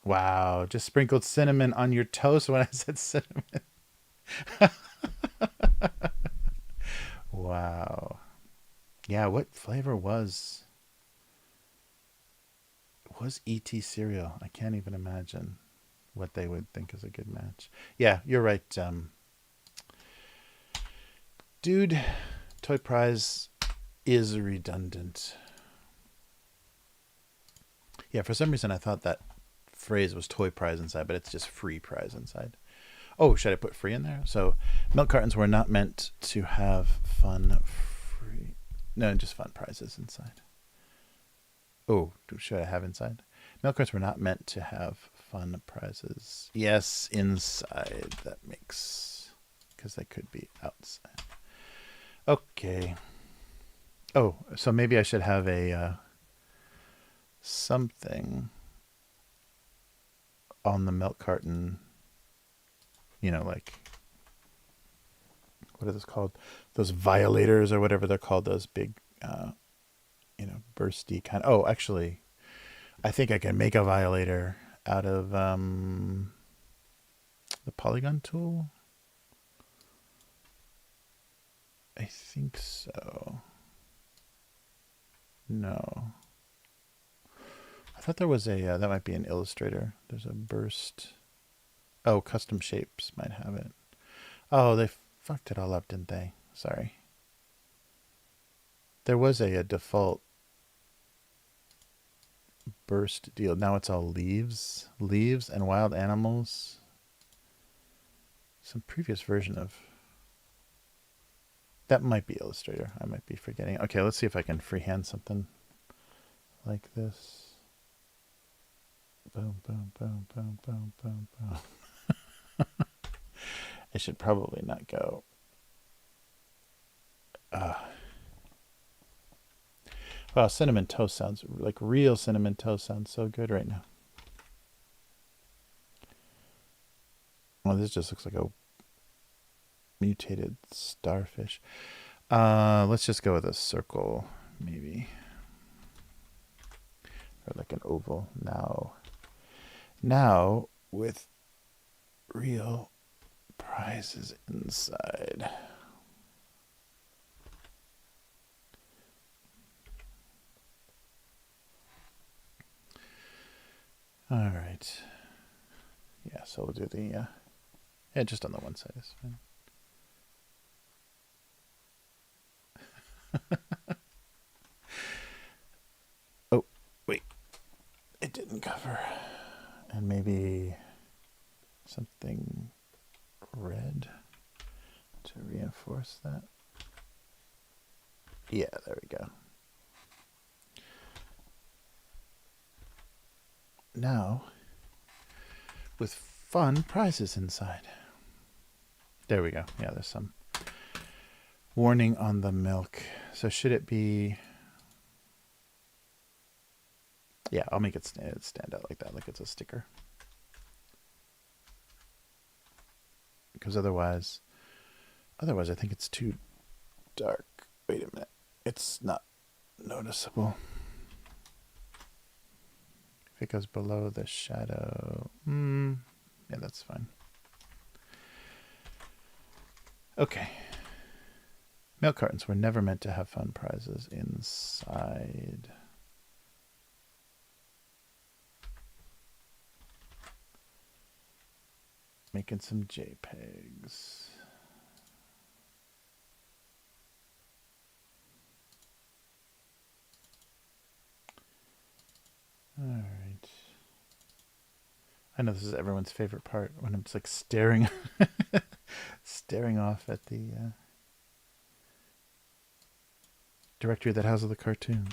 Wow, just sprinkled cinnamon on your toast when I said cinnamon. Wow. Yeah, what flavor was ET cereal? I can't even imagine what they would think is a good match. Yeah, you're right. Dude, Toy Prize is redundant. Yeah, for some reason I thought that phrase was Toy Prize inside, but it's just free prize inside. Oh, should I put free in there? So, milk cartons were not meant to have fun free. No, just fun prizes inside. Oh, should I have inside? Milk cartons were not meant to have fun prizes. Yes, inside. That makes, because they could be outside. Okay. Oh, so maybe I should have a something on the milk carton. Like what are those called? Those violators or whatever they're called. Those big, bursty kind. Oh, actually, I think I can make a violator out of the polygon tool. I think so. No. I thought there was a, that might be an Illustrator. There's a burst. Oh, custom shapes might have it. Oh, they fucked it all up, didn't they? Sorry. There was a default burst deal. Now it's all leaves and wild animals. Some previous version of that might be Illustrator. I might be forgetting. Okay, let's see if I can freehand something like this. Boom, boom, boom, boom, boom, boom, boom. I should probably not go. Wow, cinnamon toast sounds like real cinnamon toast sounds so good right now. Oh, this just looks like a mutated starfish. Let's just go with a circle, maybe. Or like an oval. Now with real prizes inside. All right. Yeah, so we'll do the, yeah, just on the one side is fine. Oh, wait. It didn't cover. And maybe something red to reinforce that. Yeah, there we go. now with fun prizes inside. There we go. Yeah, there's some warning on the milk. So should it be... Yeah, I'll make it stand out like that, like it's a sticker. Because otherwise I think it's too dark. Wait a minute. It's not noticeable. If it goes below the shadow, yeah, that's fine. Okay. Milk cartons were never meant to have fun prizes inside. Making some JPEGs. All right. I know this is everyone's favorite part when I'm just like staring, staring off at the directory that houses the cartoons,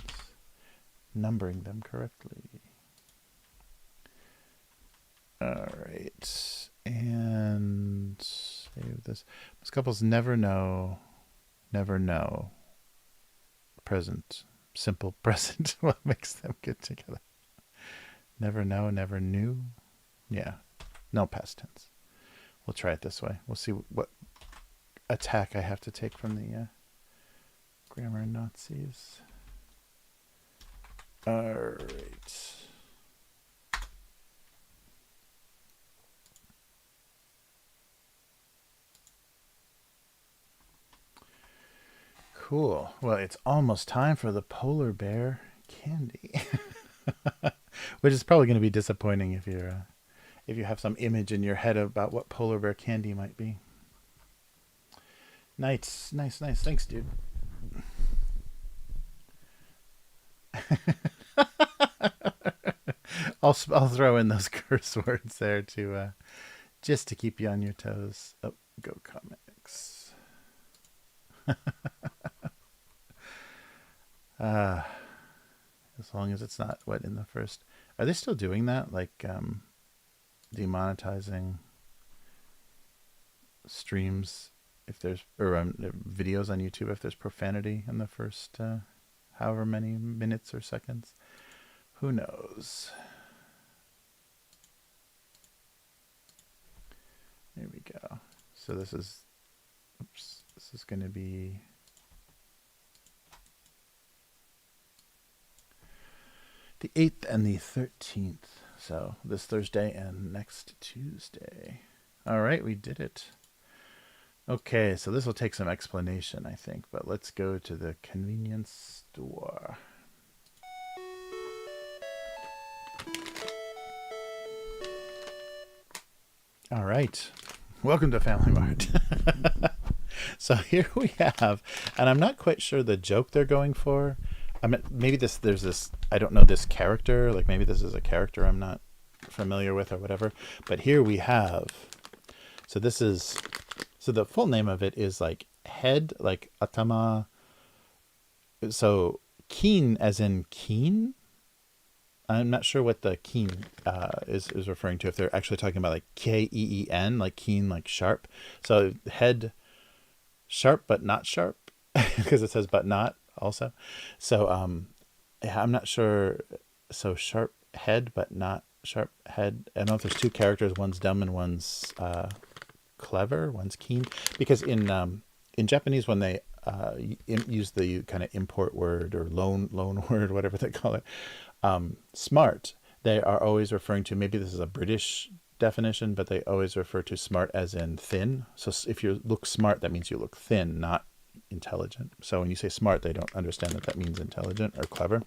numbering them correctly. All right, and save this. Most couples never know. Present, simple present. What makes them get together? Never know, never knew. Yeah, no past tense. We'll try it this way. We'll see what attack I have to take from the grammar Nazis. All right. Cool. Well, it's almost time for the polar bear candy, which is probably going to be disappointing if you have some image in your head about what polar bear candy might be. Nice. Thanks, dude. I'll throw in those curse words there to just to keep you on your toes. Oh, go comics. As long as it's not what in the first. Are they still doing that? Like demonetizing streams if there's videos on YouTube if there's profanity in the first however many minutes or seconds. Who knows? There we go. So this is going to be the 8th and the 13th. So this Thursday and next Tuesday. All right, we did it. Okay, so this will take some explanation, I think, but let's go to the convenience store. All right, welcome to Family Mart. So here we have, and I'm not quite sure the joke they're going for. I mean, maybe there's this, I don't know this character, like maybe this is a character I'm not familiar with or whatever, but here we have, so the full name of it is like head, like atama, so keen as in keen. I'm not sure what the keen is referring to, if they're actually talking about like Keen, like keen, like sharp. So head sharp but not sharp, because it says but not also. So yeah, I'm not sure. So sharp head but not sharp head. I don't know if there's two characters, one's dumb and one's clever, one's keen, because in Japanese when they use the kind of import word or loan word, whatever they call it, smart, they are always referring to, maybe this is a British definition, but they always refer to smart as in thin. So if you look smart, that means you look thin, not intelligent. So when you say smart, they don't understand that means intelligent or clever.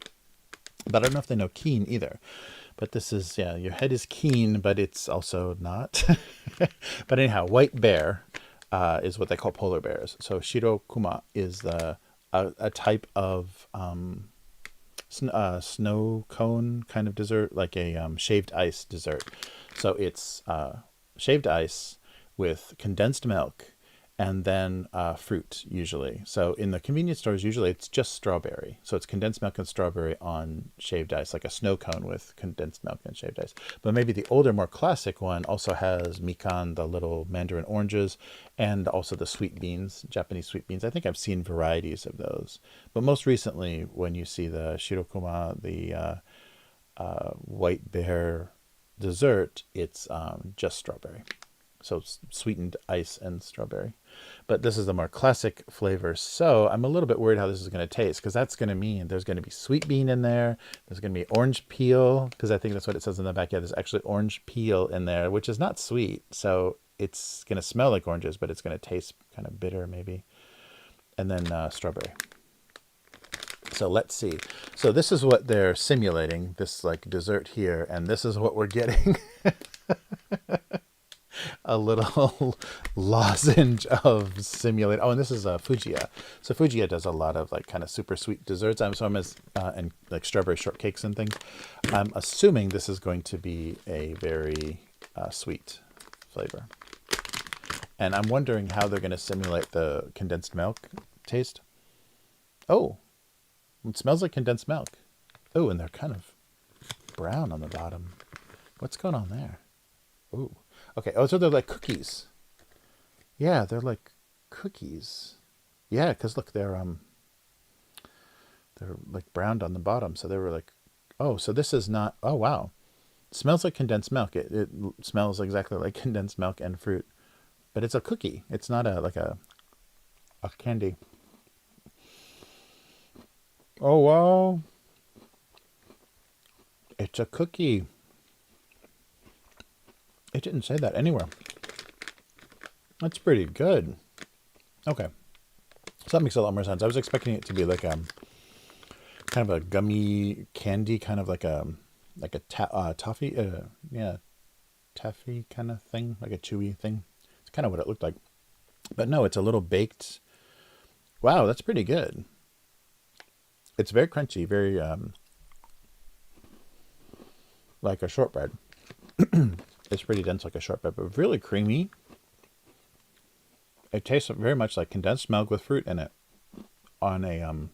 But I don't know if they know keen either. But this is, yeah, your head is keen, but it's also not. But anyhow, white bear is what they call polar bears. So shirokuma is a type of snow cone kind of dessert, like a shaved ice dessert. So it's shaved ice with condensed milk and then fruit usually. So in the convenience stores, usually it's just strawberry. So it's condensed milk and strawberry on shaved ice, like a snow cone with condensed milk and shaved ice. But maybe the older, more classic one also has mikan, the little mandarin oranges, and also the sweet beans, Japanese sweet beans. I think I've seen varieties of those. But most recently, when you see the shirokuma, the white bear dessert, it's just strawberry. So sweetened ice and strawberry. But this is the more classic flavor. So I'm a little bit worried how this is going to taste, because that's going to mean there's going to be sweet bean in there. There's going to be orange peel, because I think that's what it says in the back. Yeah, there's actually orange peel in there, which is not sweet. So it's going to smell like oranges, but it's going to taste kind of bitter maybe. And then strawberry. So let's see. So this is what they're simulating, this like dessert here. And this is what we're getting. A little lozenge of simulate. Oh, and this is Fujiya. So Fujiya does a lot of like kind of super sweet desserts. And like strawberry shortcakes and things. I'm assuming this is going to be a very sweet flavor. And I'm wondering how they're going to simulate the condensed milk taste. Oh, it smells like condensed milk. Oh, and they're kind of brown on the bottom. What's going on there? Ooh. Okay. Oh, so they're like cookies. Yeah, they're like cookies. Yeah, because look, they're like browned on the bottom. So they were like, oh, so this is not. Oh, wow. It smells like condensed milk. It smells exactly like condensed milk and fruit, but it's a cookie. It's not like a candy. Oh, wow. It's a cookie. It didn't say that anywhere. That's pretty good. Okay. So that makes a lot more sense. I was expecting it to be like kind of a gummy candy, kind of like a toffee, taffy kind of thing, like a chewy thing. It's kind of what it looked like. But no, it's a little baked. Wow, that's pretty good. It's very crunchy, very like a shortbread. It's pretty dense like a shortbread, but really creamy. It tastes very much like condensed milk with fruit in it on a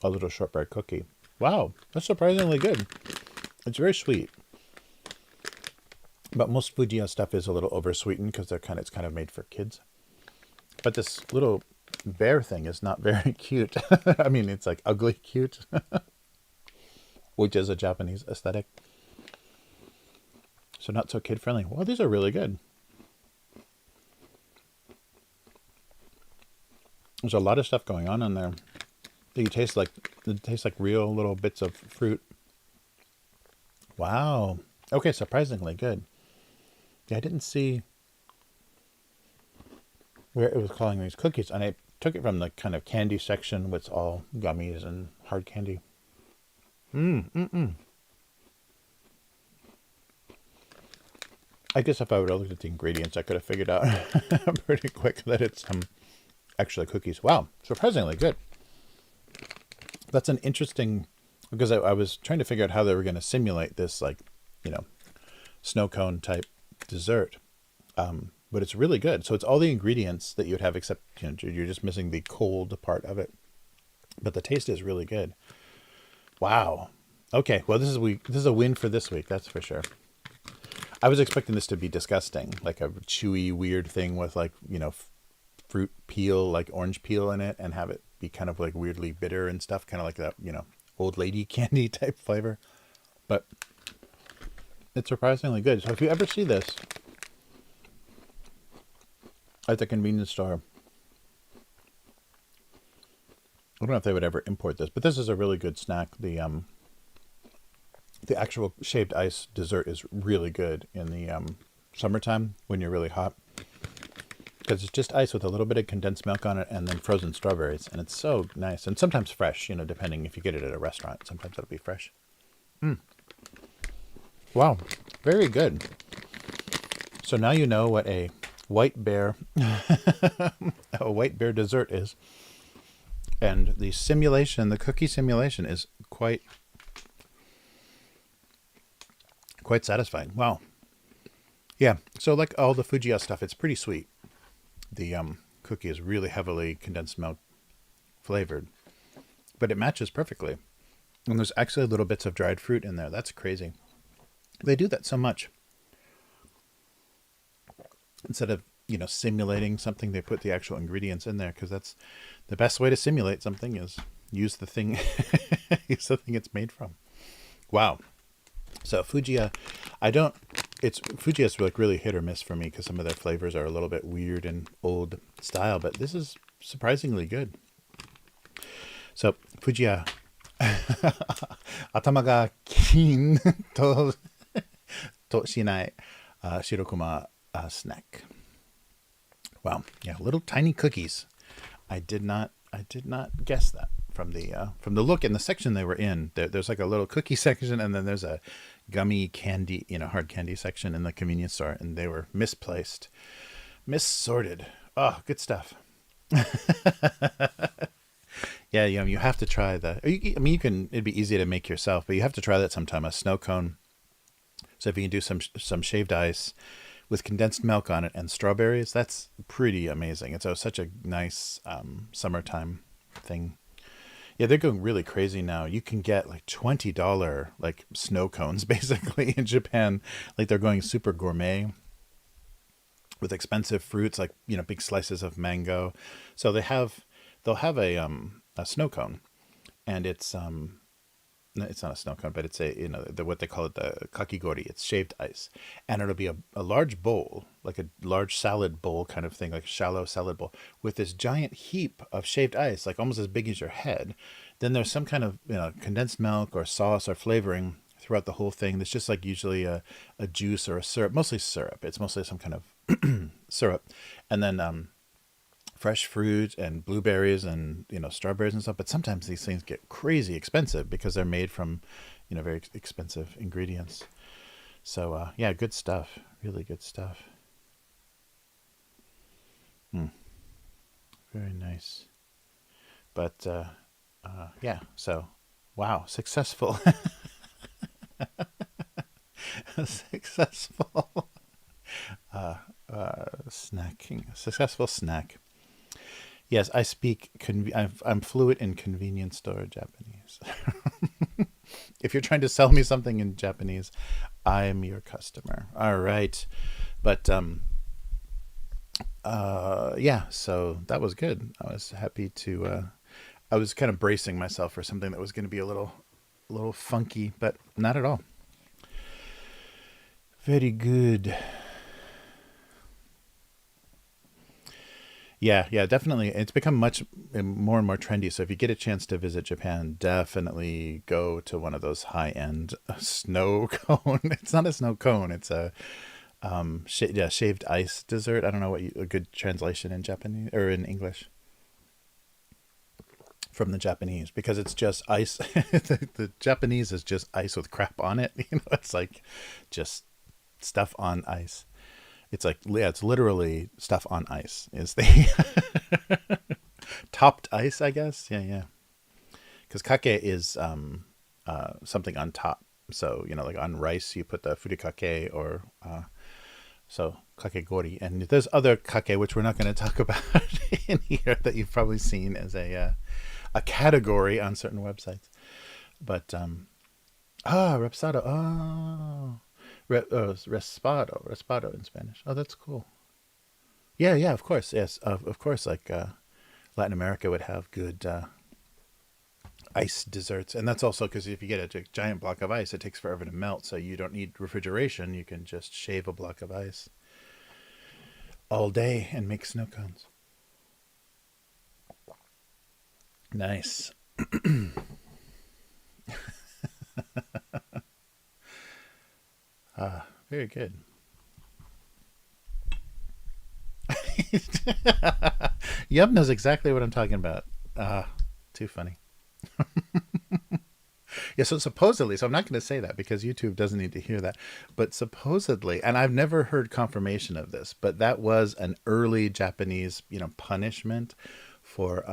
little shortbread cookie. Wow, that's surprisingly good. It's very sweet. But most Fujiya stuff is a little oversweetened because it's kind of made for kids. But this little bear thing is not very cute. I mean, it's like ugly cute, which is a Japanese aesthetic. So not so kid friendly. Well, these are really good. There's a lot of stuff going on in there. It tastes like real little bits of fruit. Wow. Okay, surprisingly good. Yeah, I didn't see where it was calling these cookies, and I took it from the kind of candy section, which is all gummies and hard candy. I guess if I would have looked at the ingredients, I could have figured out pretty quick that it's actually cookies. Wow, surprisingly good. That's an interesting, because I was trying to figure out how they were going to simulate this, like, snow cone type dessert. But it's really good. So it's all the ingredients that you would have, except you're just missing the cold part of it. But the taste is really good. Wow. Okay, well this is a win for this week, that's for sure. I was expecting this to be disgusting, like a chewy, weird thing with like, fruit peel, like orange peel in it, and have it be kind of like weirdly bitter and stuff, kind of like that, old lady candy type flavor. But it's surprisingly good. So if you ever see this at the convenience store, I don't know if they would ever import this, but this is a really good snack. The actual shaved ice dessert is really good in the summertime when you're really hot, because it's just ice with a little bit of condensed milk on it and then frozen strawberries, and it's so nice. And sometimes fresh, depending if you get it at a restaurant. Sometimes it'll be fresh. Wow, very good. So now you know what a white bear dessert is, and the cookie simulation is quite satisfying. Wow. Yeah, so like all the Fujiya stuff, it's pretty sweet. The cookie is really heavily condensed milk flavored, but it matches perfectly. And there's actually little bits of dried fruit in there. That's crazy. They do that so much. Instead of, simulating something, they put the actual ingredients in there, because that's the best way to simulate something, is use the thing use the thing it's made from. Wow. So Fujiya, Fujiya is like really hit or miss for me, because some of their flavors are a little bit weird and old style, but this is surprisingly good. So Fujiya, atama ga kin to shinai shirokuma snack. Wow, yeah, little tiny cookies. I did not guess that from the look in the section they were in. There's like a little cookie section, and then there's a gummy candy, hard candy section in the convenience store, and they were misplaced, missorted. Oh, good stuff. Yeah, you have to try it'd be easy to make yourself, but you have to try that sometime. A snow cone. So if you can do some shaved ice with condensed milk on it and strawberries, that's pretty amazing. It's such a nice summertime thing. Yeah, they're going really crazy now. You can get like $20 like snow cones basically in Japan. Like they're going super gourmet with expensive fruits, like big slices of mango. So they'll have a snow cone, and it's not a snow cone, but it's what they call it, the kakigori. It's shaved ice, and it'll be a large bowl, like a large salad bowl kind of thing, like a shallow salad bowl, with this giant heap of shaved ice, like almost as big as your head. Then there's some kind of condensed milk or sauce or flavoring throughout the whole thing. There's just like usually a juice or a syrup, mostly syrup. It's mostly some kind of syrup, and then fresh fruit and blueberries and strawberries and stuff. But sometimes these things get crazy expensive because they're made from very expensive ingredients. So yeah, good stuff, really good stuff. Very nice. But yeah, so wow, successful. Successful snacking, successful snack. Yes, I speak. I'm fluent in convenience store Japanese. If you're trying to sell me something in Japanese, I am your customer. All right, but yeah. So that was good. I was happy to. I was kind of bracing myself for something that was going to be a little funky, but not at all. Very good. Yeah, definitely. It's become much more and more trendy. So if you get a chance to visit Japan, definitely go to one of those high-end snow cone. It's not a snow cone. It's a shaved ice dessert. I don't know a good translation in Japanese or in English from the Japanese, because it's just ice. The Japanese is just ice with crap on it. It's like just stuff on ice. It's like, yeah, it's literally stuff on ice is the topped ice, I guess. Yeah. Because kake is something on top. So, like on rice, you put the furikake or so kakegori. And there's other kake, which we're not going to talk about in here, that you've probably seen as a category on certain websites. But, repsado. Oh. Raspado in Spanish. Oh, that's cool. Yeah, of course. Yes, of course. Like Latin America would have good ice desserts, and that's also because if you get a giant block of ice, it takes forever to melt. So you don't need refrigeration. You can just shave a block of ice all day and make snow cones. Nice. Very good. Yub knows exactly what I'm talking about. Too funny. Yeah, so supposedly, so I'm not going to say that because YouTube doesn't need to hear that, but supposedly, and I've never heard confirmation of this, but that was an early Japanese, punishment for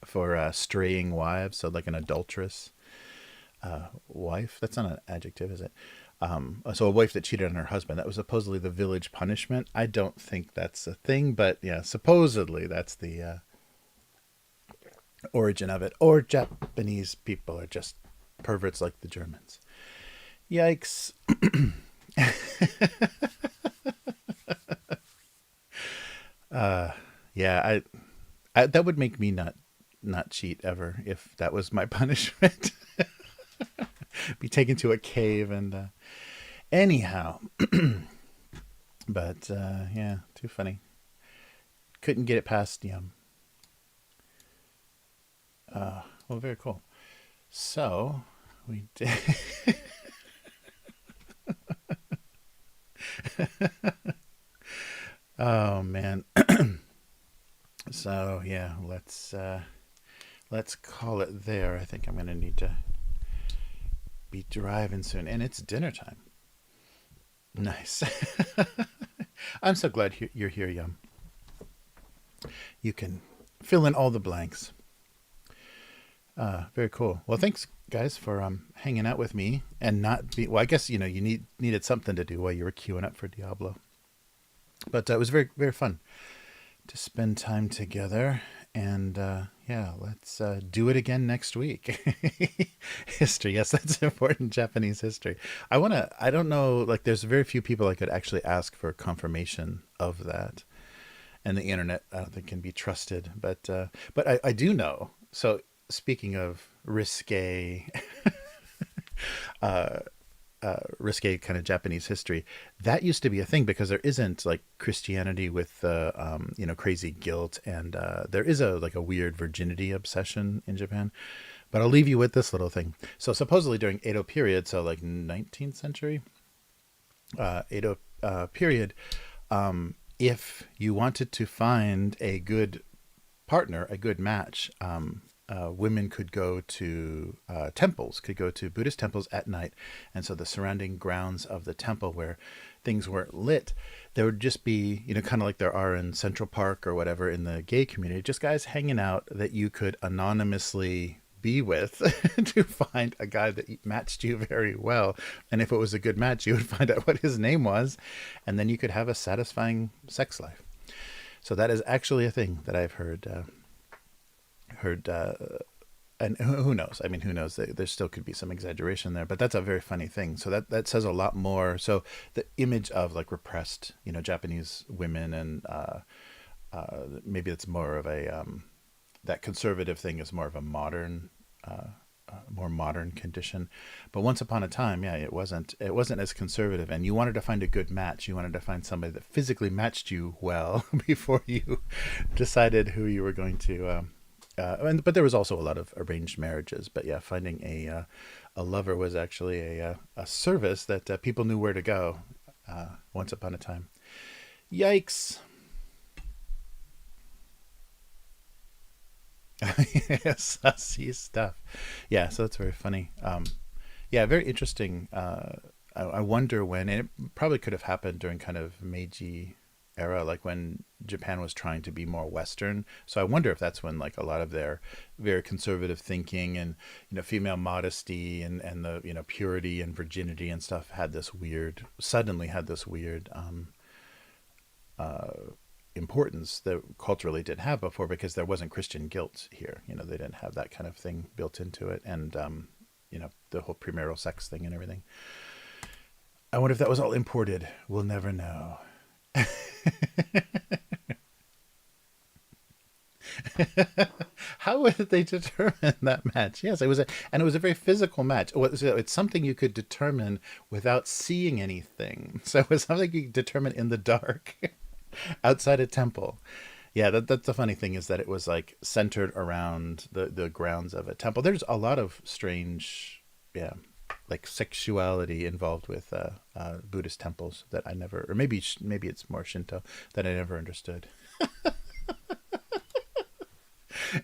for straying wives, so like an adulteress wife. That's not an adjective, is it? So a wife that cheated on her husband, that was supposedly the village punishment. I don't think that's a thing, but yeah, supposedly that's the origin of it. Or Japanese people are just perverts like the Germans. Yikes. Yeah, I that would make me not cheat ever if that was my punishment. Be taken to a cave and anyhow. But yeah, too funny. Couldn't get it past Yum. Well, very cool. So we did. Oh man. So yeah, let's call it there. I think I'm gonna need to be driving soon, and it's dinner time. Nice. I'm so glad you're here, Yum. You can fill in all the blanks. Very cool. Well, thanks guys for hanging out with me and not be. Well, I guess you know you needed something to do while you were queuing up for Diablo, but it was very very fun to spend time together. And yeah, let's do it again next week. History, yes, that's important. Japanese history. I don't know, like there's very few people I could actually ask for confirmation of that. And the internet, I don't think can be trusted. But I do know. So speaking of uh, risque kind of Japanese history, that used to be a thing because there isn't like Christianity with crazy guilt, and there is a like a weird virginity obsession in Japan. But I'll leave you with this little thing. So supposedly during Edo period, so like 19th century, Edo period, if you wanted to find a good partner, a good match, women could go to temples, could go to Buddhist temples at night. And so the surrounding grounds of the temple where things weren't lit, there would just be, kind of like there are in Central Park or whatever in the gay community, just guys hanging out that you could anonymously be with to find a guy that matched you very well. And if it was a good match, you would find out what his name was, and then you could have a satisfying sex life. So that is actually a thing that I've heard. And who knows? I mean, who knows? There still could be some exaggeration there, but that's a very funny thing. So that says a lot more. So the image of like repressed, Japanese women, and maybe it's more of a that conservative thing is more of a modern, more modern condition. But once upon a time, yeah, it wasn't as conservative, and you wanted to find a good match. You wanted to find somebody that physically matched you well before you decided who you were going to. But there was also a lot of arranged marriages. But yeah, finding a lover was actually a service that people knew where to go once upon a time. Yikes. Yes, sussy stuff. Yeah, so that's very funny. Yeah, very interesting. I wonder when, and it probably could have happened during kind of Meiji era, like when Japan was trying to be more Western. So I wonder if that's when like a lot of their very conservative thinking and female modesty and the purity and virginity and stuff suddenly had this weird uh, importance that culturally didn't have before, because there wasn't Christian guilt here. They didn't have that kind of thing built into it, and the whole premarital sex thing and everything. I wonder if that was all imported. We'll never know. How would they determine that match? Yes, it was a very physical match. It's something you could determine without seeing anything. So it was something you could determine in the dark, outside a temple. Yeah, that's the funny thing, is that it was like centered around the grounds of a temple. There's a lot of strange, yeah, like sexuality involved with Buddhist temples that I never, or maybe it's more Shinto, that I never understood.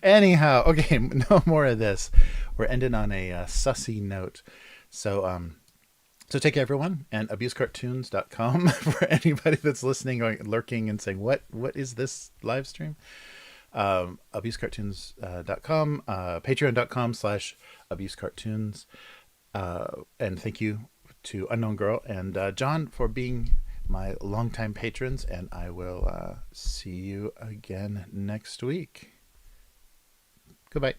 Anyhow, okay, no more of this. We're ending on a sussy note. So take care, everyone, and abusecartoons.com for anybody that's listening or lurking and saying, what is this live stream? Abusecartoons.com, patreon.com/abusecartoons. And thank you to Unknown Girl, and John for being my longtime patrons, and I will see you again next week. Goodbye.